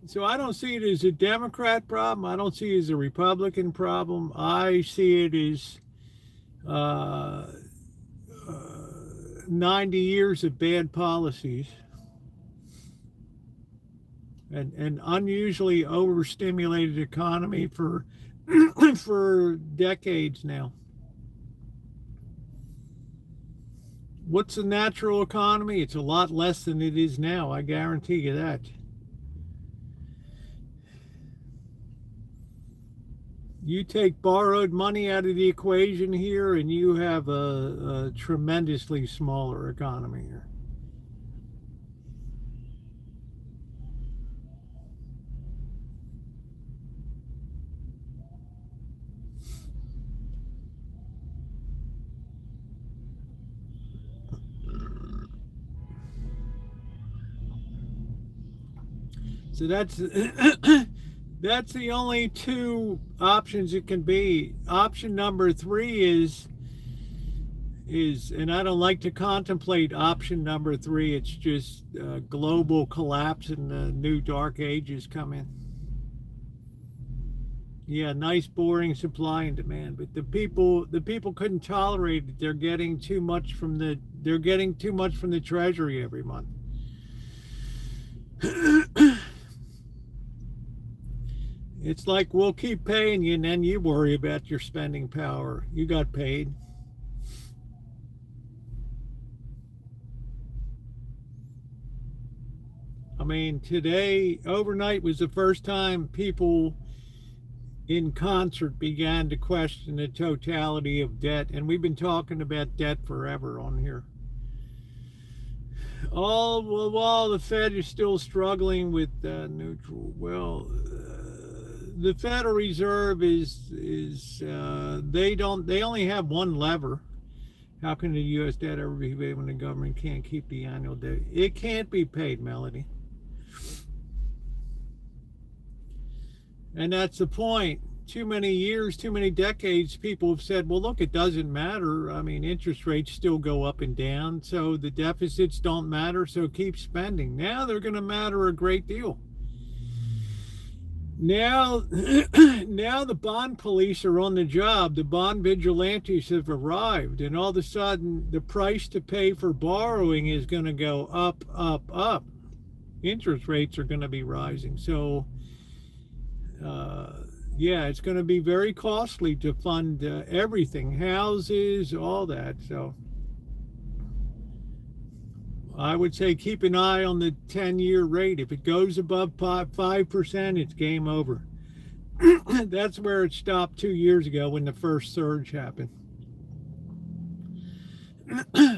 So I don't see it as a Democrat problem. I don't see it as a Republican problem. I see it as 90 years of bad policies and an unusually overstimulated economy for for decades now. What's a natural economy? It's a lot less than it is now. I guarantee you that. You take borrowed money out of the equation here, and you have a tremendously smaller economy here. So that's that's the only two options it can be. Option number three is and I don't like to contemplate option number three. It's just global collapse and the new dark ages come in. Yeah, nice boring supply and demand, but the people couldn't tolerate it. They're getting too much from the treasury every month. It's like, we'll keep paying you, and then you worry about your spending power. You got paid. I mean, today, overnight was the first time people in concert began to question the totality of debt. And we've been talking about debt forever on here. All while the Fed is still struggling with neutral. Well, the Federal Reserve is they only have one lever. How can the U.S. debt ever be paid when the government can't keep the annual debt? It can't be paid, Melody. And that's the point. Too many years, too many decades, people have said, well, look, it doesn't matter. I mean, interest rates still go up and down, so the deficits don't matter, so keep spending. Now they're going to matter a great deal. Now, now the bond police are on the job. The bond vigilantes have arrived, and all of a sudden, the price to pay for borrowing is going to go up, up, up. Interest rates are going to be rising. So, yeah, it's going to be very costly to fund everything, houses, all that. So I would say keep an eye on the 10-year rate. If it goes above 5%, it's game over. That's where it stopped 2 years ago when the first surge happened.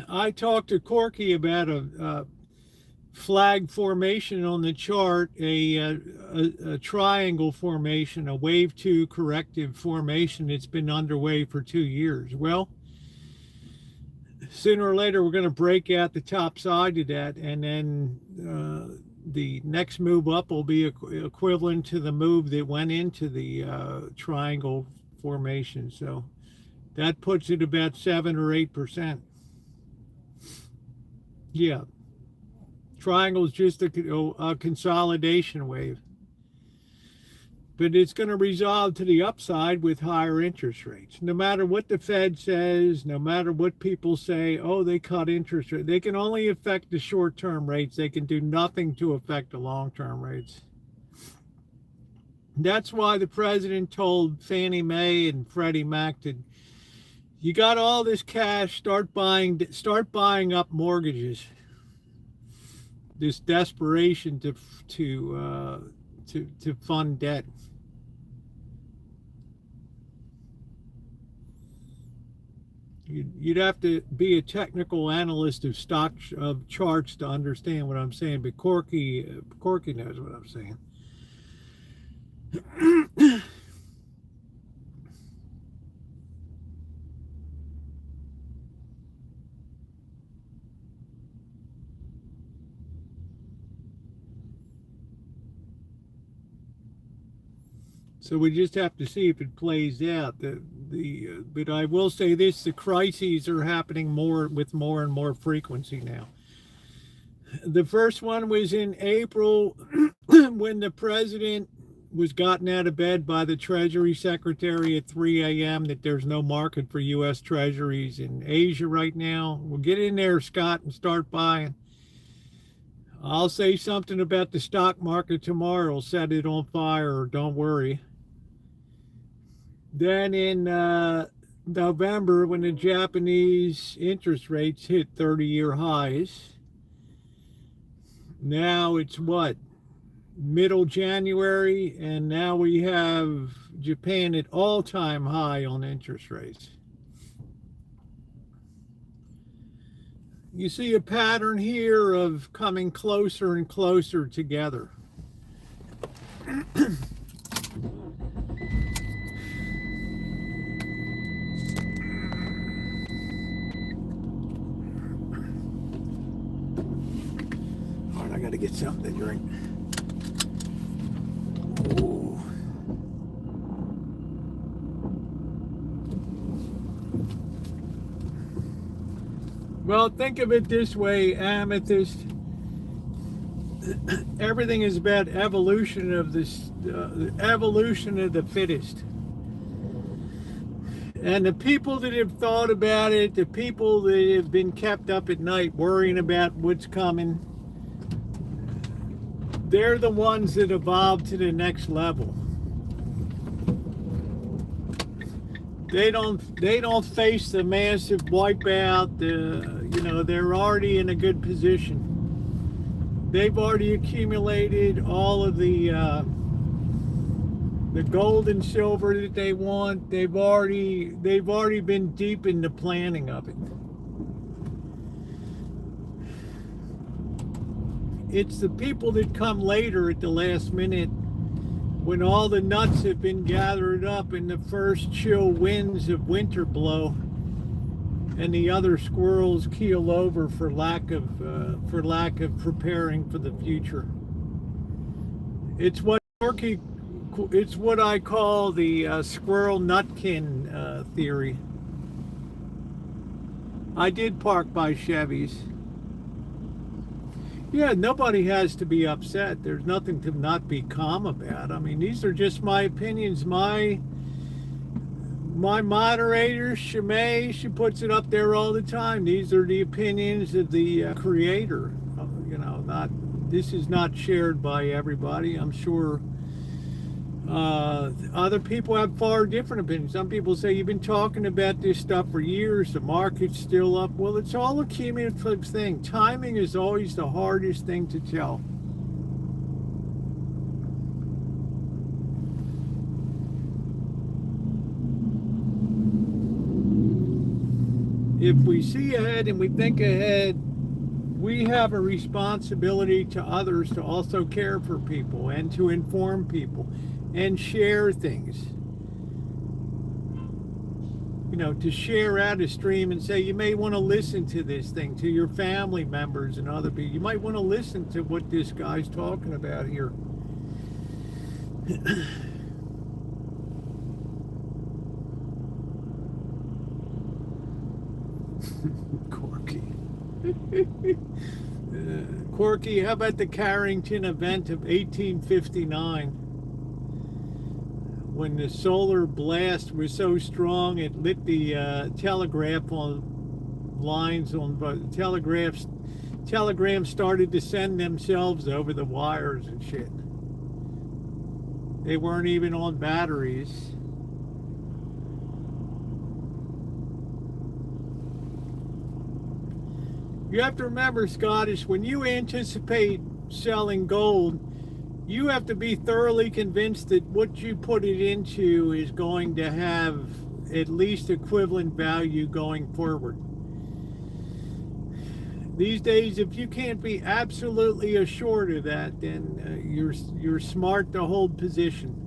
I talked to Corky about a flag formation on the chart, a triangle formation, a wave 2 corrective formation. It's been underway for 2 years. Well, sooner or later we're going to break out the top side of that, and then the next move up will be equivalent to the move that went into the triangle formation. So that puts it about 7 or 8%. Yeah. Triangle is just a consolidation wave, but it's going to resolve to the upside with higher interest rates. No matter what the Fed says, no matter what people say, oh, they cut interest rates, they can only affect the short-term rates. They can do nothing to affect the long-term rates. That's why the president told Fannie Mae and Freddie Mac to, you got all this cash, start buying up mortgages. This desperation to fund debt. You'd have to be a technical analyst of charts to understand what I'm saying, but Corky knows what I'm saying. So we just have to see if it plays out. But I will say this: the crises are happening with more and more frequency now. The first one was in April when the president was gotten out of bed by the Treasury Secretary at 3 a.m. that there's no market for U.S. Treasuries in Asia right now. We'll get in there, Scott, and start buying. I'll say something about the stock market tomorrow. Set it on fire, don't worry. Then in November, when the Japanese interest rates hit 30-year highs, now it's what? Middle January, and now we have Japan at all-time high on interest rates. You see a pattern here of coming closer and closer together. All right, I gotta get something to drink. Ooh. Well, think of it this way, Amethyst. Everything is about evolution of this, evolution of the fittest. And the people that have thought about it, the people that have been kept up at night worrying about what's coming, they're the ones that evolve to the next level. They don't face the massive wipeout. They're already in a good position. they've already accumulated all of the gold and silver that they want. They've already been deep in the planning of it. It's the people that come later at the last minute, when all the nuts have been gathered up and the first chill winds of winter blow, and the other squirrels keel over for lack of preparing for the future. It's what I call the squirrel nutkin theory. I did park by Chevys. Yeah, nobody has to be upset. There's nothing to not be calm about. I mean, these are just my opinions. My moderator, Shimei, she puts it up there all the time. These are the opinions of the creator. You know, this is not shared by everybody. I'm sure other people have far different opinions. Some people say, you've been talking about this stuff for years, the market's still up. Well, it's all a cumulative thing. Timing is always the hardest thing to tell. If we see ahead and we think ahead, we have a responsibility to others to also care for people and to inform people and share things. You know, to share out a stream and say, you may want to listen to this thing to your family members and other people. You might want to listen to what this guy's talking about here. Corky. Corky, how about the Carrington event of 1859? When the solar blast was so strong, it lit the telegraph on lines on telegrams started to send themselves over the wires and shit. They weren't even on batteries. You have to remember, Scottish, when you anticipate selling gold, you have to be thoroughly convinced that what you put it into is going to have at least equivalent value going forward. These days, if you can't be absolutely assured of that, then you're smart to hold position.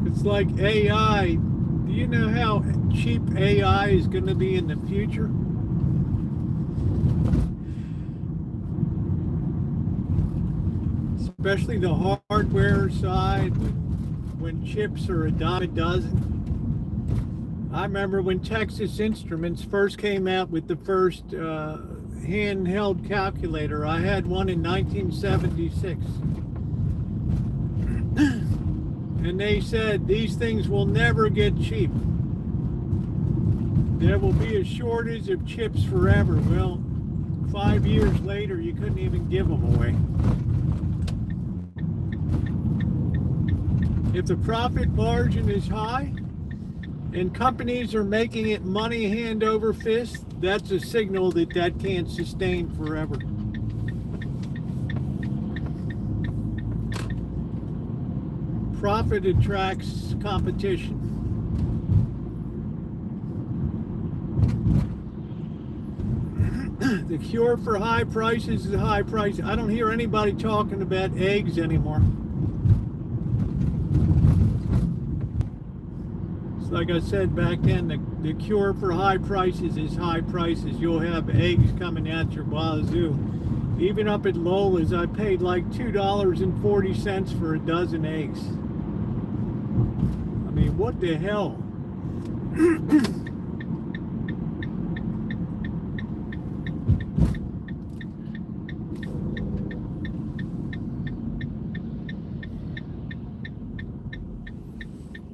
It's like AI. Do you know how cheap AI is going to be in the future? Especially the hardware side, when chips are a dime a dozen. I remember when Texas Instruments first came out with the first handheld calculator. I had one in 1976. And they said these things will never get cheap. There will be a shortage of chips forever. Well, 5 years later, you couldn't even give them away. If the profit margin is high and companies are making it money hand over fist, that's a signal that that can't sustain forever. Profit attracts competition. The cure for high prices is high price. I don't hear anybody talking about eggs anymore. It's like I said back then, the cure for high prices is high prices. You'll have eggs coming at your wazoo. Even up at Lola's, I paid like $2.40 for a dozen eggs. I mean, what the hell?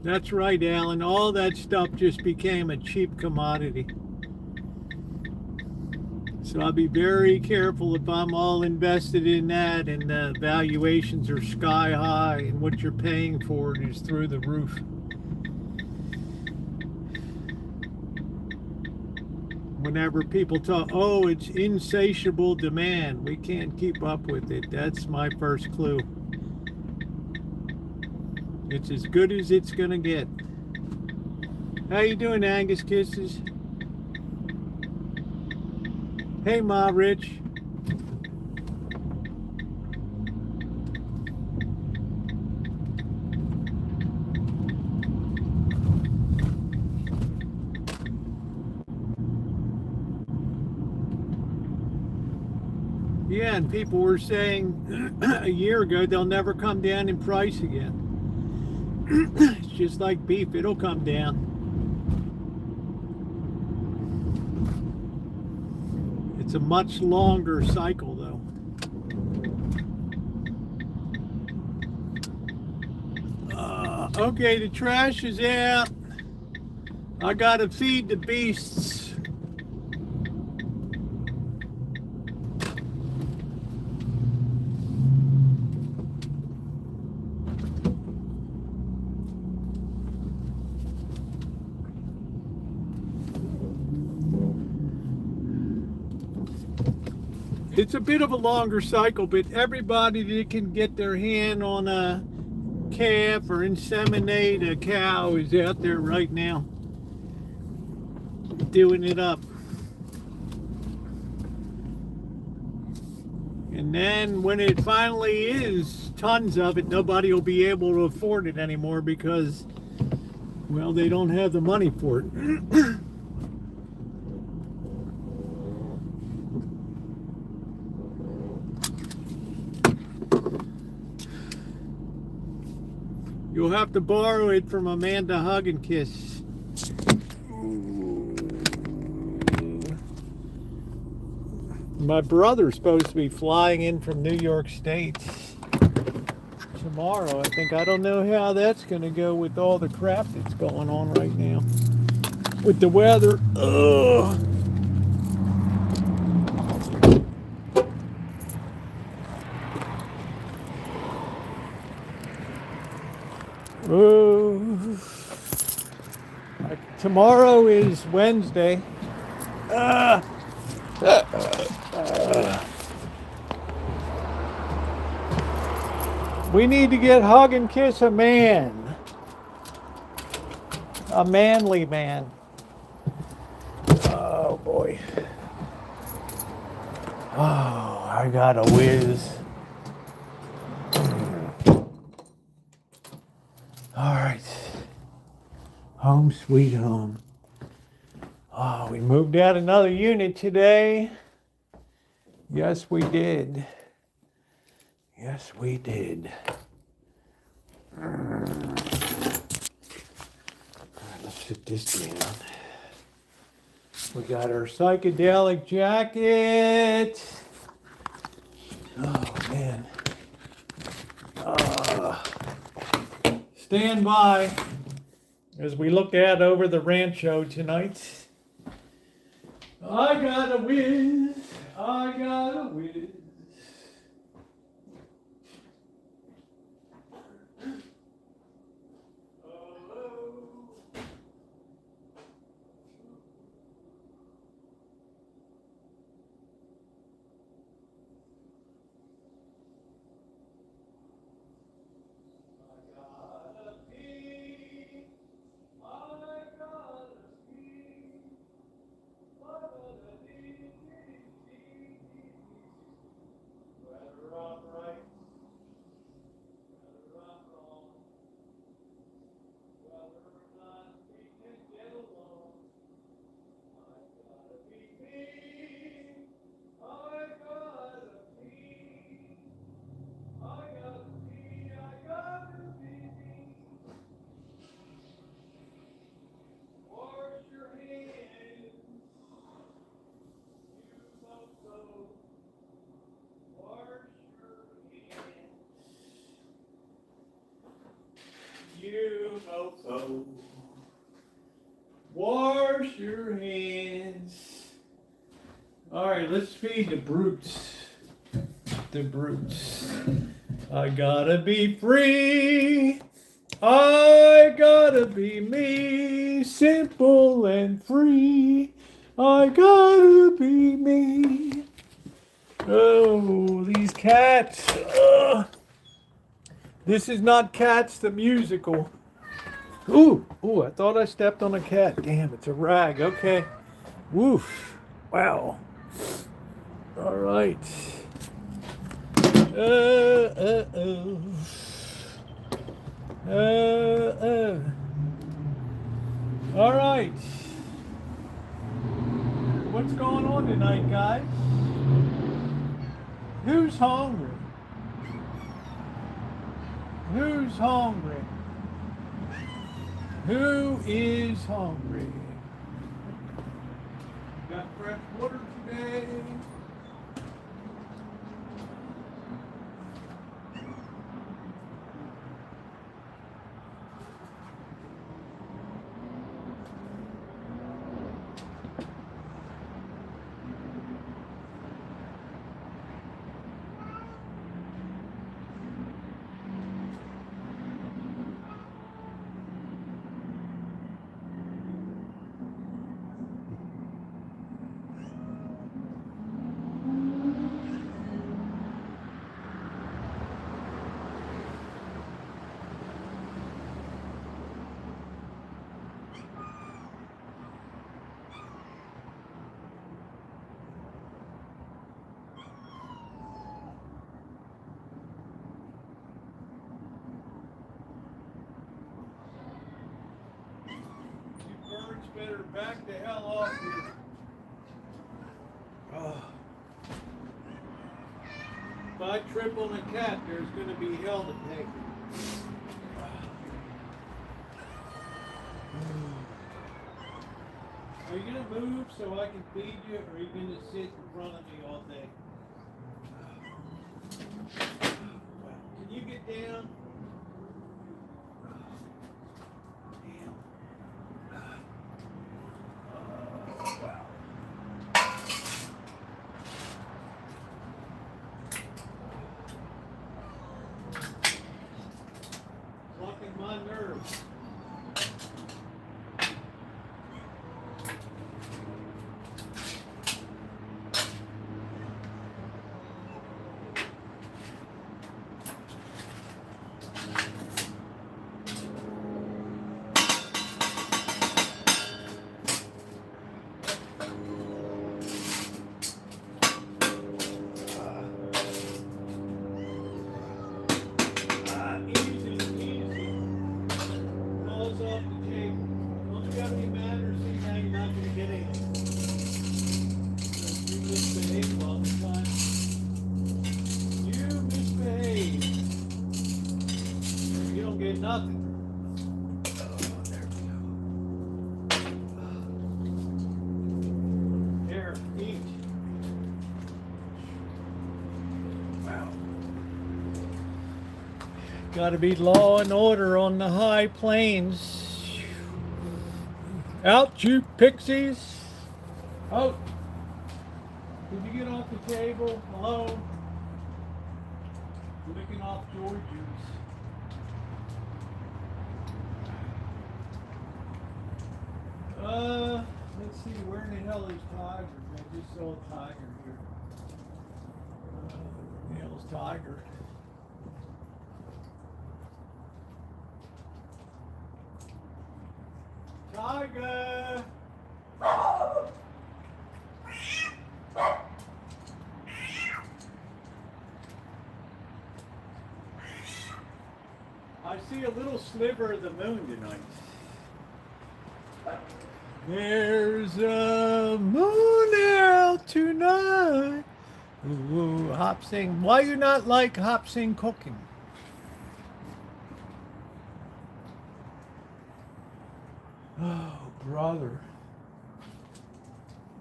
That's right, Alan. All that stuff just became a cheap commodity. So I'll be very careful if I'm all invested in that and the valuations are sky high and what you're paying for it is through the roof. Whenever people talk, oh, it's insatiable demand, we can't keep up with it. That's my first clue. It's as good as it's gonna get. How you doing, Angus Kisses? Hey, Ma Rich. Yeah, and people were saying a year ago they'll never come down in price again. It's just like beef, it'll come down. It's a much longer cycle though. Okay, the trash is out. I gotta feed the beasts. It's a bit of a longer cycle, but everybody that can get their hand on a calf or inseminate a cow is out there right now doing it up. And then when it finally is tons of it, nobody will be able to afford it anymore because, well, they don't have the money for it. You'll have to borrow it from Amanda Hug and Kiss. My brother's supposed to be flying in from New York State tomorrow. I think. I don't know how that's going to go with all the crap that's going on right now with the weather. Ugh. Ooh. Tomorrow is Wednesday. We need to get Hug and Kiss a man. A manly man. Oh boy. Oh, I got a whiz. All right. Home sweet home. Oh, we moved out another unit today. Yes, we did. Yes, we did. Let's sit this down. We got our psychedelic jacket. Oh, man. Stand by as we look out over the Rancho tonight. I got a whiz. I got a whiz. po. Wash your hands. All right, let's feed the brutes. The brutes. I gotta be free. I gotta be me. Simple and free. I gotta be me. Oh, these cats. Ugh. This is not Cats the musical. Ooh, I thought I stepped on a cat. Damn, it's a rag. Okay. Woof. Wow. All right. Uh. All right. What's going on tonight, guys? Who's hungry? Who's hungry? Who is hungry? Got fresh water today. Better back the hell off here. Oh. If I trip on a cat, there's going to be hell to pay. Are you going to move so I can feed you, or are you going to sit in front of me all day? Can you get down? My nerves. Nothing. Oh, there we go. Here, eat. Wow. Got to be law and order on the high plains. Out, you pixies. Out. Did you get off the table? Hello? Licking off George's. Let's see, where in the hell is Tiger? I just saw Tiger here. The hell's Tiger? Tiger! I see a little sliver of the moon tonight. There's a moon out tonight. Ooh, Hop Sing. Why you not like Hop Sing cooking? Oh, brother.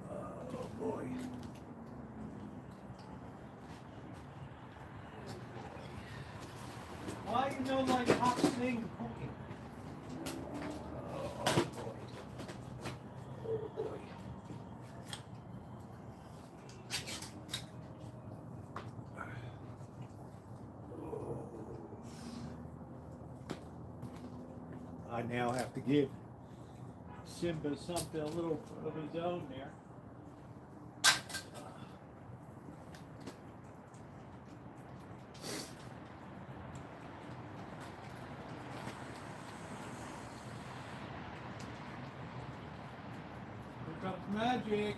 Oh, boy. Why you don't like Hop Sing cooking? I now have to give Simba something a little of his own there. Here comes Magic.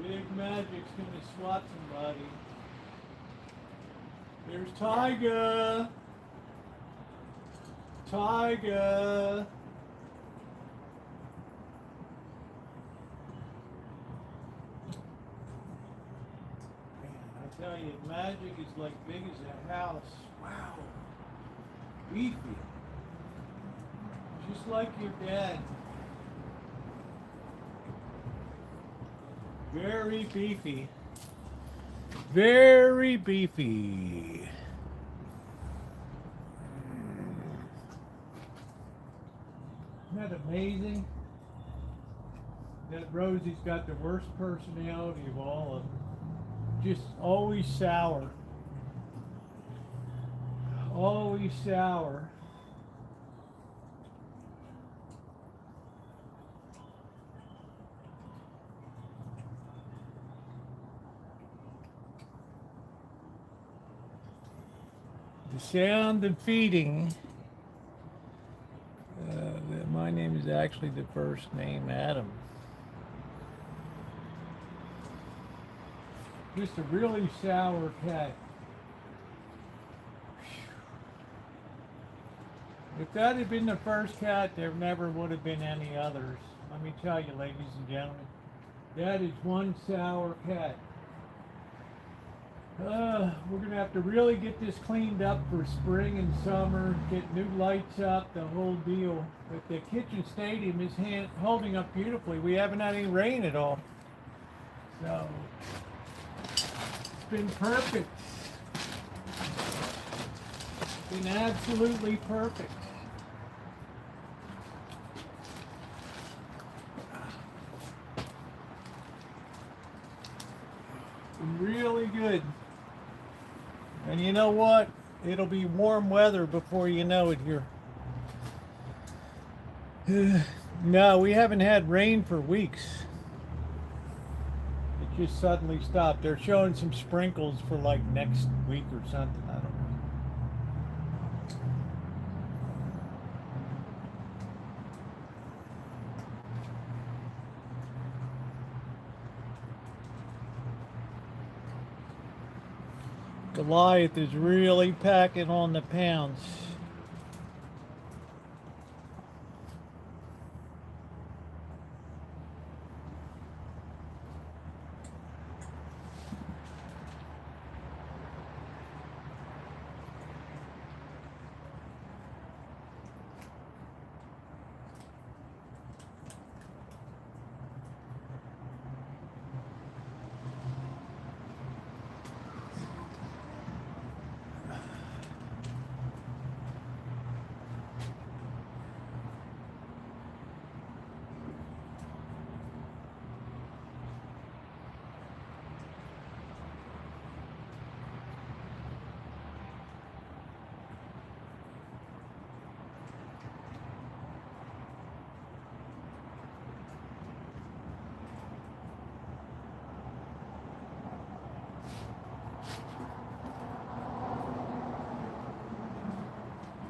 Big Magic's gonna swat somebody. There's Tyga. Tyga. I tell you, Magic is like big as a house. Wow. Beefy. Just like your dad. Very beefy. Very beefy. Isn't that amazing? That Rosie's got the worst personality of all of them. Just always sour. Always sour. The sound of feeding. My name is actually the first name, Adam. Just a really sour cat. If that had been the first cat, there never would have been any others. Let me tell you, ladies and gentlemen, that is one sour cat. We're going to have to really get this cleaned up for spring and summer, get new lights up, the whole deal. But the kitchen stadium is holding up beautifully. We haven't had any rain at all. So, it's been perfect. It's been absolutely perfect. Been really good. And you know what? It'll be warm weather before you know it here. No, we haven't had rain for weeks. It just suddenly stopped. They're showing some sprinkles for like next week or something. I don't know. Goliath is really packing on the pounds.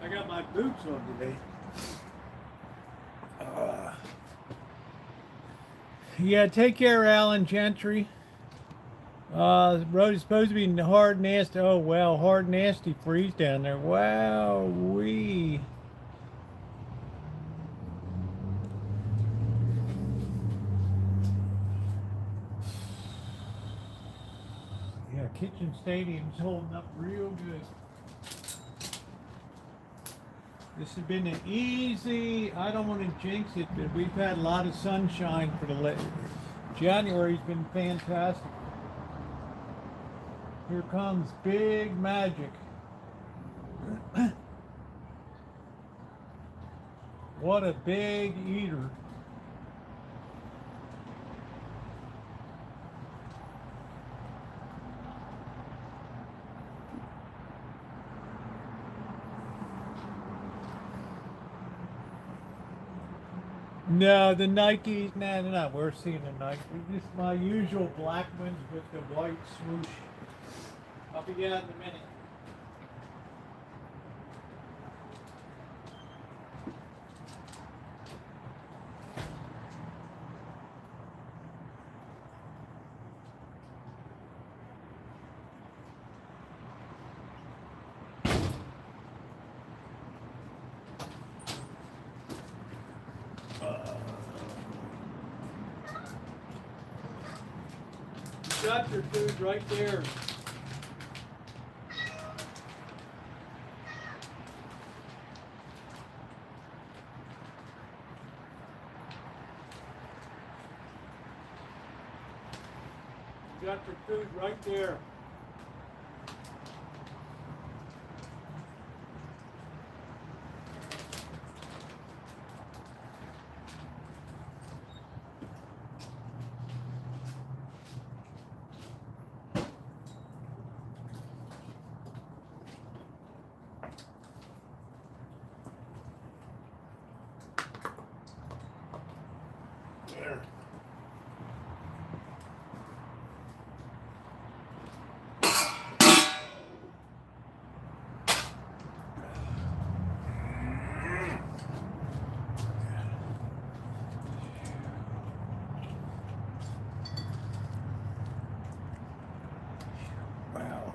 I got my boots on today. Yeah, take care, Alan Gentry. Road's supposed to be hard, nasty. Oh, wow, hard, nasty freeze down there. Wow, wee. Yeah, Kitchen Stadium's holding up real good. This has been an easy, I don't want to jinx it, but we've had a lot of sunshine for the January's been fantastic. Here comes Big Magic. What a big eater. No, the Nikes, nah, they're not worth seeing the Nike. Just my usual black ones with the white swoosh. I'll be out in a minute. You got your food right there. You got your food right there. There. Wow.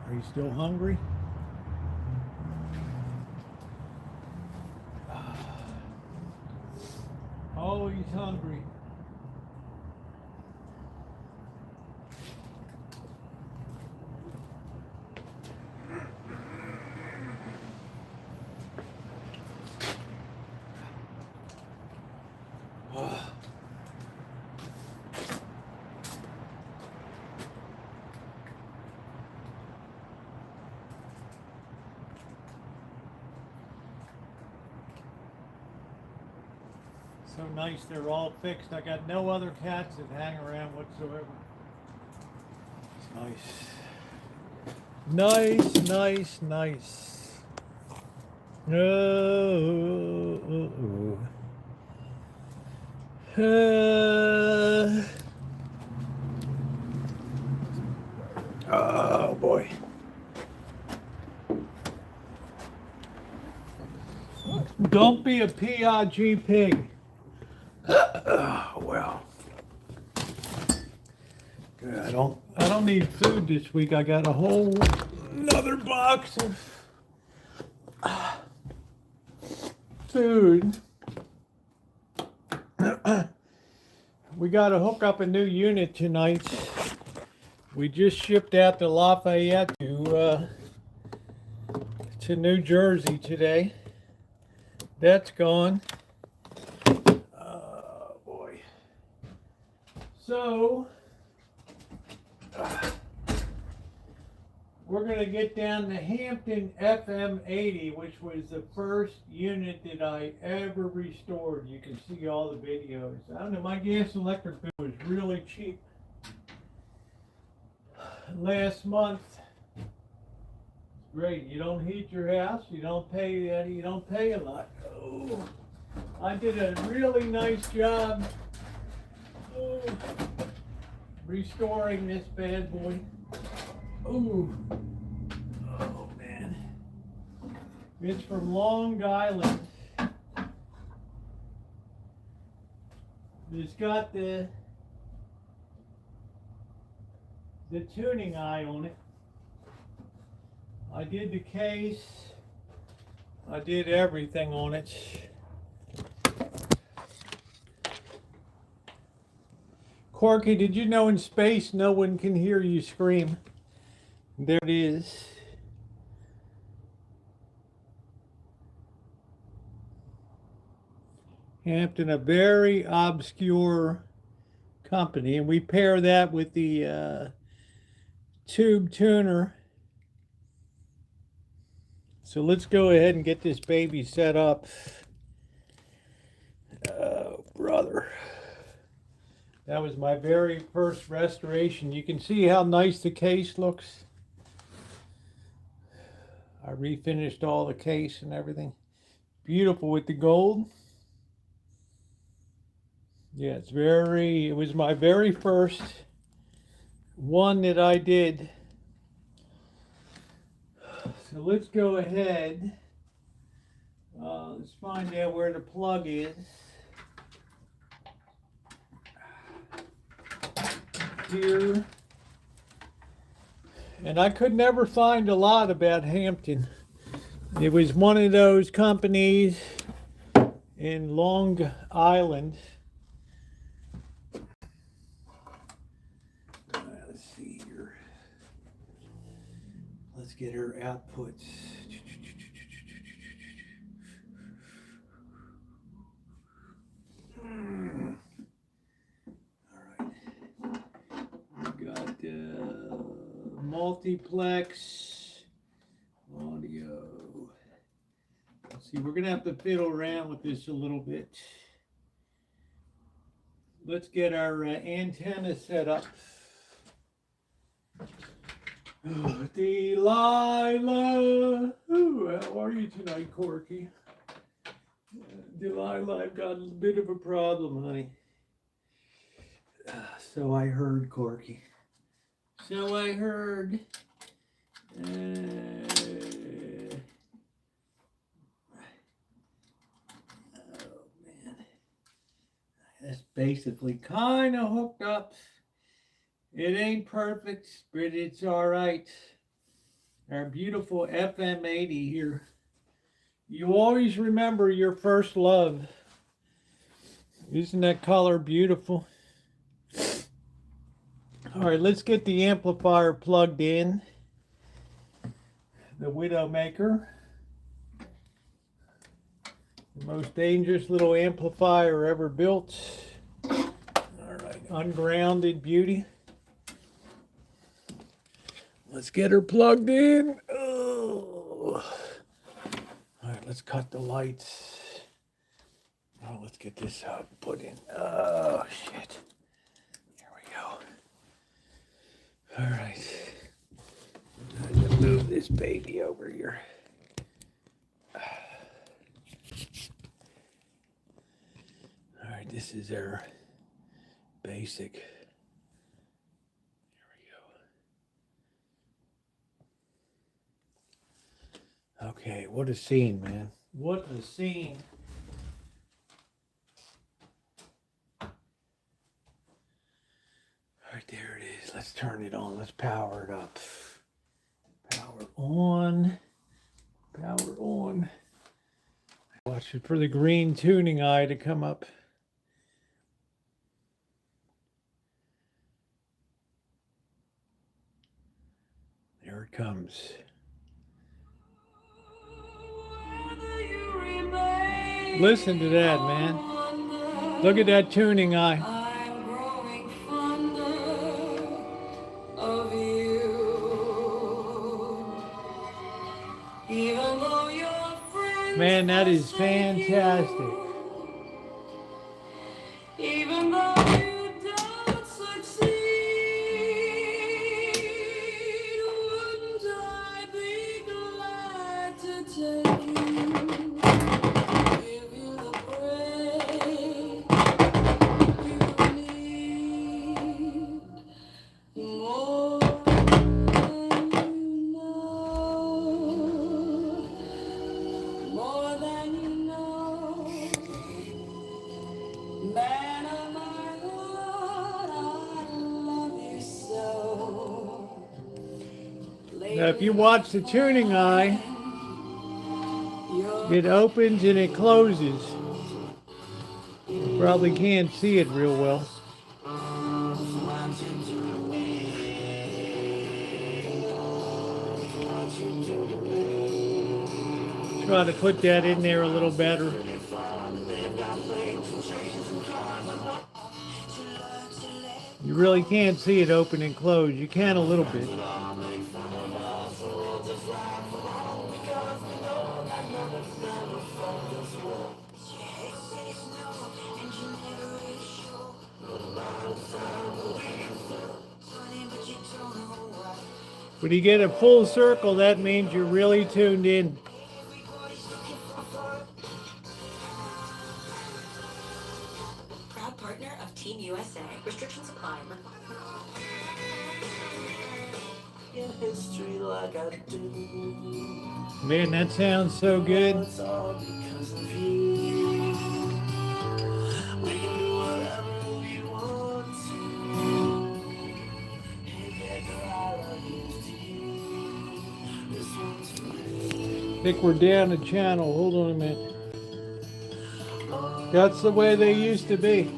Are you still hungry? Oh, he's hungry. So nice, they're all fixed. I got no other cats that hang around whatsoever. It's nice. Nice, nice, nice. Oh boy. Don't be a PRG pig. Well. Good. I don't need food this week. I got a whole another box of food. We got to hook up a new unit tonight. We just shipped out to Lafayette to New Jersey today. That's gone. Oh boy. So we're going to get down the Hampton FM80, which was the first unit that I ever restored. You can see all the videos. I don't know, my gas and electric bill was really cheap last month. Great. You don't heat your house. You don't pay a lot. Oh, I did a really nice job restoring this bad boy. Oh man. It's from Long Island. It's got the tuning eye on it. I did the case. I did everything on it. Corky, did you know in space no one can hear you scream? There it is. Hampton, a very obscure company, and we pair that with the tube tuner. So let's go ahead and get this baby set up. Oh, brother. That was my very first restoration. You can see how nice the case looks. I refinished all the case and everything. Beautiful with the gold. Yeah, it was my very first one that I did. So let's go ahead. Let's find out where the plug is. Here. And I could never find a lot about Hampton. It was one of those companies in Long Island. Let's see here. Let's get her outputs. Multiplex audio. Let's see, we're gonna have to fiddle around with this a little bit. Let's get our antenna set up. Oh, Delilah, how are you tonight, Corky? Delilah, I've got a bit of a problem, honey. So I heard, Corky. So I heard. Oh, man. That's basically kind of hooked up. It ain't perfect, but it's all right. Our beautiful FM 80 here. You always remember your first love. Isn't that color beautiful? All right, let's get the amplifier plugged in. The Widowmaker. The most dangerous little amplifier ever built. All right, ungrounded beauty. Let's get her plugged in. Oh. All right, let's cut the lights. Oh, let's get this put in. Oh, shit. All right, I'm gonna move this baby over here. All right, this is our basic. Here we go. Okay, what a scene, man. What a scene. All right, there it is. Let's turn it on. Let's power it up. Power on. Power on. Watch it for the green tuning eye to come up. There it comes. Listen to that, man. Look at that tuning eye. Man, that is fantastic. Even though you don't succeed, wouldn't I be glad to take you, give you the break you need, more than you know. More than you know, man of my heart, I love you so. Now, if you watch the tuning eye, it opens and it closes. You probably can't see it real well. Try to put that in there a little better. You really can't see it open and close. You can a little bit. When you get a full circle, that means you're really tuned in. Proud partner 18 USA. Restrictions apply. In history like I do. Man, that sounds so good. It's all because of you. We can do whatever we want to. Hey, yeah, girl, I love you to you. This one's for me. I think we're down a channel. Hold on a minute. That's the way they used to be.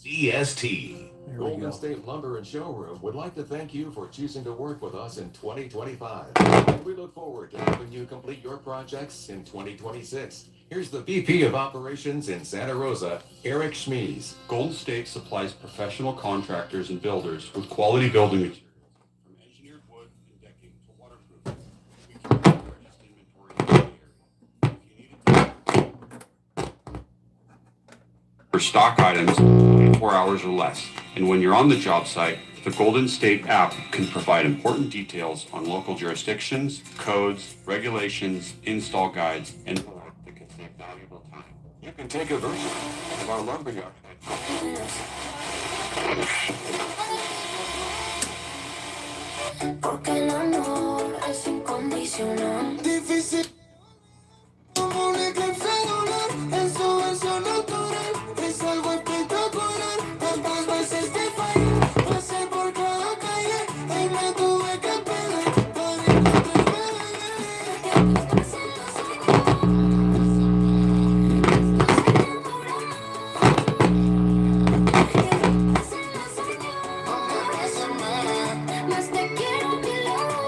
EST. Golden State Lumber and Showroom would like to thank you for choosing to work with us in 2025. And we look forward to helping you complete your projects in 2026. Here's the VP of Operations in Santa Rosa, Eric Schmees. Golden State supplies professional contractors and builders with quality building materials, from engineered wood and decking to waterproofing. We carry the largest inventory in the area. If you need it for stock items, 24 hours or less. And when you're on the job site, the Golden State app can provide important details on local jurisdictions, codes, regulations, install guides, and more that can save valuable time. You can take advantage of our lumberyard. Porque el amor es incondicional. Difícil como un eclipse lunar. En su versión natural es algo espectacular. Tantas veces te fallé, pasé por cada calle y me tuve que perder para encontrarme. Más te quiero a mi lado.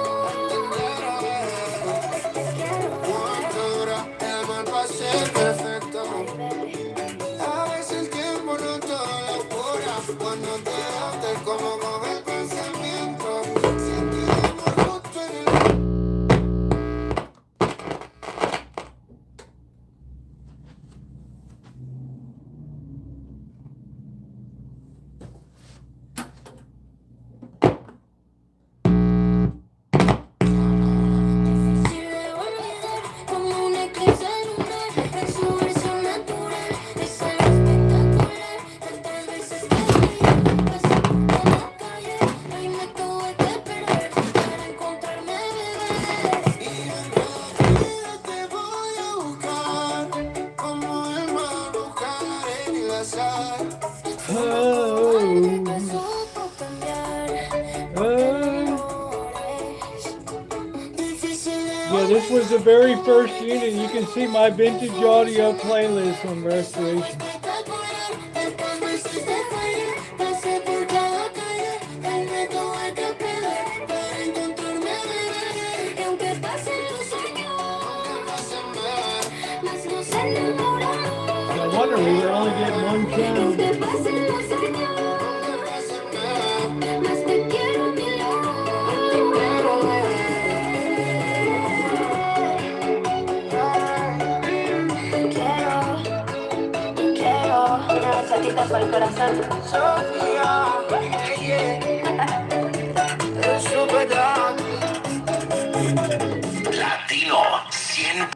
Cuánto dura el mal para ser perfecto. A veces el tiempo no todo lo cura. Cuando te das como coge el pensamiento. Siente el amor justo en el... Si debo olvidar como un eclipse lunar. En su versión natural es algo espectacular. Tantas veces te fallé, pasé por cada calle y me tuve que perder para encontrarme, bebé. Y en realidad te voy a buscar como el mar busca la arena y la sal. Que supo cambiar amores. Difícil de Yeah, this was the very first unit. You can see my vintage audio playlist on restoration. espectacular. Tantas veces te fallé, pasé por cada calle y me tuve que perder para encontrarme, bebé. Y aunque pasen los años, más nos enamoramos. No wonder we were only getting one channel. Aunque pasen los años, más te quiero a mi lado. Quiero una recetita para el corazón. Sofía, el super drag. Latino 100.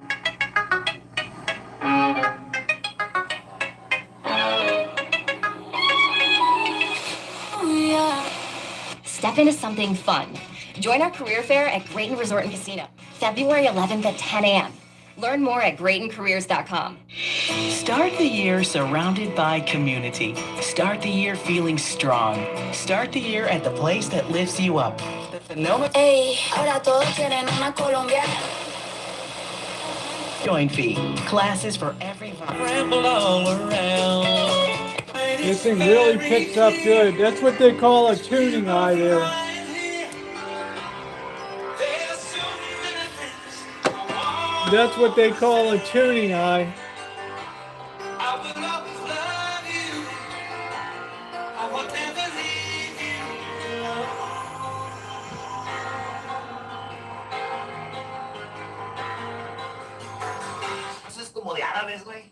Step into something fun. Join our career fair at Grayton Resort and Casino, February 11th at 10 a.m. Learn more at GraytonCareers.com. Start the year surrounded by community. Start the year feeling strong. Start the year at the place that lifts you up. The Sonoma Ey, ahora todos quieren una colombiana. Join fee. Classes for everyone. Ramble all around. This thing really picks up good. That's what they call a tuning eye there. That's what they call a tuning eye. I will always love you. I will never leave you alone. Eso es como de árabes, güey.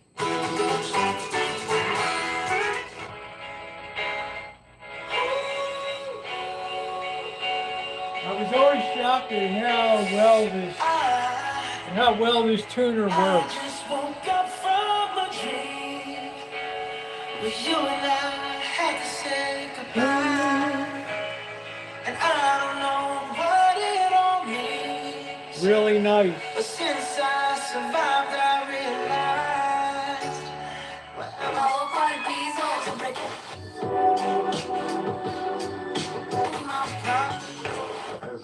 I was always shocked at how well this tuner I works. just woke up from a dream where you and I had to say goodbye. And I don't know what it all means. Really nice. But since I survived, I realized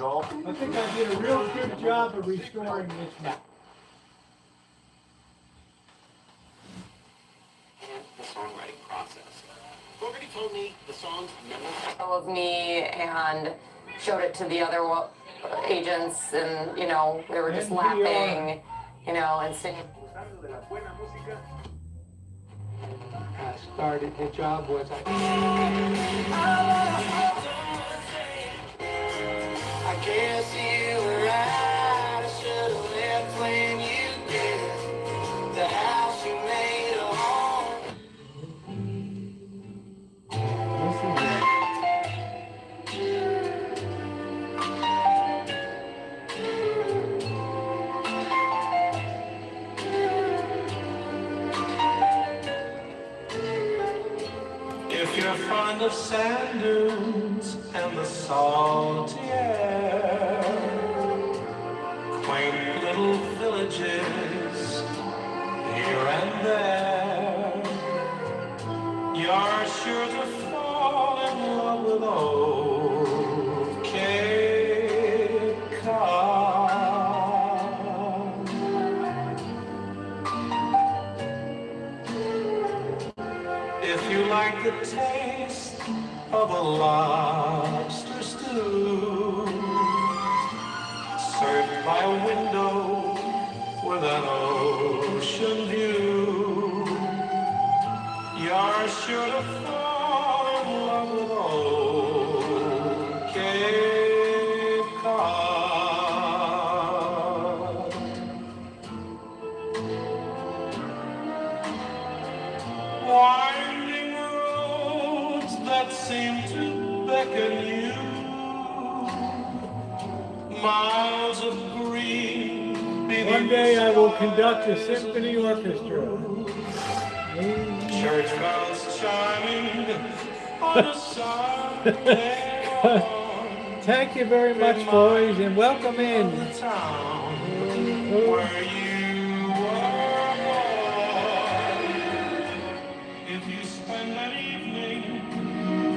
well, I think I did a real good job of restoring this one. The songwriting process. Fogarty told me the song's Of me and showed it to the other agents, and you know they were just NPR. laughing, you know, and singing. I started the job was I guess you were right. I should have left when you did. The house you made a home. If you're fond of sand dunes and the salty air, quaint little villages here and there, you're sure to fall in love with old Cape Cod. If you like the taste of a lobster stew, served by a window with an ocean view, you're sure to fall in love with old Cape Cod. Winding roads that seem to beckon you, miles of green. One day I will conduct a symphony orchestra. Church bells chiming on a Sunday morn. Thank you very much, boys, and welcome in. The town where you were born. If you spend an evening,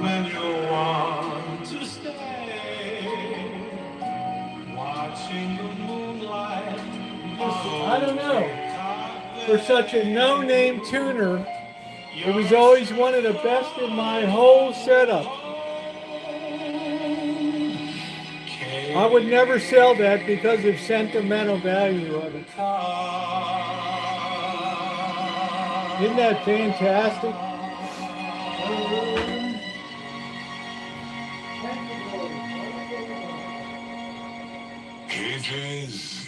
then you'll want to stay, watching the moonlight. I don't know. For such a no-name tuner, it was always one of the best in my whole setup. I would never sell that because of sentimental value of it. Isn't that fantastic? KJZY.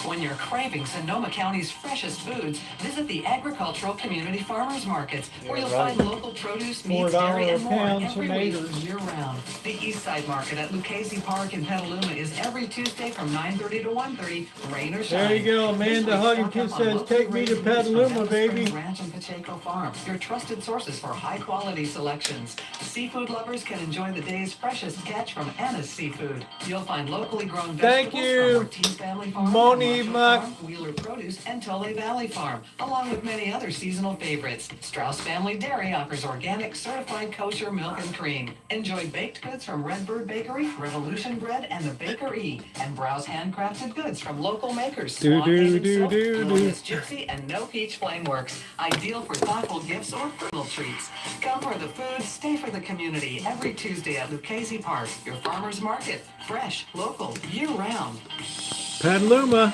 When you're craving Sonoma County's freshest foods, visit the Agricultural Community Farmers Markets, where you'll find local produce, meats, dairy, and more every week year-round. The Eastside Market at Lucchese Park in Petaluma is every Tuesday from 9:30 to 1:30, rain or shine. There you go. Amanda Huggins says, take me to Petaluma, baby. Rancho and Pacheco Farm, your trusted sources for high-quality selections. Seafood lovers can enjoy the day's freshest catch from Anna's Seafood. You'll find locally grown Thank vegetables you, from Ortiz Family Farm, Moni Rancho Muck. Farm, Wheeler Produce, and Tully Valley Farm, along with many other seasonal favorites. Strauss Family Dairy offers organic, certified kosher milk and cream. Enjoy baked goods from Redbird Bakery, Revolution Bread, and the Bakery. And browse handcrafted goods from local makers. Swan Haven Silk, Glorious Gypsy, and No Peach Flame Works. Ideal for thoughtful gifts or personal treats. Come for the food, stay for the community. Every Tuesday at Lucchese Park, your farmer's market. Fresh, local, year-round. Petaluma.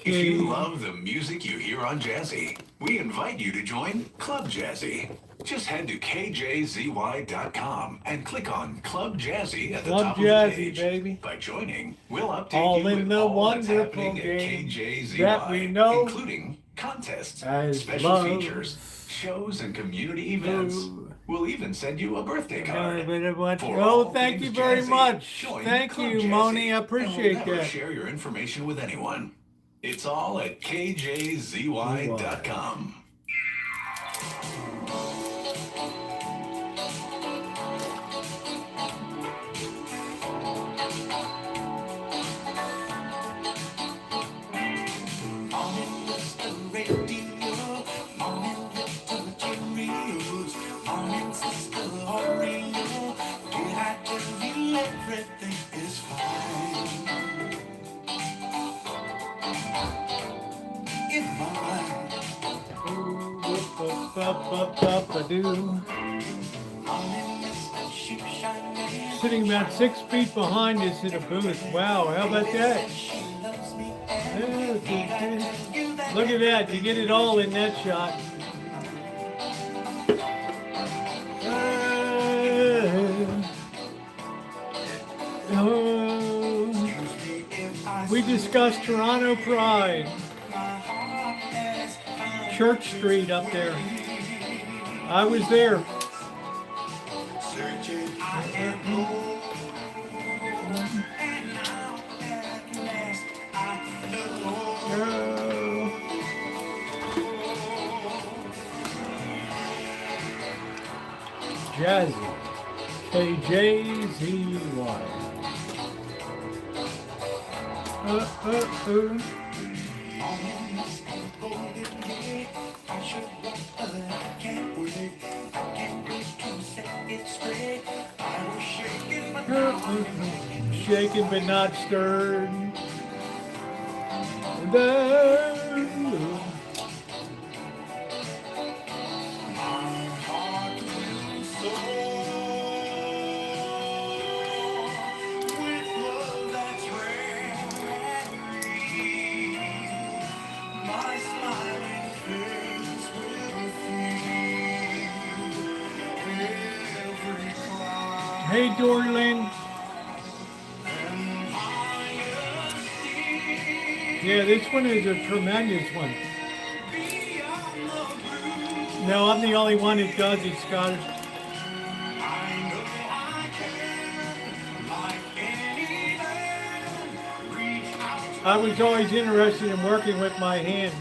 If you love the music you hear on Jazzy, we invite you to join Club Jazzy. Just head to kjzy.com and click on Club Jazzy at the Club top of the Jazzy, page. baby. By joining, we'll update All you in with the all that's wonderful happening at game KJZY, that we know including contests, as special love. features, shows, and community events. We'll even send you a birthday card. For Oh, all thank things you very Jazzy, much. join Thank Club you, Jazzy, Moni. I and appreciate we'll never that. share your information with anyone. It's all at kjzy.com. Morning, Mr. Radio. Morning, little Cheerios. Morning, Sister Oreo. Did I tell you everything is fine? In my mind. Sitting about 6 feet behind us in a booth. Wow, how about that? Look at that, you get it all in that shot. We discussed Toronto Pride. Church Street up there. I was there. Jazzy. KJZY. Shaken but not stirred. Hey, Dorlin. Yeah, this one is a tremendous one. No, I'm the only one that does it, Scottish. I was always interested in working with my hands.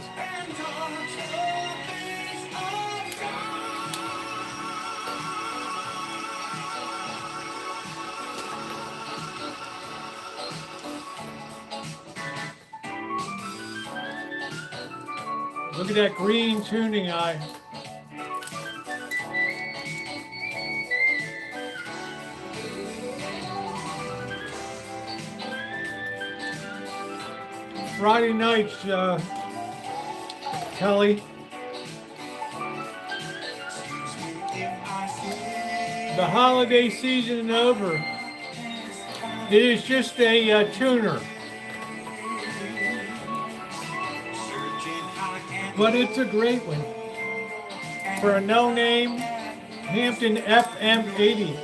Look at that green tuning eye. Friday nights, Kelly. The holiday season is over. It is just a tuner. But it's a great one. For a no-name Hampton FM80.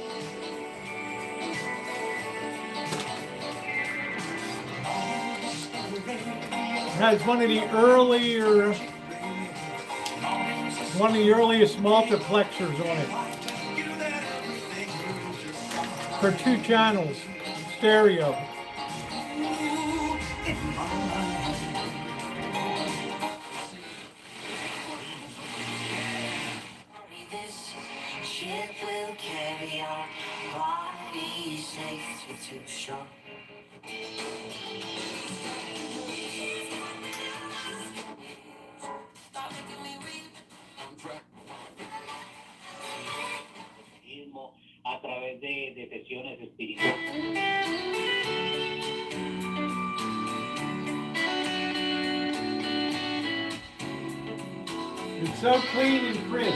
Has one of the earliest multiplexers on it. For 2 channels, stereo. Ship will carry our bodies safe to shore. A través de sesiones espirituales. It's so clean and crisp.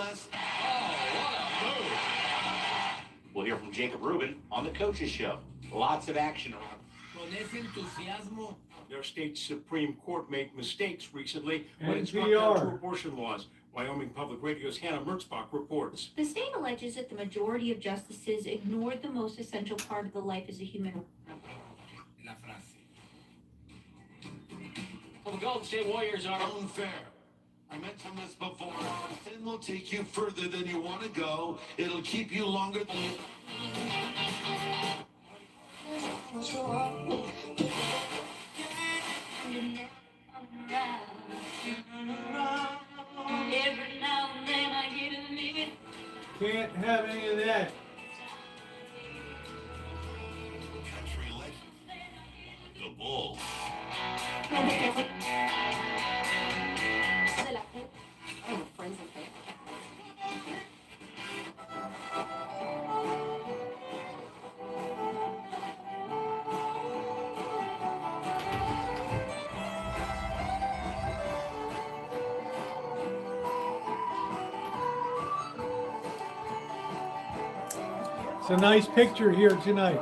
last. We'll hear from Jacob Rubin on the Coaches Show. Lots of action around. Con ese entusiasmo, their state Supreme Court made mistakes recently when it struck NPR. down two abortion laws. Wyoming Public Radio's Hannah Mertzbach reports. The state alleges that the majority of justices ignored the most essential part of the life as a human. La frase. Well, the Golden State Warriors are Unfair. I mentioned this before. Sin will take you further than you want to go. It'll keep you longer than you. Every now and then I get a minute. Can't have any of that. Country legend. The Bull. It's a nice picture here tonight.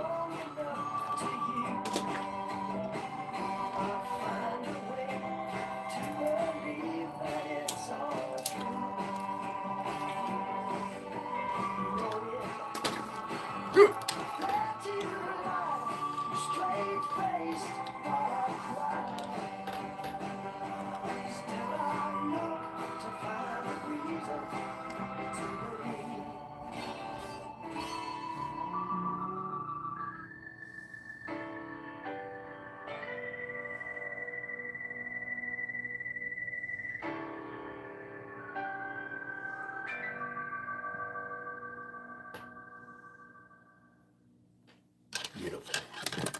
Beautiful.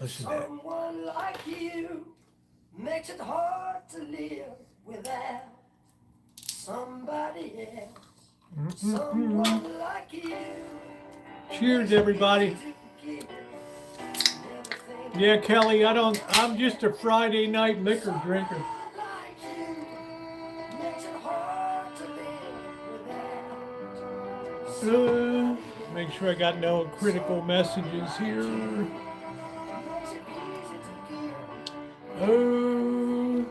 Listen to that. Someone like you makes it hard to live without somebody else. Someone like you. Cheers, everybody. Yeah, Kelly, I'm just a Friday night liquor drinker. Make sure I got no critical messages here. Oh.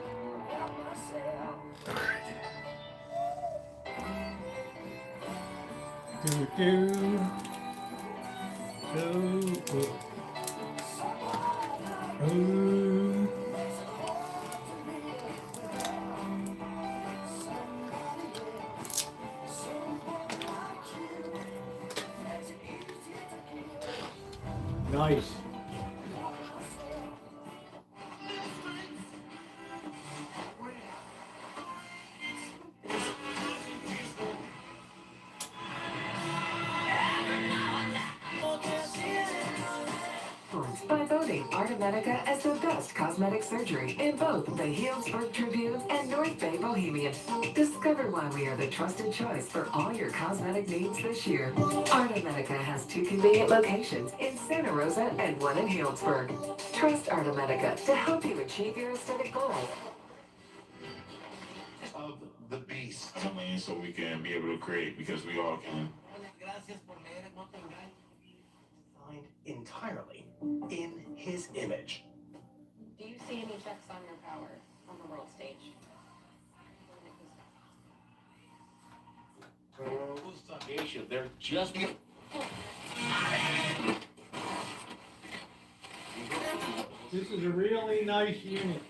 Do. Oh. Oh. Nice. By voting Art America as the best cosmetic surgery in both the Healdsburg Tribune and North Bay Bohemian. Discover why we are the trusted choice for all your cosmetic needs this year. Art America has 2 convenient locations in Santa Rosa and 1 in Healdsburg. Trust Art America to help you achieve your aesthetic goals. Of the beast. So we can be able to create because we all can. Designed entirely in his image. Do you see any checks on your power on the world stage? They're just. This is a really nice unit.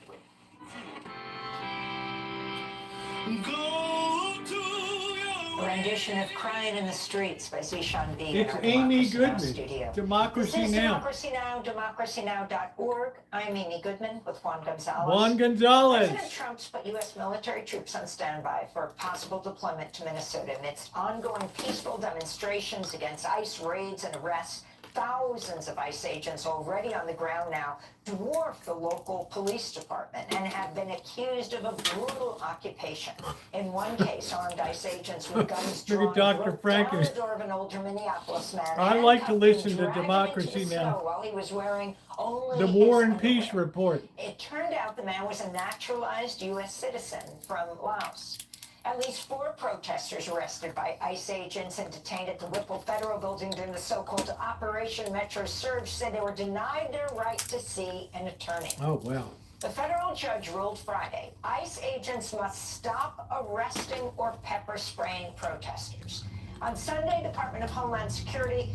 A rendition of Crying in the Streets by Zishan B. It's Amy Goodman, Democracy This is Now. Democracy Now, democracynow.org. I'm Amy Goodman with Juan Gonzalez. Juan Gonzalez. President Trump's put U.S. military troops on standby for possible deployment to Minnesota amidst ongoing peaceful demonstrations against ICE raids and arrests. Thousands of ICE agents already on the ground now dwarf the local police department and have been accused of a brutal occupation. In one case, armed ICE agents with guns drawn Look at Dr. broke down Franken. the door of an older Minneapolis man. I like to handcuffed listen and to dragged him Democracy into the Now. snow while he was wearing only The his War and underwear. Peace Report. It turned out the man was a naturalized U.S. citizen from Laos. At least 4 protesters arrested by ICE agents and detained at the Whipple Federal Building during the so-called Operation Metro Surge said they were denied their right to see an attorney. Oh, wow. The federal judge ruled Friday, ICE agents must stop arresting or pepper spraying protesters. On Sunday, Department of Homeland Security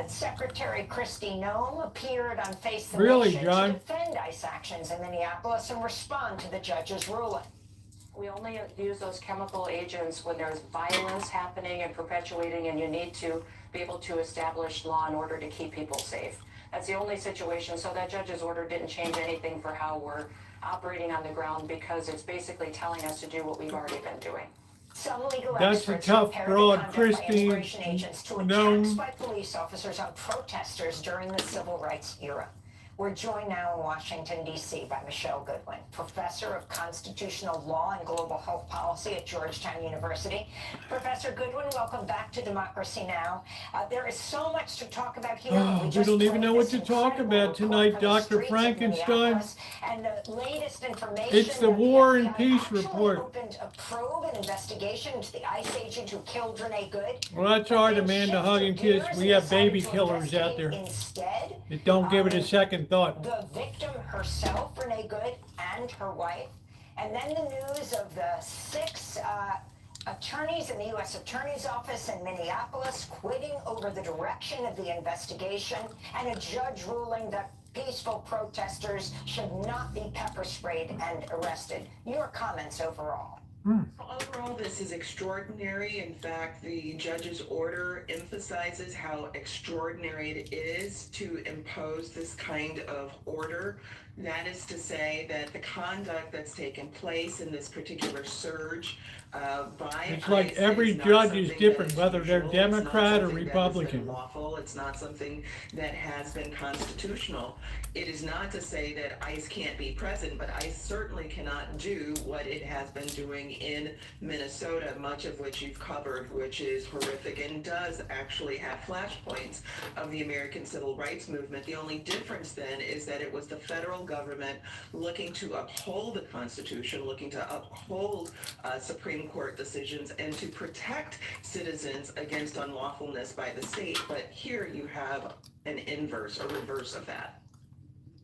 Secretary Kristi Noem appeared on Face the Nation to defend ICE actions in Minneapolis and respond to the judge's ruling. We only use those chemical agents when there's violence happening and perpetuating, and you need to be able to establish law and order to keep people safe. That's the only situation. So that judge's order didn't change anything for how we're operating on the ground, because it's basically telling us to do what we've already been doing. Some legal That's a experts tough compared broad, the conduct by Kristi immigration agents to attacks Noem. by police officers on protesters during the civil rights era. We're joined now in Washington, D.C. by Michelle Goodwin, professor of constitutional law and global health policy at Georgetown University. Professor Goodwin, welcome back to Democracy Now! There is so much to talk about here. Oh, we don't even know what to talk about tonight, Dr. Frankenstein. And the latest information. It's the War and Peace report. Opened a probe and investigation into the ICE agent who killed Renee Good. Well, that's hard, Amanda, hug and kiss. We have baby killers out there that don't give it a second thought. The victim herself, Renee Good, and her wife. And then the news of the 6 attorneys in the U.S. Attorney's Office in Minneapolis quitting over the direction of the investigation, and a judge ruling that peaceful protesters should not be pepper sprayed and arrested. Your comments overall? Overall, this is extraordinary. In fact, the judge's order emphasizes how extraordinary it is to impose this kind of order. That is to say that the conduct that's taken place in this particular surge by It's like ICE every is not judge something is that different, is whether they're usual. It's not Democrat or something that has been Republican. lawful. It's not something that has been constitutional. It is not to say that ICE can't be present, but ICE certainly cannot do what it has been doing in Minnesota, much of which you've covered, which is horrific and does actually have flashpoints of the American Civil Rights Movement. The only difference then is that it was the federal government looking to uphold the Constitution, looking to uphold Supreme Court decisions, and to protect citizens against unlawfulness by the state. But here you have an inverse or reverse of that.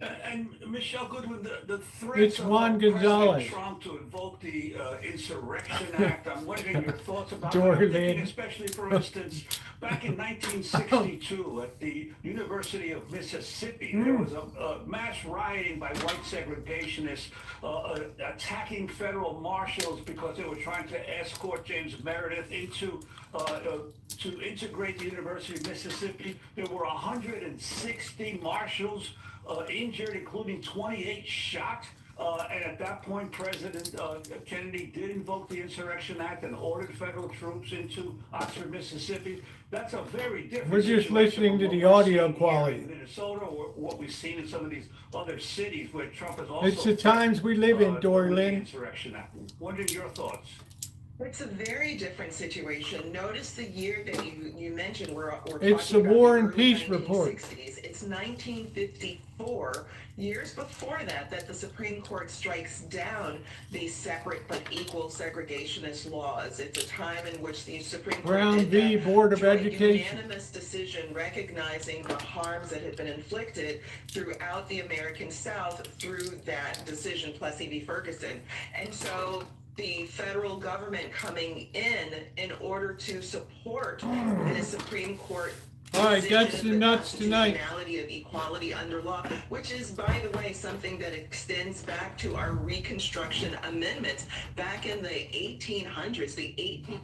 And Michelle Goodwin, the threat It's of Juan President Gonzalez. Trump to invoke the Insurrection Act, I'm wondering your thoughts about Dorlin. that. I'm thinking especially, for instance, back in 1962 at the University of Mississippi, there was a mass rioting by white segregationists attacking federal marshals because they were trying to escort James Meredith into to integrate the University of Mississippi. There were 160 marshals injured, including 28 shot. And at that point, President Kennedy did invoke the Insurrection Act and ordered federal troops into Oxford, Mississippi. That's a very different We're just situation listening to from the what we're audio seeing here quality. in Minnesota, or what we've seen in some of these other cities where Trump has also It's the times we live in, the Dorlin. Insurrection Act. Wondering your thoughts. It's a very different situation. Notice the year that you mentioned. We're It's talking the about War the and early Peace report. 1960s. It's 1954, years before that the Supreme Court strikes down these separate but equal segregationist laws. It's a time in which the Supreme Court Brown did v. that Board of through a Education. unanimous decision recognizing the harms that had been inflicted throughout the American South through that decision, Plessy v. Ferguson. And so the federal government coming in order to support the Supreme Court. All right, that's the nuts tonight. Constitutionality of equality under law, which is, by the way, something that extends back to our Reconstruction amendments back in the 1800s, the 18.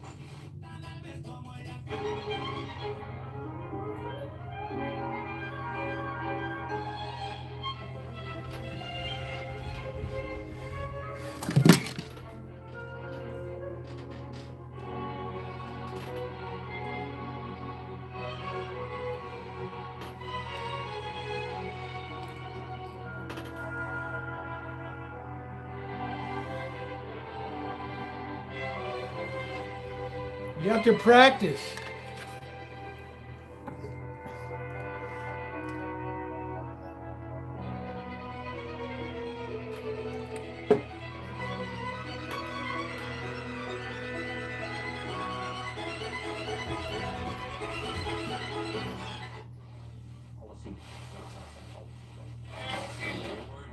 You have to practice.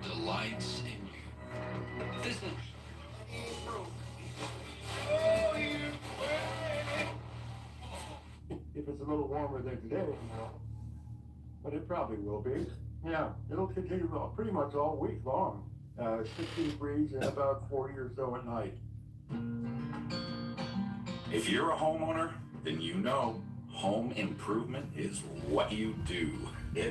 Delights in you. If it's a little warmer than today, but it probably will be. Yeah, it'll continue pretty much all week long. 60 degrees and about 40 or so at night. If you're a homeowner, then you know home improvement is what you do.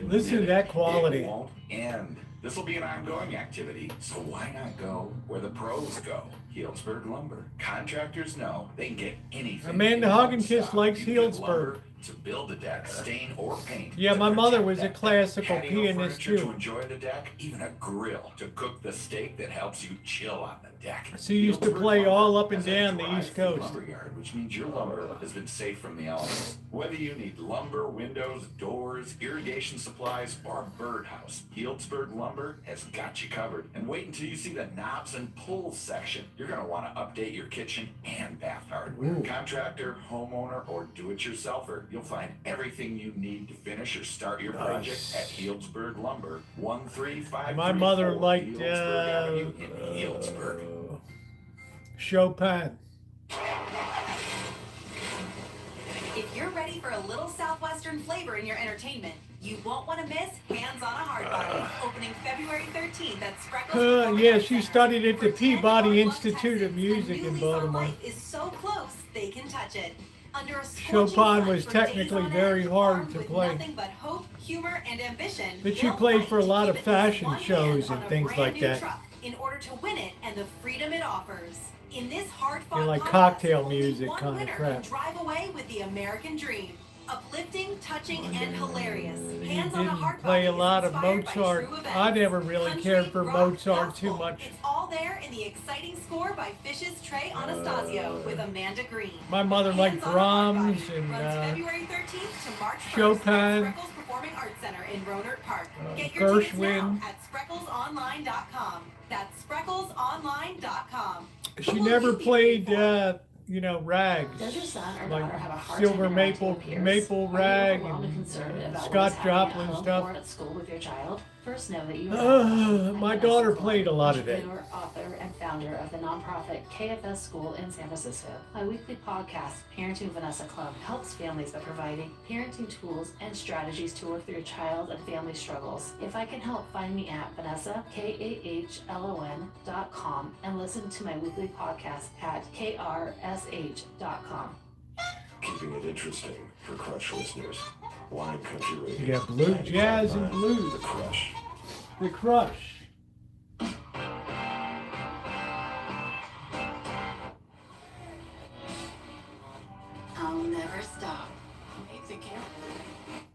Listen to that quality. It won't end. This will be an ongoing activity, so why not go where the pros go? Healdsburg Lumber. Contractors know they can get anything. Amanda in one Hogginkiss stop. likes You can get Healdsburg. lumber to build a deck, stain or paint. Yeah, to my mother protect was a that deck. classical Patio pianist furniture too. to enjoy the deck, even a grill to cook the steak that helps you chill on the deck. She used to Healdsburg play Lumber all up and has a down the dry East Coast. lumber yard, which means your lumber has been safe from the elements. Whether you need lumber, windows, doors, irrigation supplies, or a birdhouse, Healdsburg Lumber has got you covered. And wait until you see the knobs and pulls section. You're going to want to update your kitchen and bath hardware. Ooh. Contractor, homeowner, or do-it-yourselfer, you'll find everything you need to finish or start your project at Healdsburg Lumber, 13534 My mother liked Healdsburg Avenue in Healdsburg. Chopin. If you're ready for a little Southwestern flavor in your entertainment, you won't want to miss Hands on a Hard Body, opening February 13th at Spreckles. Yeah, she studied at the Peabody Institute of Music in Baltimore. Life is so close they can touch it. Under a scorching Chopin sun was for days technically on very end, hard armed to with play. Nothing but hope, humor, and ambition. But she they'll played fight for a to lot keep of it this fashion one shows hand and on a things brand like new that. truck in order to win it and the freedom it offers. In this hard-fought They're like contest, cocktail only music one kind of winner crap. can drive away with the American dream. Uplifting, touching, and hilarious. He Hands on a didn't Hard play Body a is lot of inspired by Mozart. true events. I never really Country, cared for rock, Mozart too gospel. much. It's all there in the exciting score by Fish's Trey Anastasio with Amanda Green. My mother liked Hands on a Hard Brahms Body and runs February 13th to March 1st Chopin. at Spreckles Performing Arts Center in Rohnert Park. Get your tickets now Gershwin. at sprecklesonline.com. That's sprecklesonline.com. She never played, rags. Does your son or Like daughter have a hard silver time interacting with maple peers? rag Are you overwhelmed and and concerned about Scott what is happening at Joplin home stuff. or at school with your child? First, know that you are My daughter played a lot of that. entrepreneur, author, and founder of the nonprofit KFS School in San Francisco. My weekly podcast, Parenting Vanessa Club, helps families by providing parenting tools and strategies to work through child and family struggles. If I can help, find me at Vanessa, KAHLON.com, and listen to my weekly podcast at KRSH.com. Keeping it interesting for Crush listeners. Wine Country Radio. You got blue, jazz, and blues. The Crush. The Crush. I'll never stop.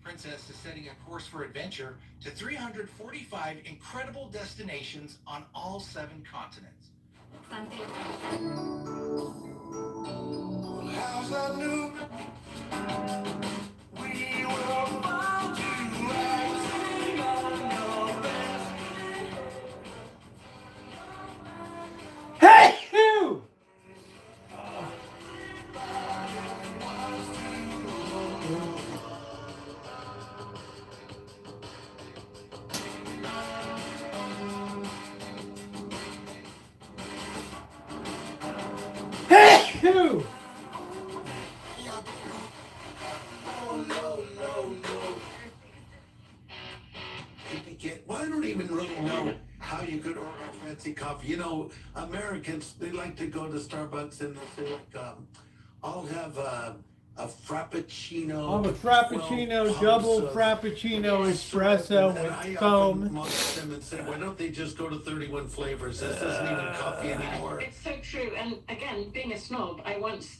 Princess is setting a course for adventure to 345 incredible destinations on all 7 continents. How's that new? We will find you acting on your best. Hey, you! Hey, you! Well, I don't even really know how you could order fancy coffee. You know, Americans, they like to go to Starbucks and they'll say, like, I'll have a frappuccino. I'm a frappuccino, 12 double pumps of frappuccino espresso and with I foam. often mock them and say, why don't they just go to 31 flavors? This isn't even coffee anymore. It's so true. And again, being a snob, I once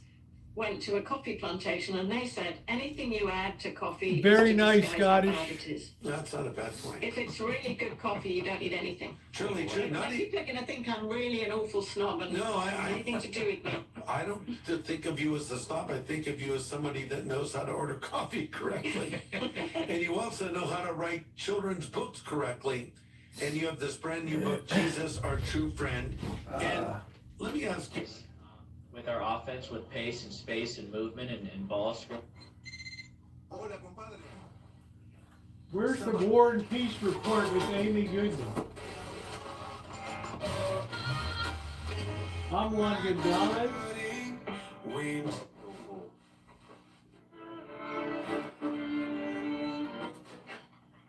went to a coffee plantation and they said anything you add to coffee Very is to nice, disguise how Scottish. bad it is. That's not a bad point. If it's really good coffee, you don't need anything. Truly, not People are going to think I'm really an awful snob and No, I- anything to do with me. I don't think of you as a snob. I think of you as somebody that knows how to order coffee correctly. And you also know how to write children's books correctly. And you have this brand new book, Jesus, Our True Friend. And let me ask you. With our offense, with pace and space and movement and ball screen. Where's the War and Peace report with Amy Goodman? I'm Juan Gonzalez.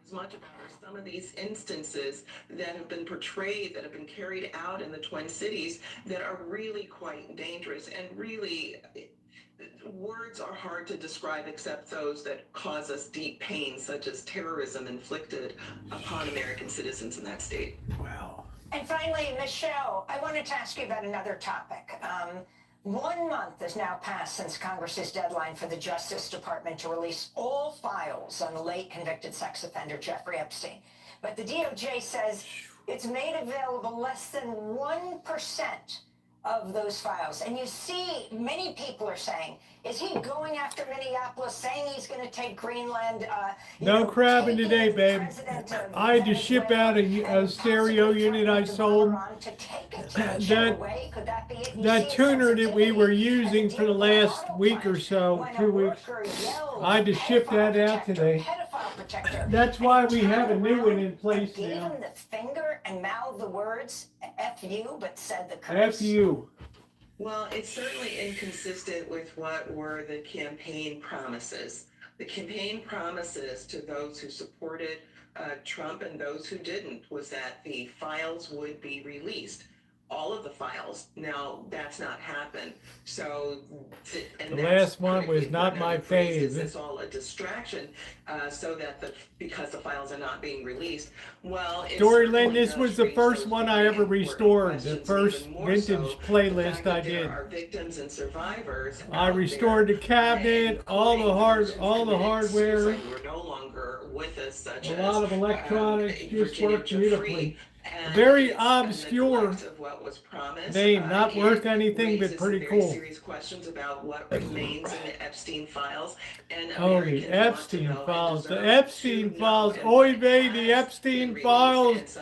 As much about some of these instances that have been portrayed, that have been carried out in the Twin Cities that are really quite dangerous and really words are hard to describe except those that cause us deep pain, such as terrorism inflicted upon American citizens in that state. Wow. And finally, Michelle, I wanted to ask you about another topic. 1 month has now passed since Congress's deadline for the Justice Department to release all files on the late convicted sex offender Jeffrey Epstein. But the DOJ says it's made available less than 1% of those files. And you see, many people are saying, is he going after Minneapolis, saying he's going to take Greenland? No crabbing today, babe. I had to ship out a stereo unit I sold. That tuner that we were using for the last week or so, 2 weeks, I had to ship that out today. That's why we have a new one in place now. Gave him the finger and mouthed the words F you, but said the curse. F you. Well, it's certainly inconsistent with what were the campaign promises. The campaign promises to those who supported Trump and those who didn't was that the files would be released. All of the files. Now, that's not happened. So, and the last one was not my fave. It's all a distraction, so that because the files are not being released. Well, Dory Lynn, this was the first one I ever restored. The first vintage playlist I did. There are victims and survivors. I restored the cabinet, all the hardware. We're no longer with us, such a lot of electronics just worked beautifully. And very obscure name, not worth anything, but pretty cool. Serious questions about what remains in the Epstein files. And oh, the Epstein files. The Epstein files. Oy vey, the Epstein files.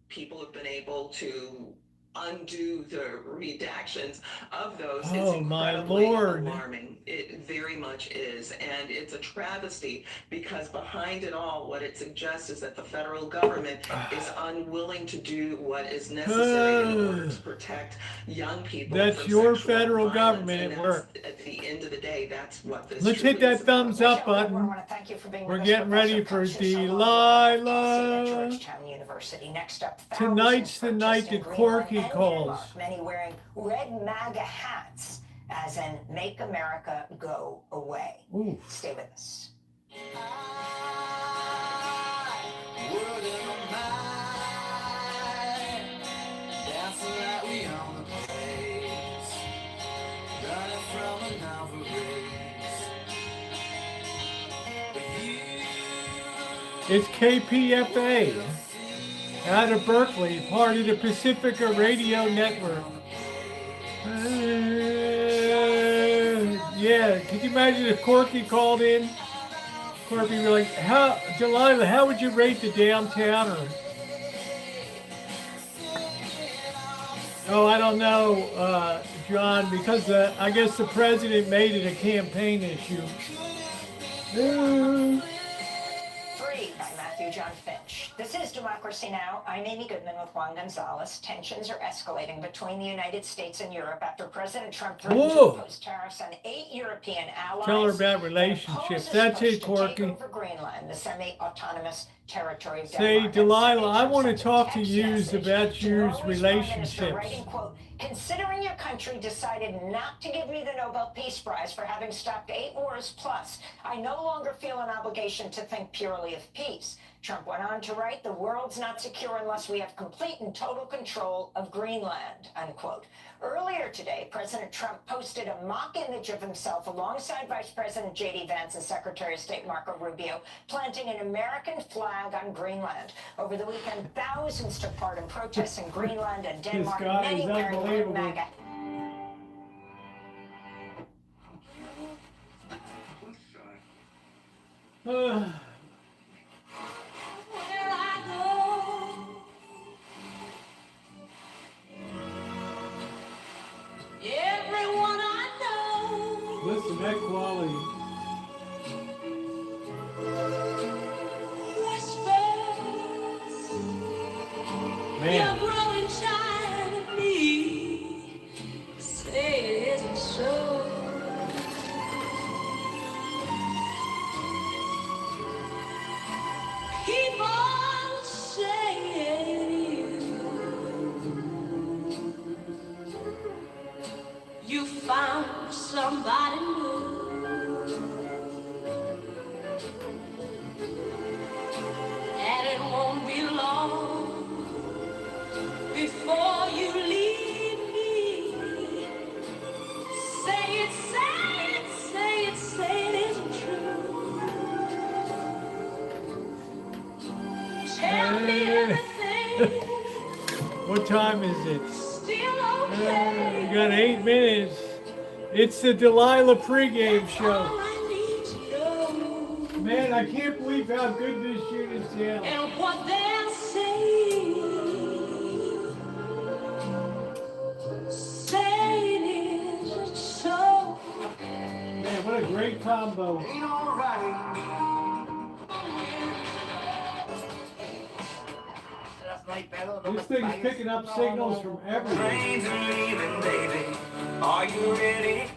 People have been able to undo the redactions of those. Oh, my Lord. Alarming. It very much is. And it's a travesty because behind it all, what it suggests is that the federal government is unwilling to do what is necessary in order to protect young people. That's your federal government at work. At the end of the day, that's what this Let's hit that thumbs up button. We're getting ready for Delilah. Tonight's the night that Corky calls. Many wearing red MAGA hats, as in Make America Go Away. Ooh. Stay with us. It's KPFA out of Berkeley, part of the Pacifica Radio Network. Yeah, can you imagine if Corky called in? Corky would be like, Delilah, how would you rate the downtowner? Oh, I don't know, John, because I guess the president made it a campaign issue. Free by Matthew John Finch. This is Democracy Now! I'm Amy Goodman with Juan Gonzalez. Tensions are escalating between the United States and Europe after President Trump threatened to impose tariffs on 8 European allies. Tell her about relationships. That's it, Corky. Take over Greenland, the semi-autonomous territory of Say, Denmark. Delilah, I want to talk to you about your relationships. Writing, quote, considering your country decided not to give me the Nobel Peace Prize for having stopped 8 wars plus, I no longer feel an obligation to think purely of peace. Trump went on to write, the world's not secure unless we have complete and total control of Greenland, unquote. Earlier today, President Trump posted a mock image of himself alongside Vice President J.D. Vance and Secretary of State Marco Rubio, planting an American flag on Greenland. Over the weekend, thousands took part in protests in Greenland and Denmark, many wearing red MAGA. Everyone I know. Listen, that quality. Man. growing tired of me. Say it isn't so. People saying you found somebody new, and it won't be long before you leave me. Say it, say it, say it, say it isn't true. Tell me everything. What time is it? Still okay. We got 8 minutes. It's the Delilah pregame show. Man, I can't believe how good this unit sounds. And what they're saying isn't so. Man, what a great combo. Ain't alright. This thing's picking up signals from everywhere. Are you ready?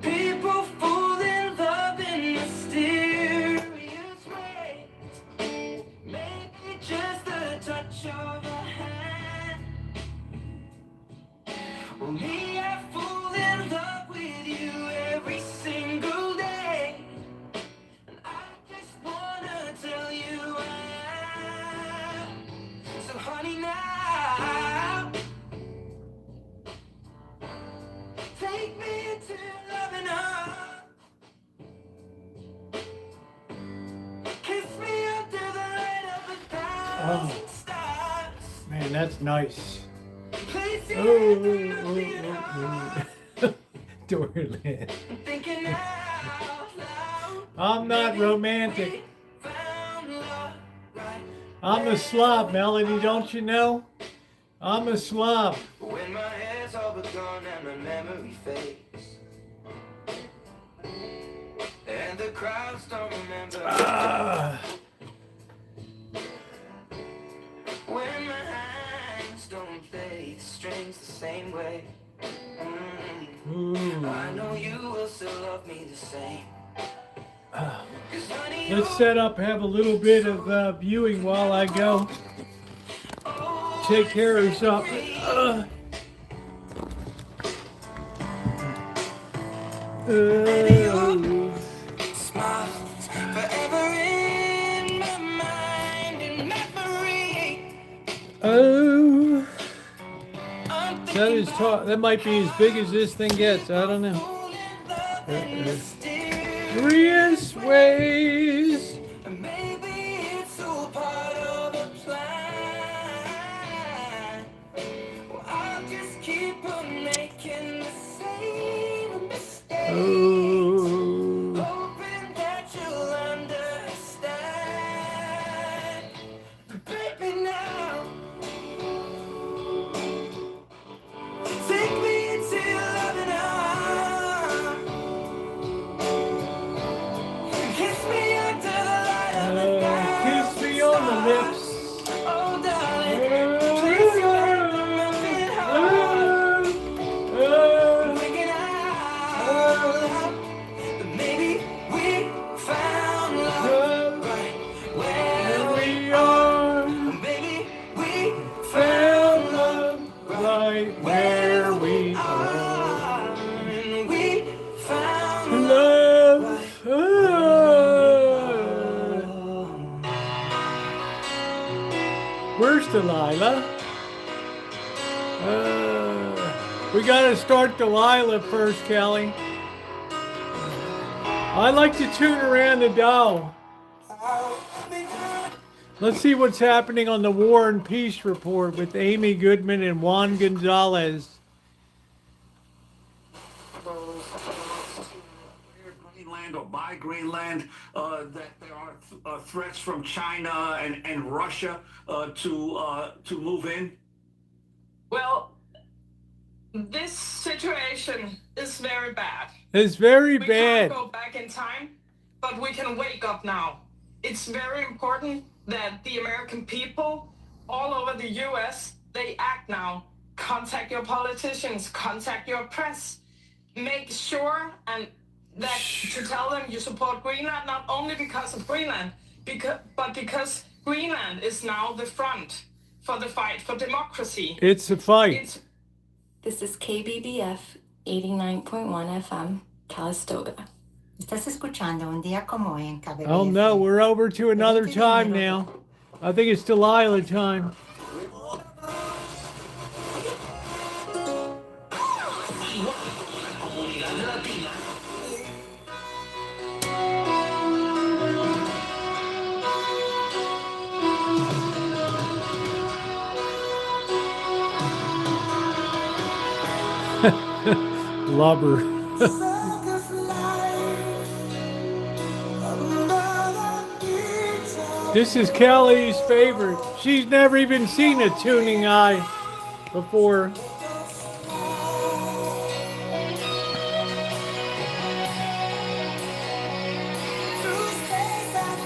People fall in love in mysterious ways. Maybe just a touch of a hand. Well, me, I fall in love with you every single day. And I just wanna tell you I am. So honey, now take me into loving her. Kiss me under the light of 1,000 stars. Man, that's nice. Place your Oh, hand on my beating heart. Dorland. Thinking out loud. I'm not romantic. Found love right. I'm a slob, Melody, don't you know? I'm a slob. When my hair's all but gone and my memory fades, and the crowds don't remember. When my hands don't play the strings the same way, I know you will still love me the same. Let's set up, have a little bit of viewing while I go. Take care of something. Smiles forever in my mind and memory. Oh, that is that might be as big as this thing gets. I don't know. Mysterious ways. Maybe it's all part of a plan. Well, I'll just keep on making the same mistakes. Hoping that you'll understand. But baby, now take me into your loving arms. Kiss me under the light of the Kiss me on the lips. Oh, darling, place your hand on my big heart. Thinking out loud that maybe we found love right where we are. Maybe we found love right where we are. and we found Love. Where's Delilah? We gotta start Delilah first, Kelly. I like to tune around the dial. Let's see what's happening on the War and Peace Report with Amy Goodman and Juan Gonzalez. Greenland or by Greenland, that there are threats from China and Russia to move in? Well, this situation is very bad. It's very We bad. can't go back in time, but we can wake up now. It's very important that the American people all over the US, they act now. Contact your politicians, contact your press. Make sure and that to tell them you support Greenland, not only because of Greenland, but because Greenland is now the front for the fight for democracy. It's a fight. This is KBBF 89.1 FM, Calistoga. Estás escuchando un día como hoy en KBBF. Oh no, we're over to another time now. I think it's Delilah time. Lubber. This is Kelly's favorite. She's never even seen a tuning eye before.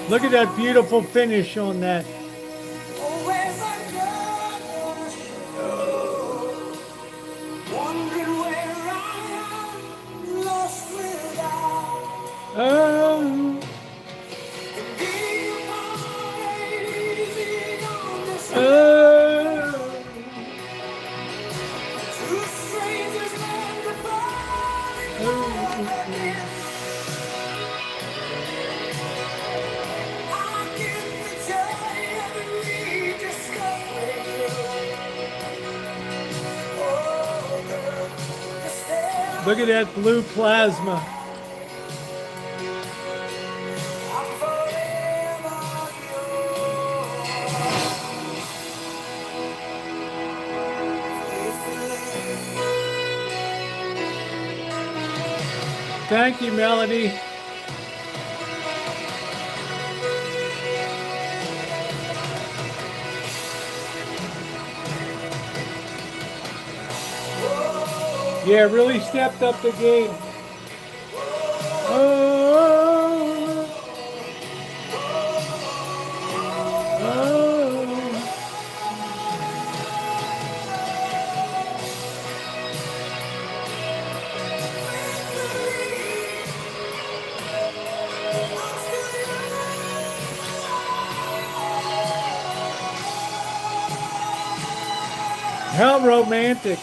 Look at that beautiful finish on that. Look at that blue plasma. Thank you, Melody. Yeah, really stepped up the game. How romantic.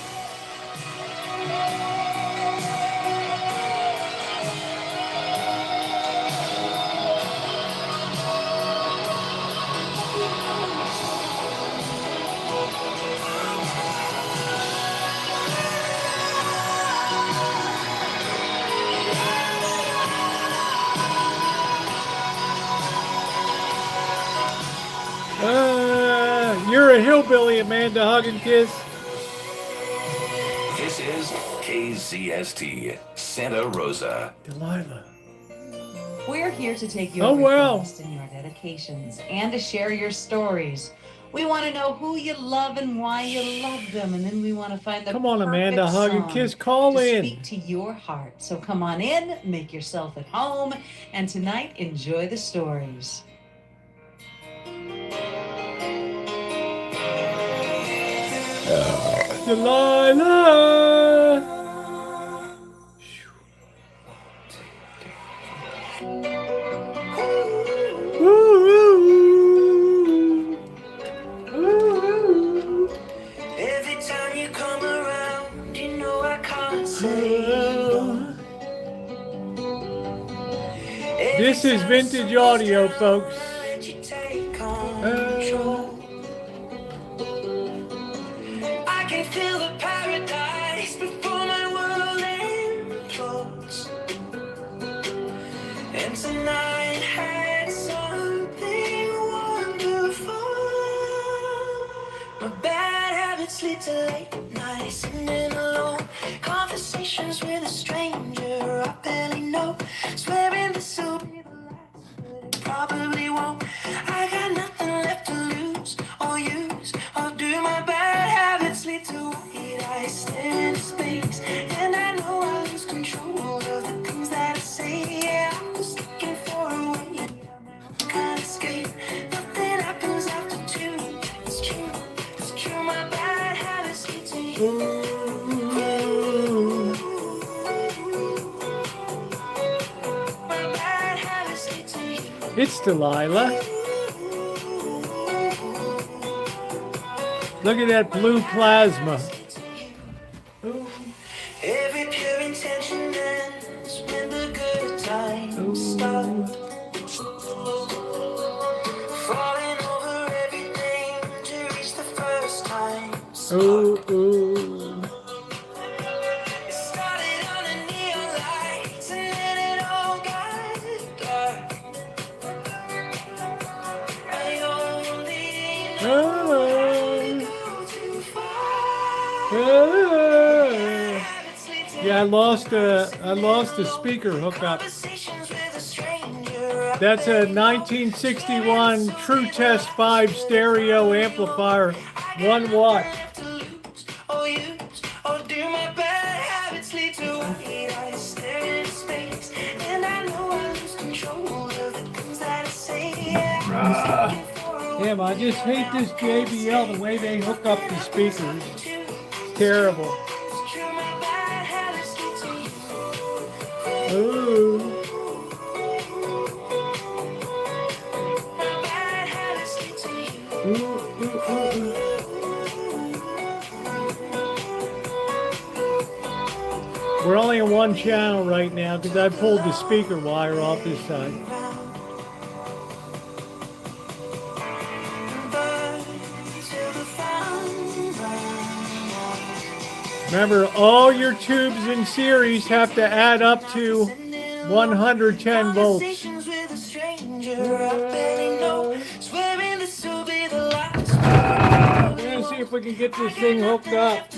You're a hillbilly, Amanda. Hug and kiss. This is KZST, Santa Rosa. Delilah. We're here to take your requests and your dedications and to share your stories. We want to know who you love and why you love them, and then we want to find the Come on, Amanda. Hug and kiss. Call to in. Speak to your heart. So come on in, make yourself at home, and tonight enjoy the stories. Delilah. Every time you come around, you know I can't say no. This is vintage audio, folks. Let you take control. I can feel the paradise before my world implodes. And tonight had something wonderful. My bad habits lead to late nights, sitting alone. Conversations with a stranger I barely know. Swearing this will be the last, but it probably won't. I got nothing left to lose or use. Or do my bad habits lead to white It's Delilah. Look at that blue plasma. Every pure intention ends when the good times start. Falling over everything to reach the first time. Ooh. It started on the neon lights and then it all got dark. I only know go too far. Yeah, I lost the speaker hookup. That's a 1961 True Test 5 stereo amplifier, 1 watt. Damn, I just hate this JBL, the way they hook up the speakers. It's terrible. Ooh. We're only on one channel right now because I pulled the speaker wire off this side. Remember, all your tubes in series have to add up to 110 volts. We're gonna see if we can get this thing hooked up.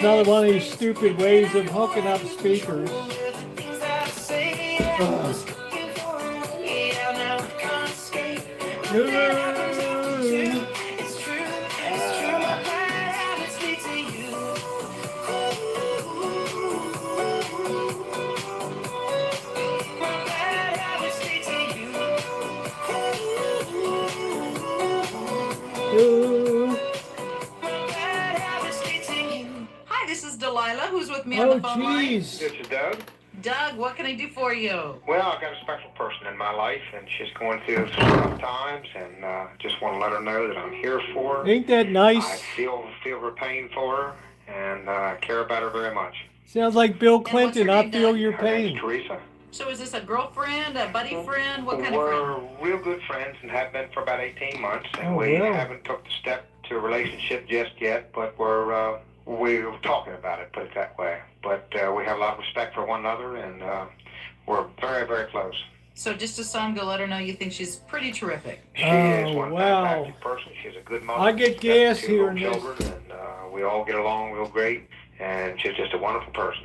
Another one of these stupid ways of hooking up speakers. Hi, this is Delilah. Who's with me on the phone line? This is Doug. Doug, what can I do for you? Well, I've got a special person in my life, and she's going through some rough times, and just want to let her know that I'm here for her. Ain't that nice? I feel her pain for her, and care about her very much. Sounds like Bill Clinton. I feel your Her name's pain. Teresa. So is this a girlfriend, a buddy friend? What kind of We're friend? real good friends and have been for about 18 months, and Oh, we wow. haven't took the step to a relationship just yet, but we're talking about it, put it that way. But we have a lot of respect for one another, and we're very, very close. So just a song to let her know you think she's pretty terrific. She is Oh, one wow. fantastic person. She's a good mother. I get She's got gas 2 hearing little this. children, and we all get along real great, and she's just a wonderful person.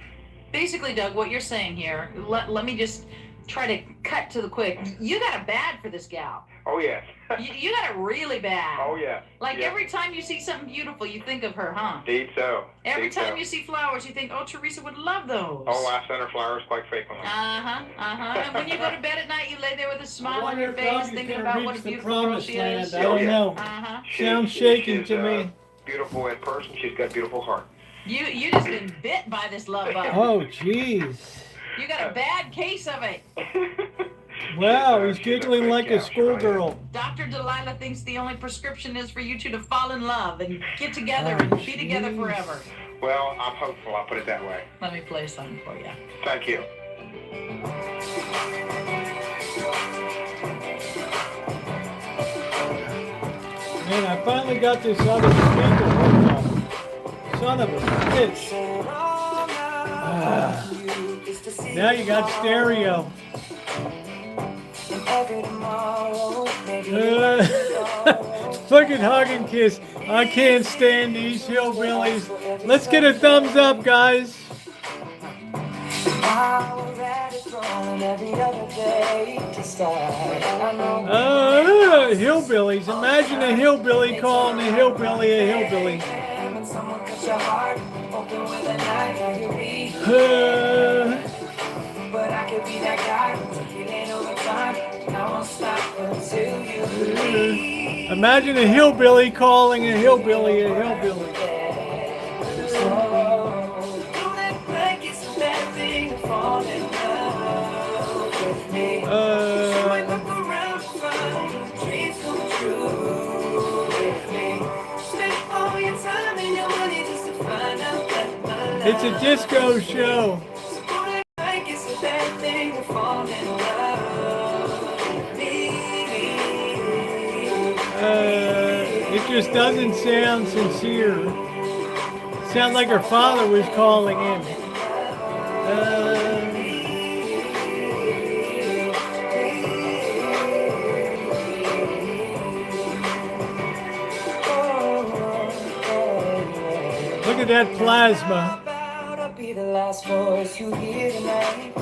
Basically, Doug, what you're saying here, let me just try to cut to the quick. You got it bad for this gal. Oh, yes. You got it really bad. Oh, yeah. Like Yeah. every time you see something beautiful, you think of her, huh? Indeed so. Every Indeed time so. you see flowers, you think, oh, Teresa would love those. Oh, I send her flowers quite frequently. And when you go to bed at night, you lay there with a smile on your face, thinking gonna about what a reach the beautiful girl promised she land. is. I don't know. Sounds shaking she's, to me. Beautiful in person. She's got a beautiful heart. You just been bit by this love bug. Oh, jeez. You got a bad case of it. Wow, he's giggling like a schoolgirl. Dr. Delilah thinks the only prescription is for you two to fall in love and get together and be together forever. Well, I'm hopeful. I'll put it that way. Let me play something for you. Thank you. Man, I finally got this other speaker hooked up. Son of a bitch. Ah. Now you got stereo. Look at Hug and Kiss. I can't stand these hillbillies. Let's get a thumbs up, guys. Hillbillies. Imagine a hillbilly calling a hillbilly a hillbilly. But I could be that guy, feeling over time. I won't stop until you leave. Imagine a hillbilly calling a hillbilly a hillbilly. It's a disco show. It just doesn't sound sincere. Sounds like her father was calling in. Look at that plasma. I'll be the last voice you hear tonight.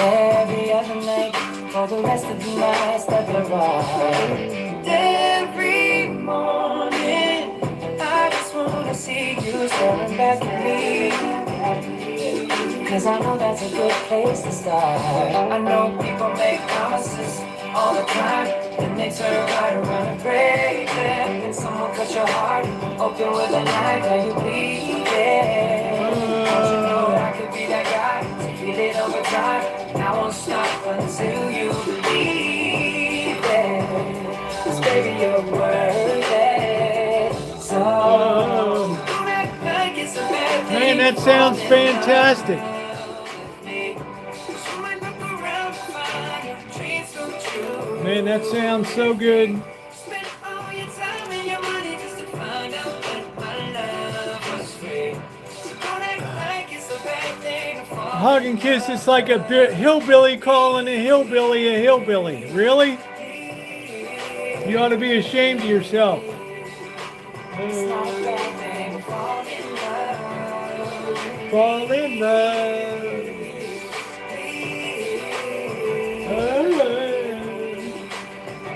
Every other night, for the rest of the nights that arrive. Every morning, I just wanna see you staring back at me. Cause I know that's a good place to start. I know people make promises all the time. It makes her right around and break it. And someone cut your heart open with a knife and you bleed it. Don't you know that I could be that guy to feel it over time? I won't stop until you believe it. Cause baby you're worth it. So don't act like it's a bad thing. Man, that sounds fantastic. Man, that sounds so good. Hug and kiss is like a hillbilly calling a hillbilly. Really? You ought to be ashamed of yourself. Fall in love.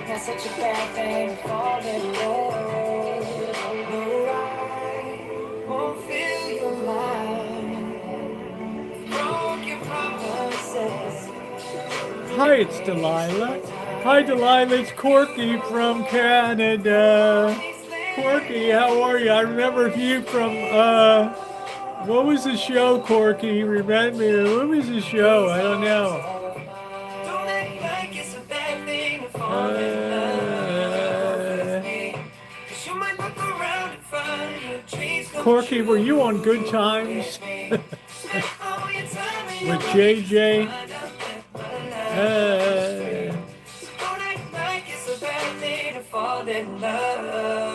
That's such a bad thing to fall in love. No, I won't feel your mind. Broken promises. Hi, it's Delilah. Hi, Delilah. It's Corky from Canada. Corky, how are you? I remember you from, what was the show, Corky? Remind me, what was the show? I don't know. Corky, were you on Good Times? With JJ?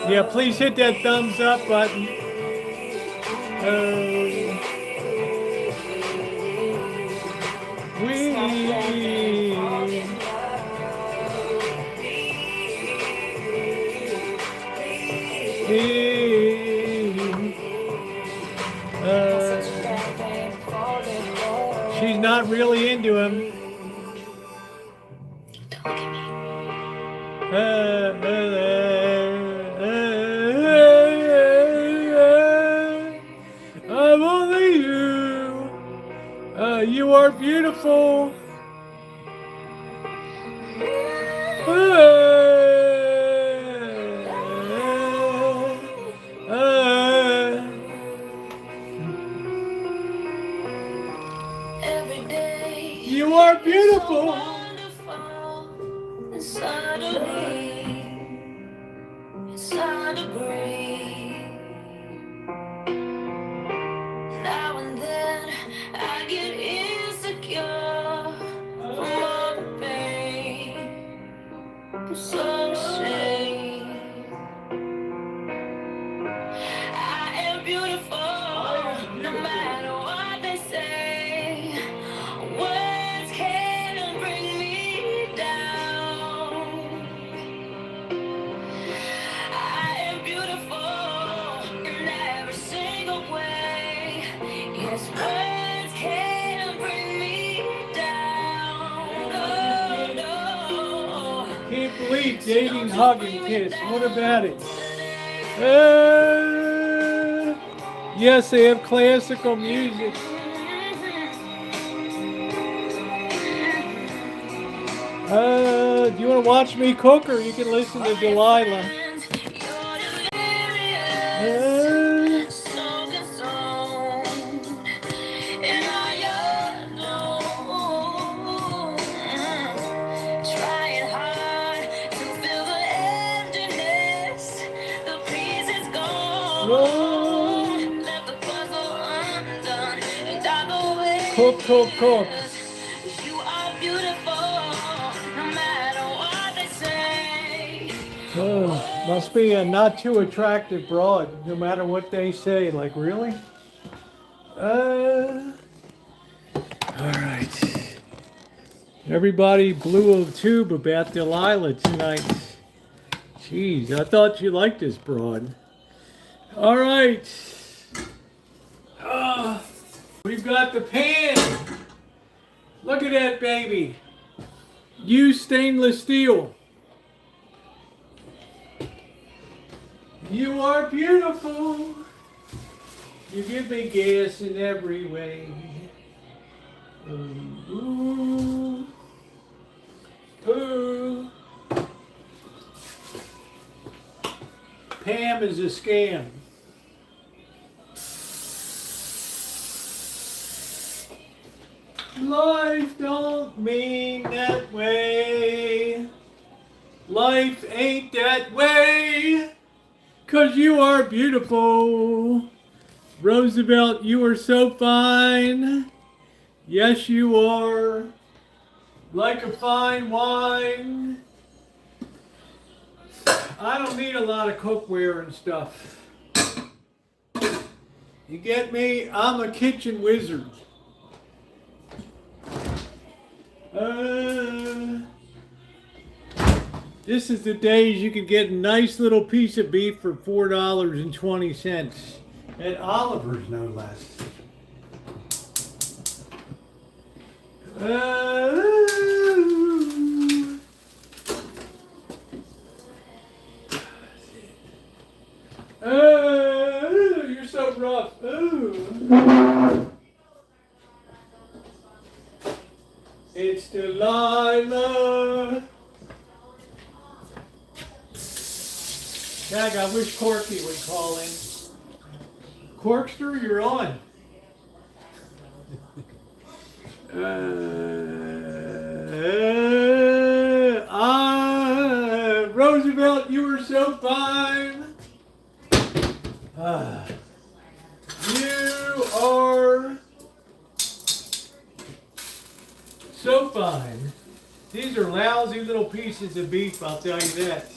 Yeah, please hit that thumbs up button. She's not really into him. I'm only you. You are beautiful. You are beautiful. And suddenly, it's hard to breathe. Now and then, I get insecure from all the pain. I'm so ashamed. I am beautiful, no matter what they say. Words can't bring me down. I am beautiful in every single way. Yes, words can't bring me down. No, no. Can't believe dating, hug, and kiss. What about it? Yes, they have classical music. Do you want to watch me cook, or you can listen to Delilah? Cook, cook, cook. Oh, must be a not too attractive broad, no matter what they say. Like, really? All right. Everybody blew a tube about Delilah tonight. Jeez, I thought you liked this broad. All right. We've got the pan. Look at that baby. Used stainless steel. You are beautiful. You give me gas in every way. Ooh, ooh. Pam is a scam. Life don't mean that way. Life ain't that way. 'Cause you are beautiful. Roosevelt, you are so fine. Yes, you are. Like a fine wine. I don't need a lot of cookware and stuff. You get me? I'm a kitchen wizard. This is the days you could get a nice little piece of beef for $4.20 at Oliver's, no less. You're so rough. It's Delilah. Dag, I wish Corky would call in. Corkster, you're on. Roosevelt, you were so fine. You are so fine. These are lousy little pieces of beef, I'll tell you that.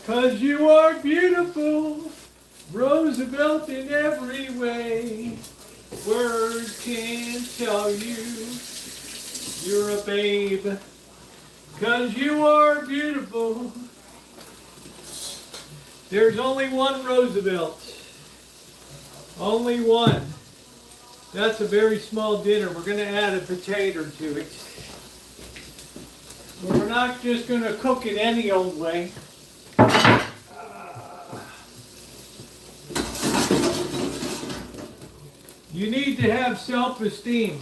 'Cause you are beautiful, Roosevelt, in every way. Words can't tell you you're a babe. 'Cause you are beautiful. There's only one Roosevelt. Only one. That's a very small dinner. We're going to add a potato to it. We're not just going to cook it any old way. You need to have self-esteem.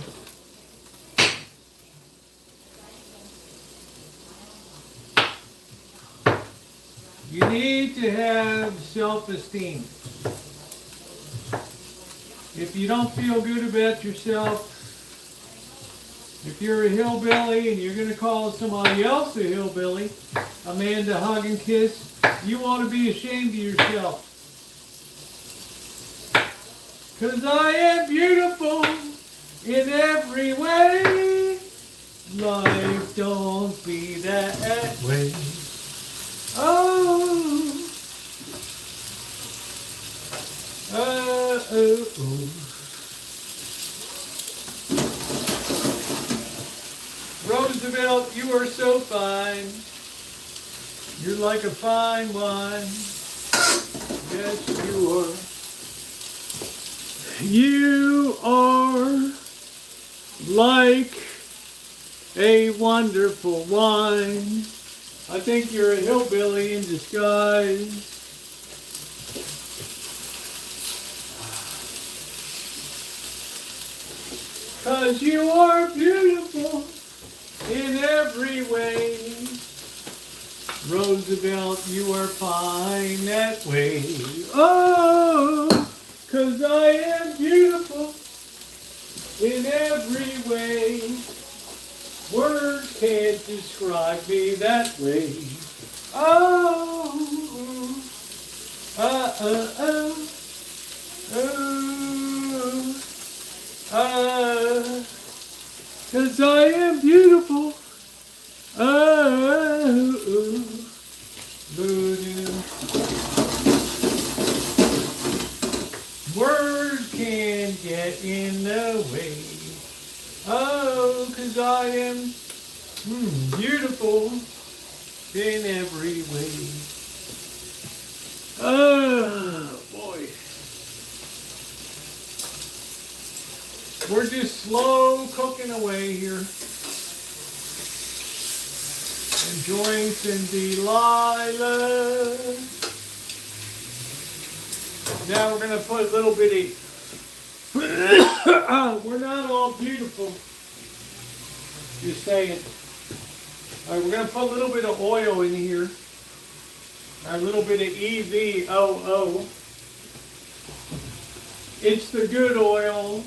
You need to have self-esteem. If you don't feel good about yourself, if you're a hillbilly and you're going to call somebody else a hillbilly, a man to hug and kiss, you ought to be ashamed of yourself. 'Cause I am beautiful in every way. Life don't be that way. Oh. Roosevelt, you are so fine. You're like a fine wine. Yes, you are. You are like a wonderful wine. I think you're a hillbilly in disguise. 'cause you are beautiful in every way. Roosevelt, you are fine that way. Oh, 'cause I am beautiful in every way. Words can't describe me that way. Oh, oh, oh, 'cause I am beautiful. Oh, words can't get in the way. Oh, 'cause I am beautiful in every way. Oh, boy. We're just slow cooking away here. Enjoying some Delilah. Now we're going to put a little bit of... we're not all beautiful. Just saying. All right, we're going to put a little bit of oil in here. A little bit of EVOO. It's the good oil.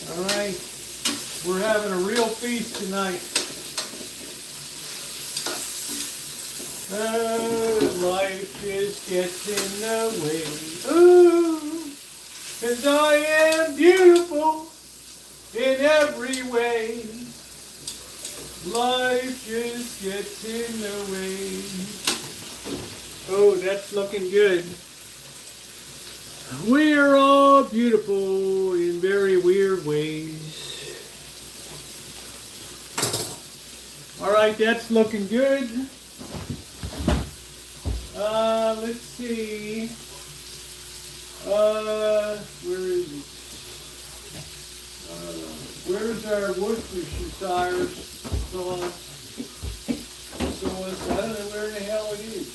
All right. We're having a real feast tonight. Oh, life just gets in the way. Ooh, 'cause I am beautiful in every way. Life just gets in the way. Oh, that's looking good. We are all beautiful in very weird ways. All right, that's looking good. Let's see. Where is it? Where's our Worcestershire sauce? I don't know where the hell it is.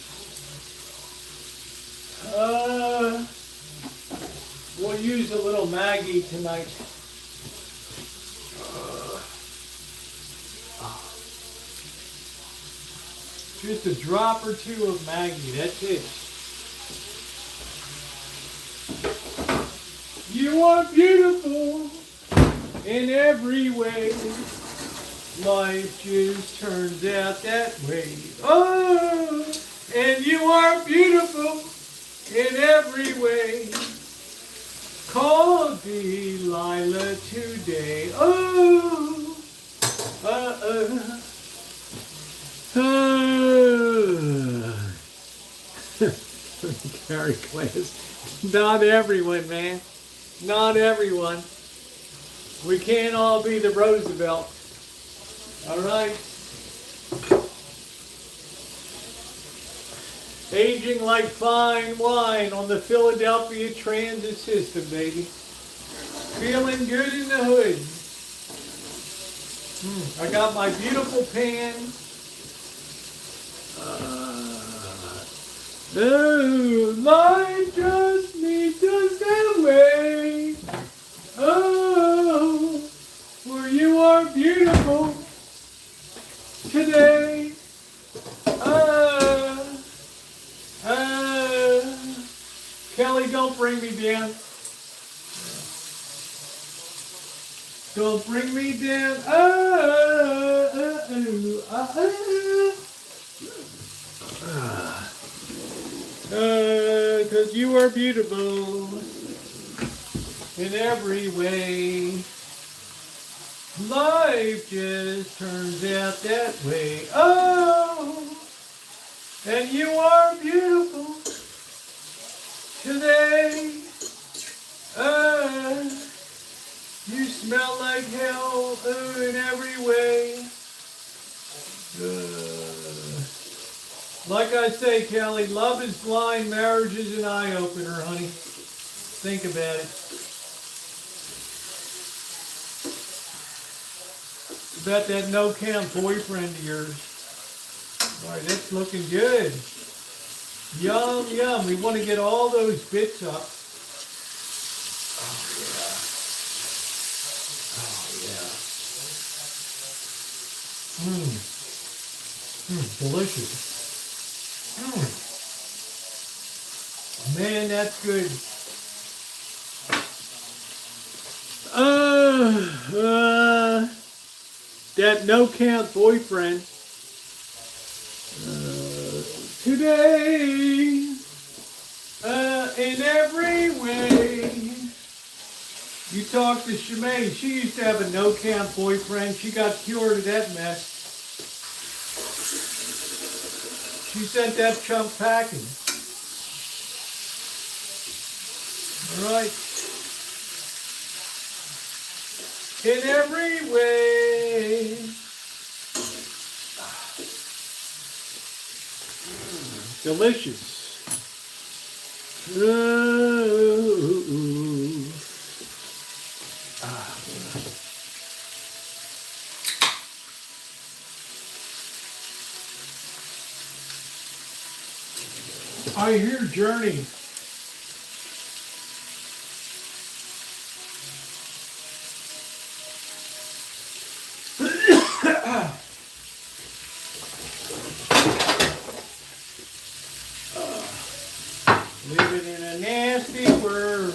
We'll use a little Maggie tonight. Just a drop or two of Maggie, that's it. You are beautiful in every way. Life just turns out that way. Oh, and you are beautiful in every way. Call Delilah today. Oh, Gary class. Not everyone, man. Not everyone. We can't all be the Roosevelt. All right. Aging like fine wine on the Philadelphia transit system, baby. Feeling good in the hood. I got my beautiful pan. Oh, life just meets us that way. Oh, for you are beautiful today. Kelly, don't bring me down. Don't bring me down. Cause you are beautiful in every way. Life just turns out that way. Oh, and you are beautiful today. You smell like hell in every way. Like I say, Kelly, love is blind, marriage is an eye-opener, honey. Think about it. About that no-count boyfriend of yours. All right, that's looking good. Yum, yum. We want to get all those bits up. Delicious. Man, that's good. That no count boyfriend. Today, in every way. You talk to Shimei. She used to have a no count boyfriend. She got cured of that mess. She sent that chump packing. All right. In every way. Delicious. Ooh. I hear Journey. Living in a nasty world.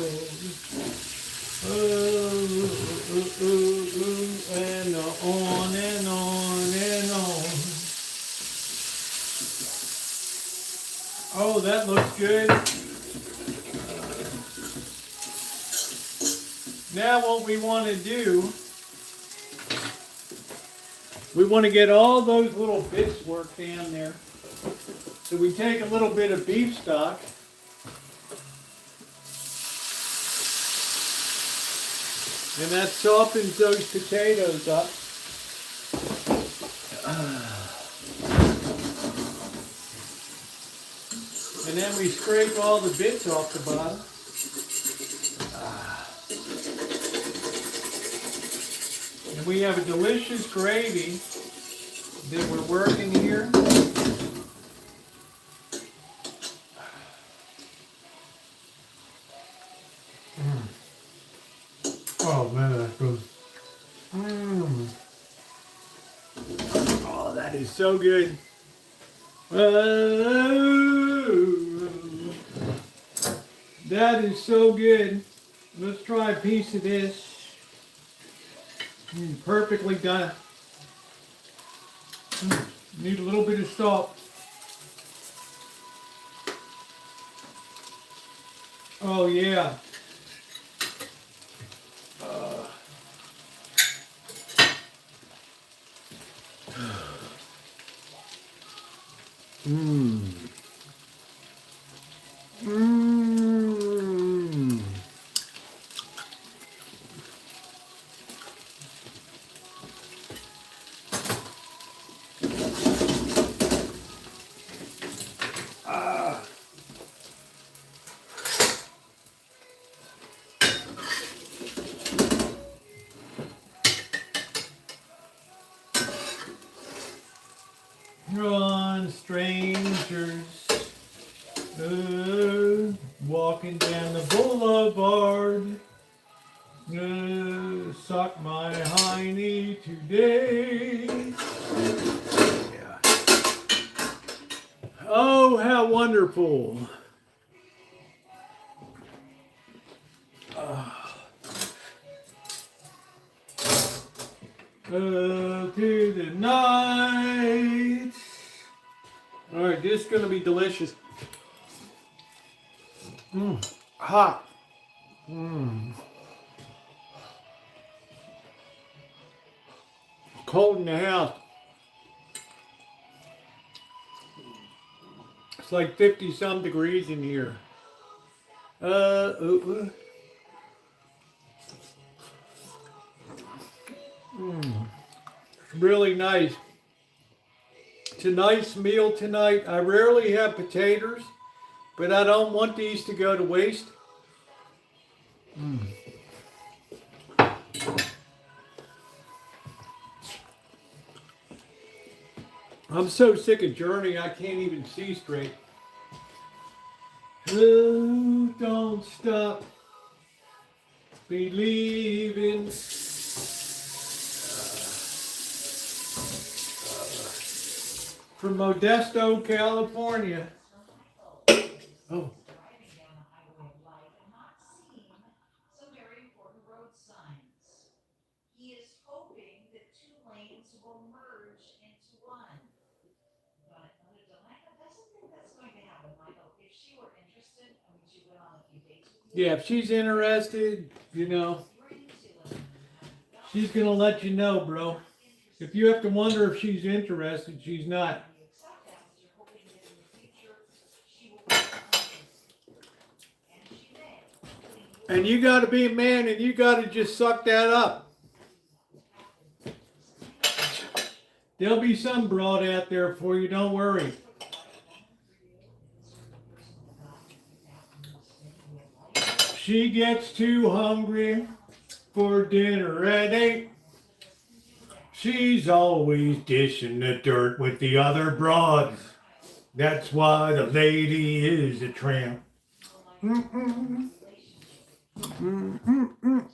And on and on and on. Oh, that looks good. Now what we want to do, we want to get all those little bits worked down there. So we take a little bit of beef stock. And that softens those potatoes up. And then we scrape all the bits off the bottom. And we have a delicious gravy that we're working here. Oh man, that's good. Oh, that is so good. That is so good. Let's try a piece of this. Perfectly done. Need a little bit of salt. Oh yeah. Run, strangers, walking down the boulevard, suck my hiney today. Yeah. Oh, how wonderful. To the night. All right, this is going to be delicious. Hot. Cold in the house. It's like 50 some degrees in here. Really nice. It's a nice meal tonight. I rarely have potatoes, but I don't want these to go to waste. I'm so sick of Journey, I can't even see straight. Oh, don't stop believing. from Modesto, California. Oh. He is hoping that two lanes will merge into one. But Mother Delana doesn't think that's going to happen, Michael. If she were interested, I mean, she went on a few dates with you. Yeah, if she's interested, you know, she's going to let you know, bro. If you have to wonder if she's interested, she's not. And you got to be a man and you got to just suck that up. There'll be some broad out there for you, don't worry. She gets too hungry for dinner at 8. She's always dishing the dirt with the other broads. That's why the lady is a tramp. Mm-mm. Mm-mm, mm-mm,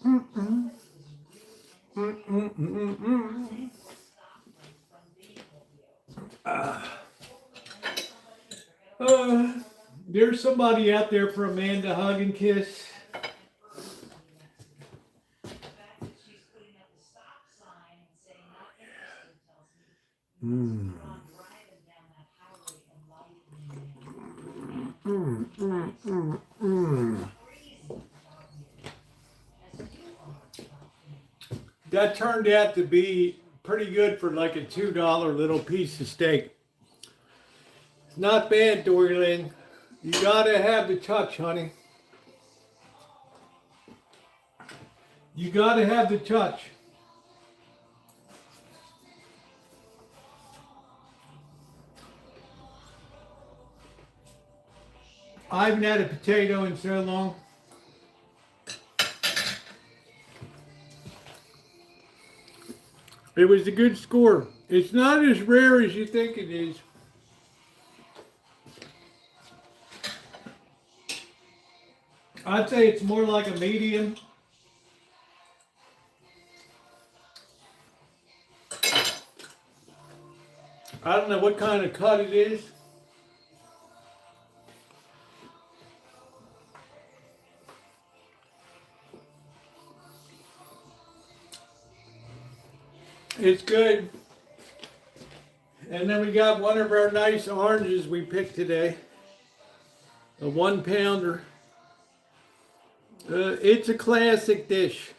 mm-mm. There's somebody out there for a man to hug and kiss. Mm. Mm, mm, mm, mm. That turned out to be pretty good for like a $2 little piece of steak. It's not bad, Dory Lynn. You gotta have the touch, honey. You gotta have the touch. I haven't had a potato in so long. It was a good score. It's not as rare as you think it is. I'd say it's more like a medium. I don't know what kind of cut it is. It's good. And then we got one of our nice oranges we picked today. A 1-pounder. It's a classic dish.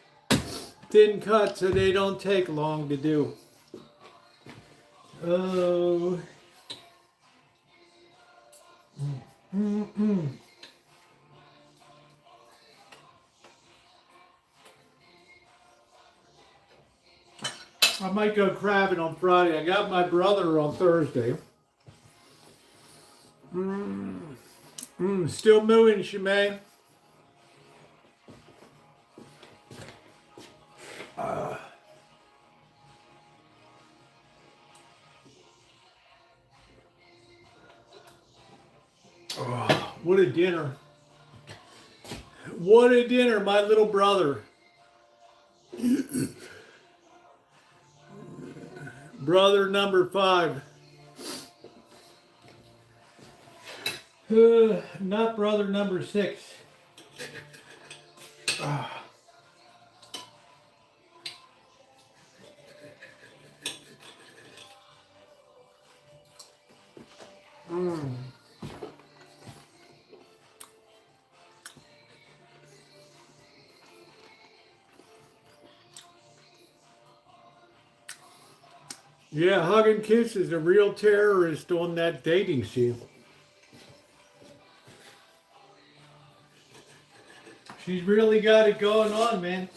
Thin cut so they don't take long to do. Oh. Mm-mm. I might go crabbing on Friday. I got my brother on Thursday. Still mooing, Shemay. Oh, what a dinner. What a dinner, my little brother. Brother number 5. Not brother number 6. Yeah, Hug and Kiss is a real terrorist on that dating scene. She's really got it going on, man.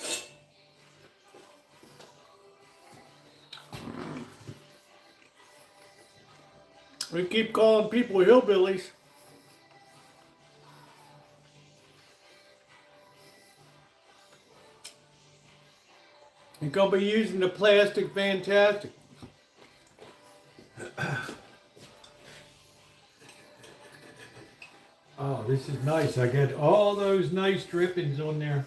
We keep calling people hillbillies. You're gonna be using the plastic fantastic. Oh, this is nice. I got all those nice drippings on there.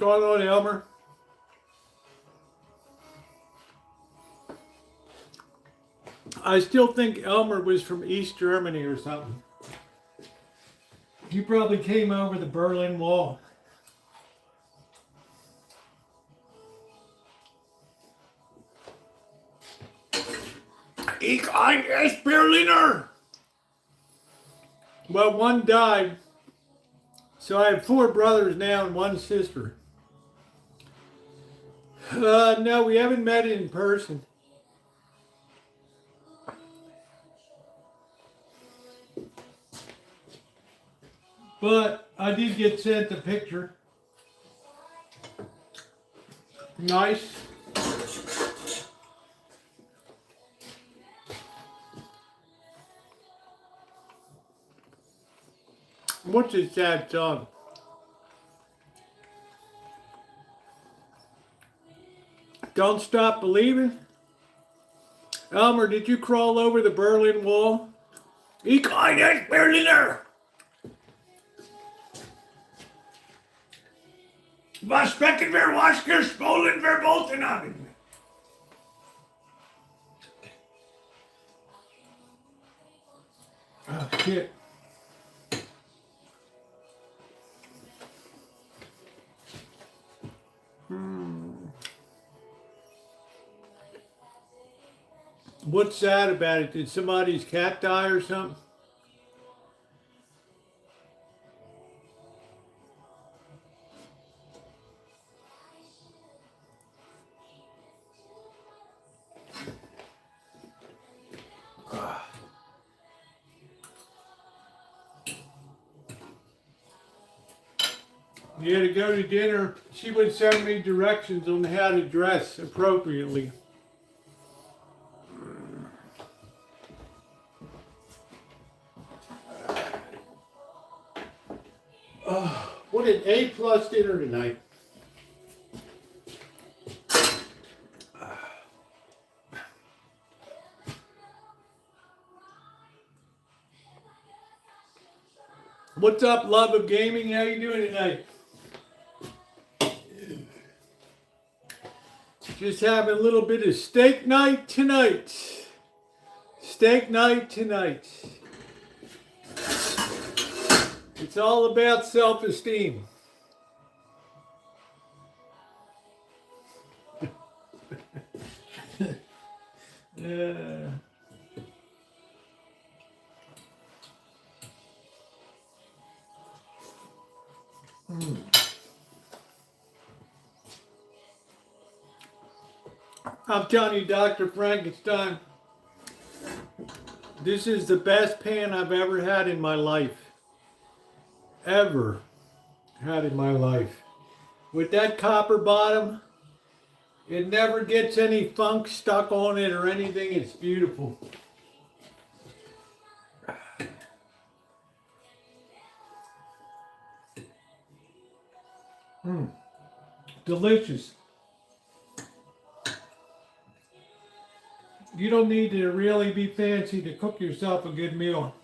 going on, Elmer? I still think Elmer was from East Germany or something. He probably came over the Berlin Wall. Ich ein Berliner! Well, one died. So I have 4 brothers now and 1 sister. No, we haven't met in person. But I did get sent a picture. Nice. What's a sad song? Don't Stop Believing? Elmer, did you crawl over the Berlin Wall? Ich ein Berliner! Was becken wir, was gestohlen verboten haben? Oh, shit. What's sad about it? Did somebody's cat die or something? You had to go to dinner. She would send me directions on how to dress appropriately. What an A+ dinner tonight. What's up, love of gaming? How you doing tonight? Just having a little bit of steak night tonight. Steak night tonight. It's all about self-esteem. Yeah. I'm telling you, Dr. Frankenstein, this is the best pan I've ever had in my life. Ever had in my life. With that copper bottom, it never gets any funk stuck on it or anything. It's beautiful. Delicious. You don't need to really be fancy to cook yourself a good meal.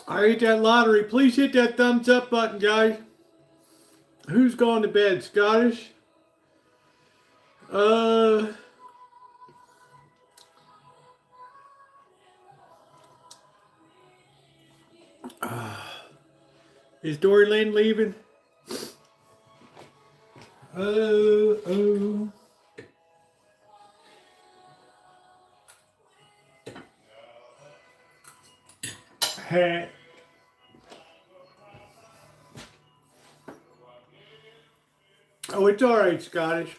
I ate that lottery. Please hit that thumbs up button, guys. Who's going to bed? Scottish? Is Dory Lynn leaving? Oh. Hey. Oh, it's all right, Scottish.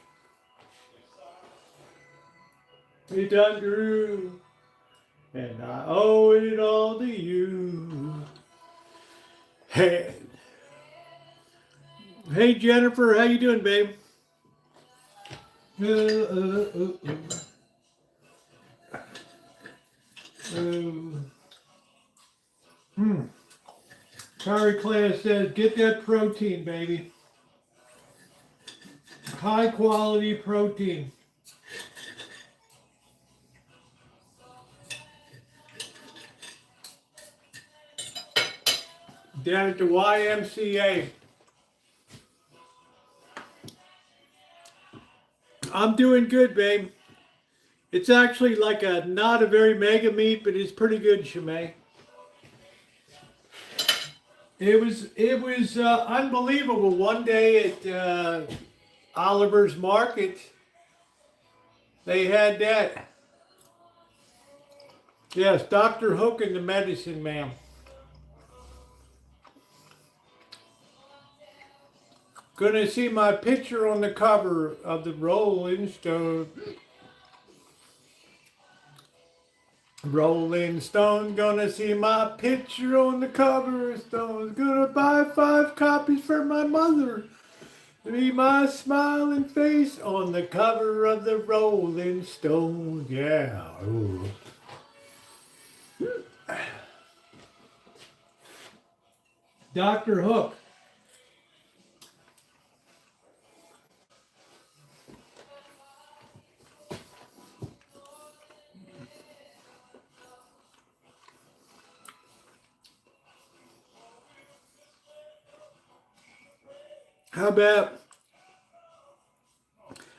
It done grew, and I owe it all to you. Hey. Hey, Jennifer, how you doing, babe? Sorry, Class says, get that protein, baby. High quality protein. down at the YMCA. I'm doing good, babe. It's actually like a not a very mega meat, but it's pretty good, Shimei. It was unbelievable. One day at Oliver's Market, they had that. Yes, Dr. Hook and the Medicine Man. Gonna see my picture on the cover of the Rolling Stone. Rolling Stone, gonna see my picture on the cover of Stone's. Gonna buy 5 copies for my mother. Be my smiling face on the cover of the Rolling Stone. Yeah. Ooh. Dr. Hook. How about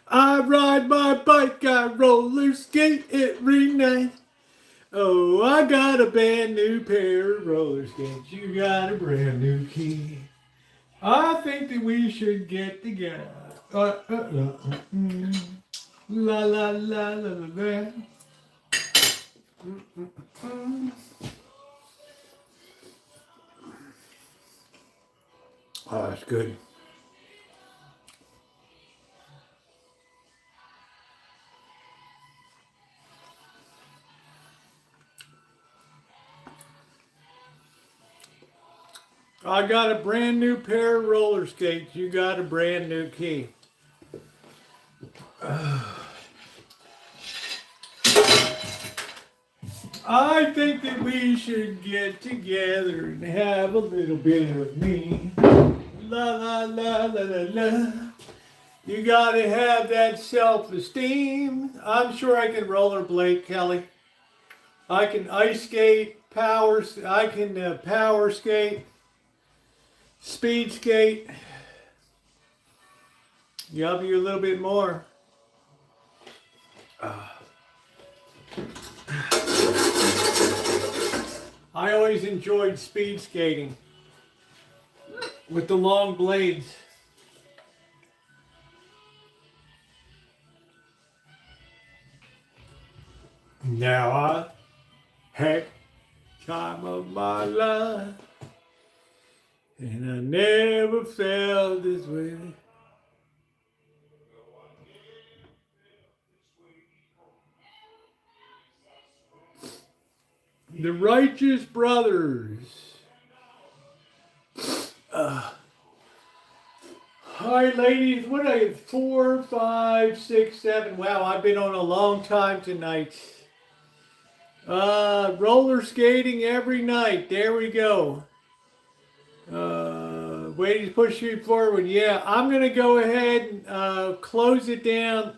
I ride my bike, I roller skate every night. Oh, I got a brand new pair of roller skates. You got a brand new key. I think that we should get together. La la la la la la. Oh, that's good. I got a brand new pair of roller skates. You got a brand new key. I think that we should get together and have a little bit of me. La la la la la la. You gotta have that self-esteem. I'm sure I can rollerblade, Kelly. I can ice skate, power skate, speed skate. Yub you a little bit more. I always enjoyed speed skating with the long blades. Now I had time of my life, and I never felt this way. The Righteous Brothers. Hi, ladies. What are you? 4, 5, 6, 7. Wow, I've been on a long time tonight. Roller skating every night. There we go. Waiting to push you forward. Yeah, I'm going to go ahead and close it down.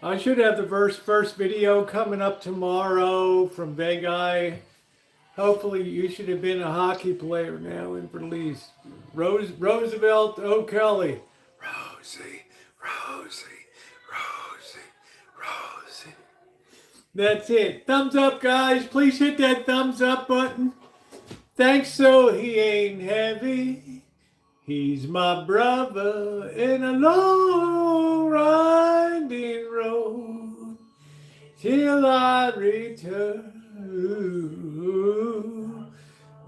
I should have the first video coming up tomorrow from Vegas. Hopefully you should have been a hockey player now in Belize. Roosevelt O'Kelly. Rosie. That's it. Thumbs up, guys. Please hit that thumbs up button. Thanks, so he ain't heavy. He's my brother in a long winding road till I return.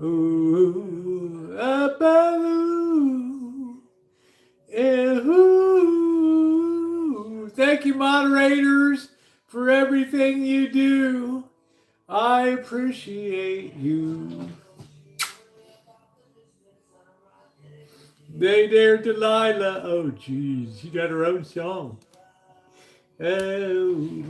Ooh, a baloo. Thank you, moderators, for everything you do. I appreciate you. They There, Delilah. Oh, geez, she got her own song. Oh.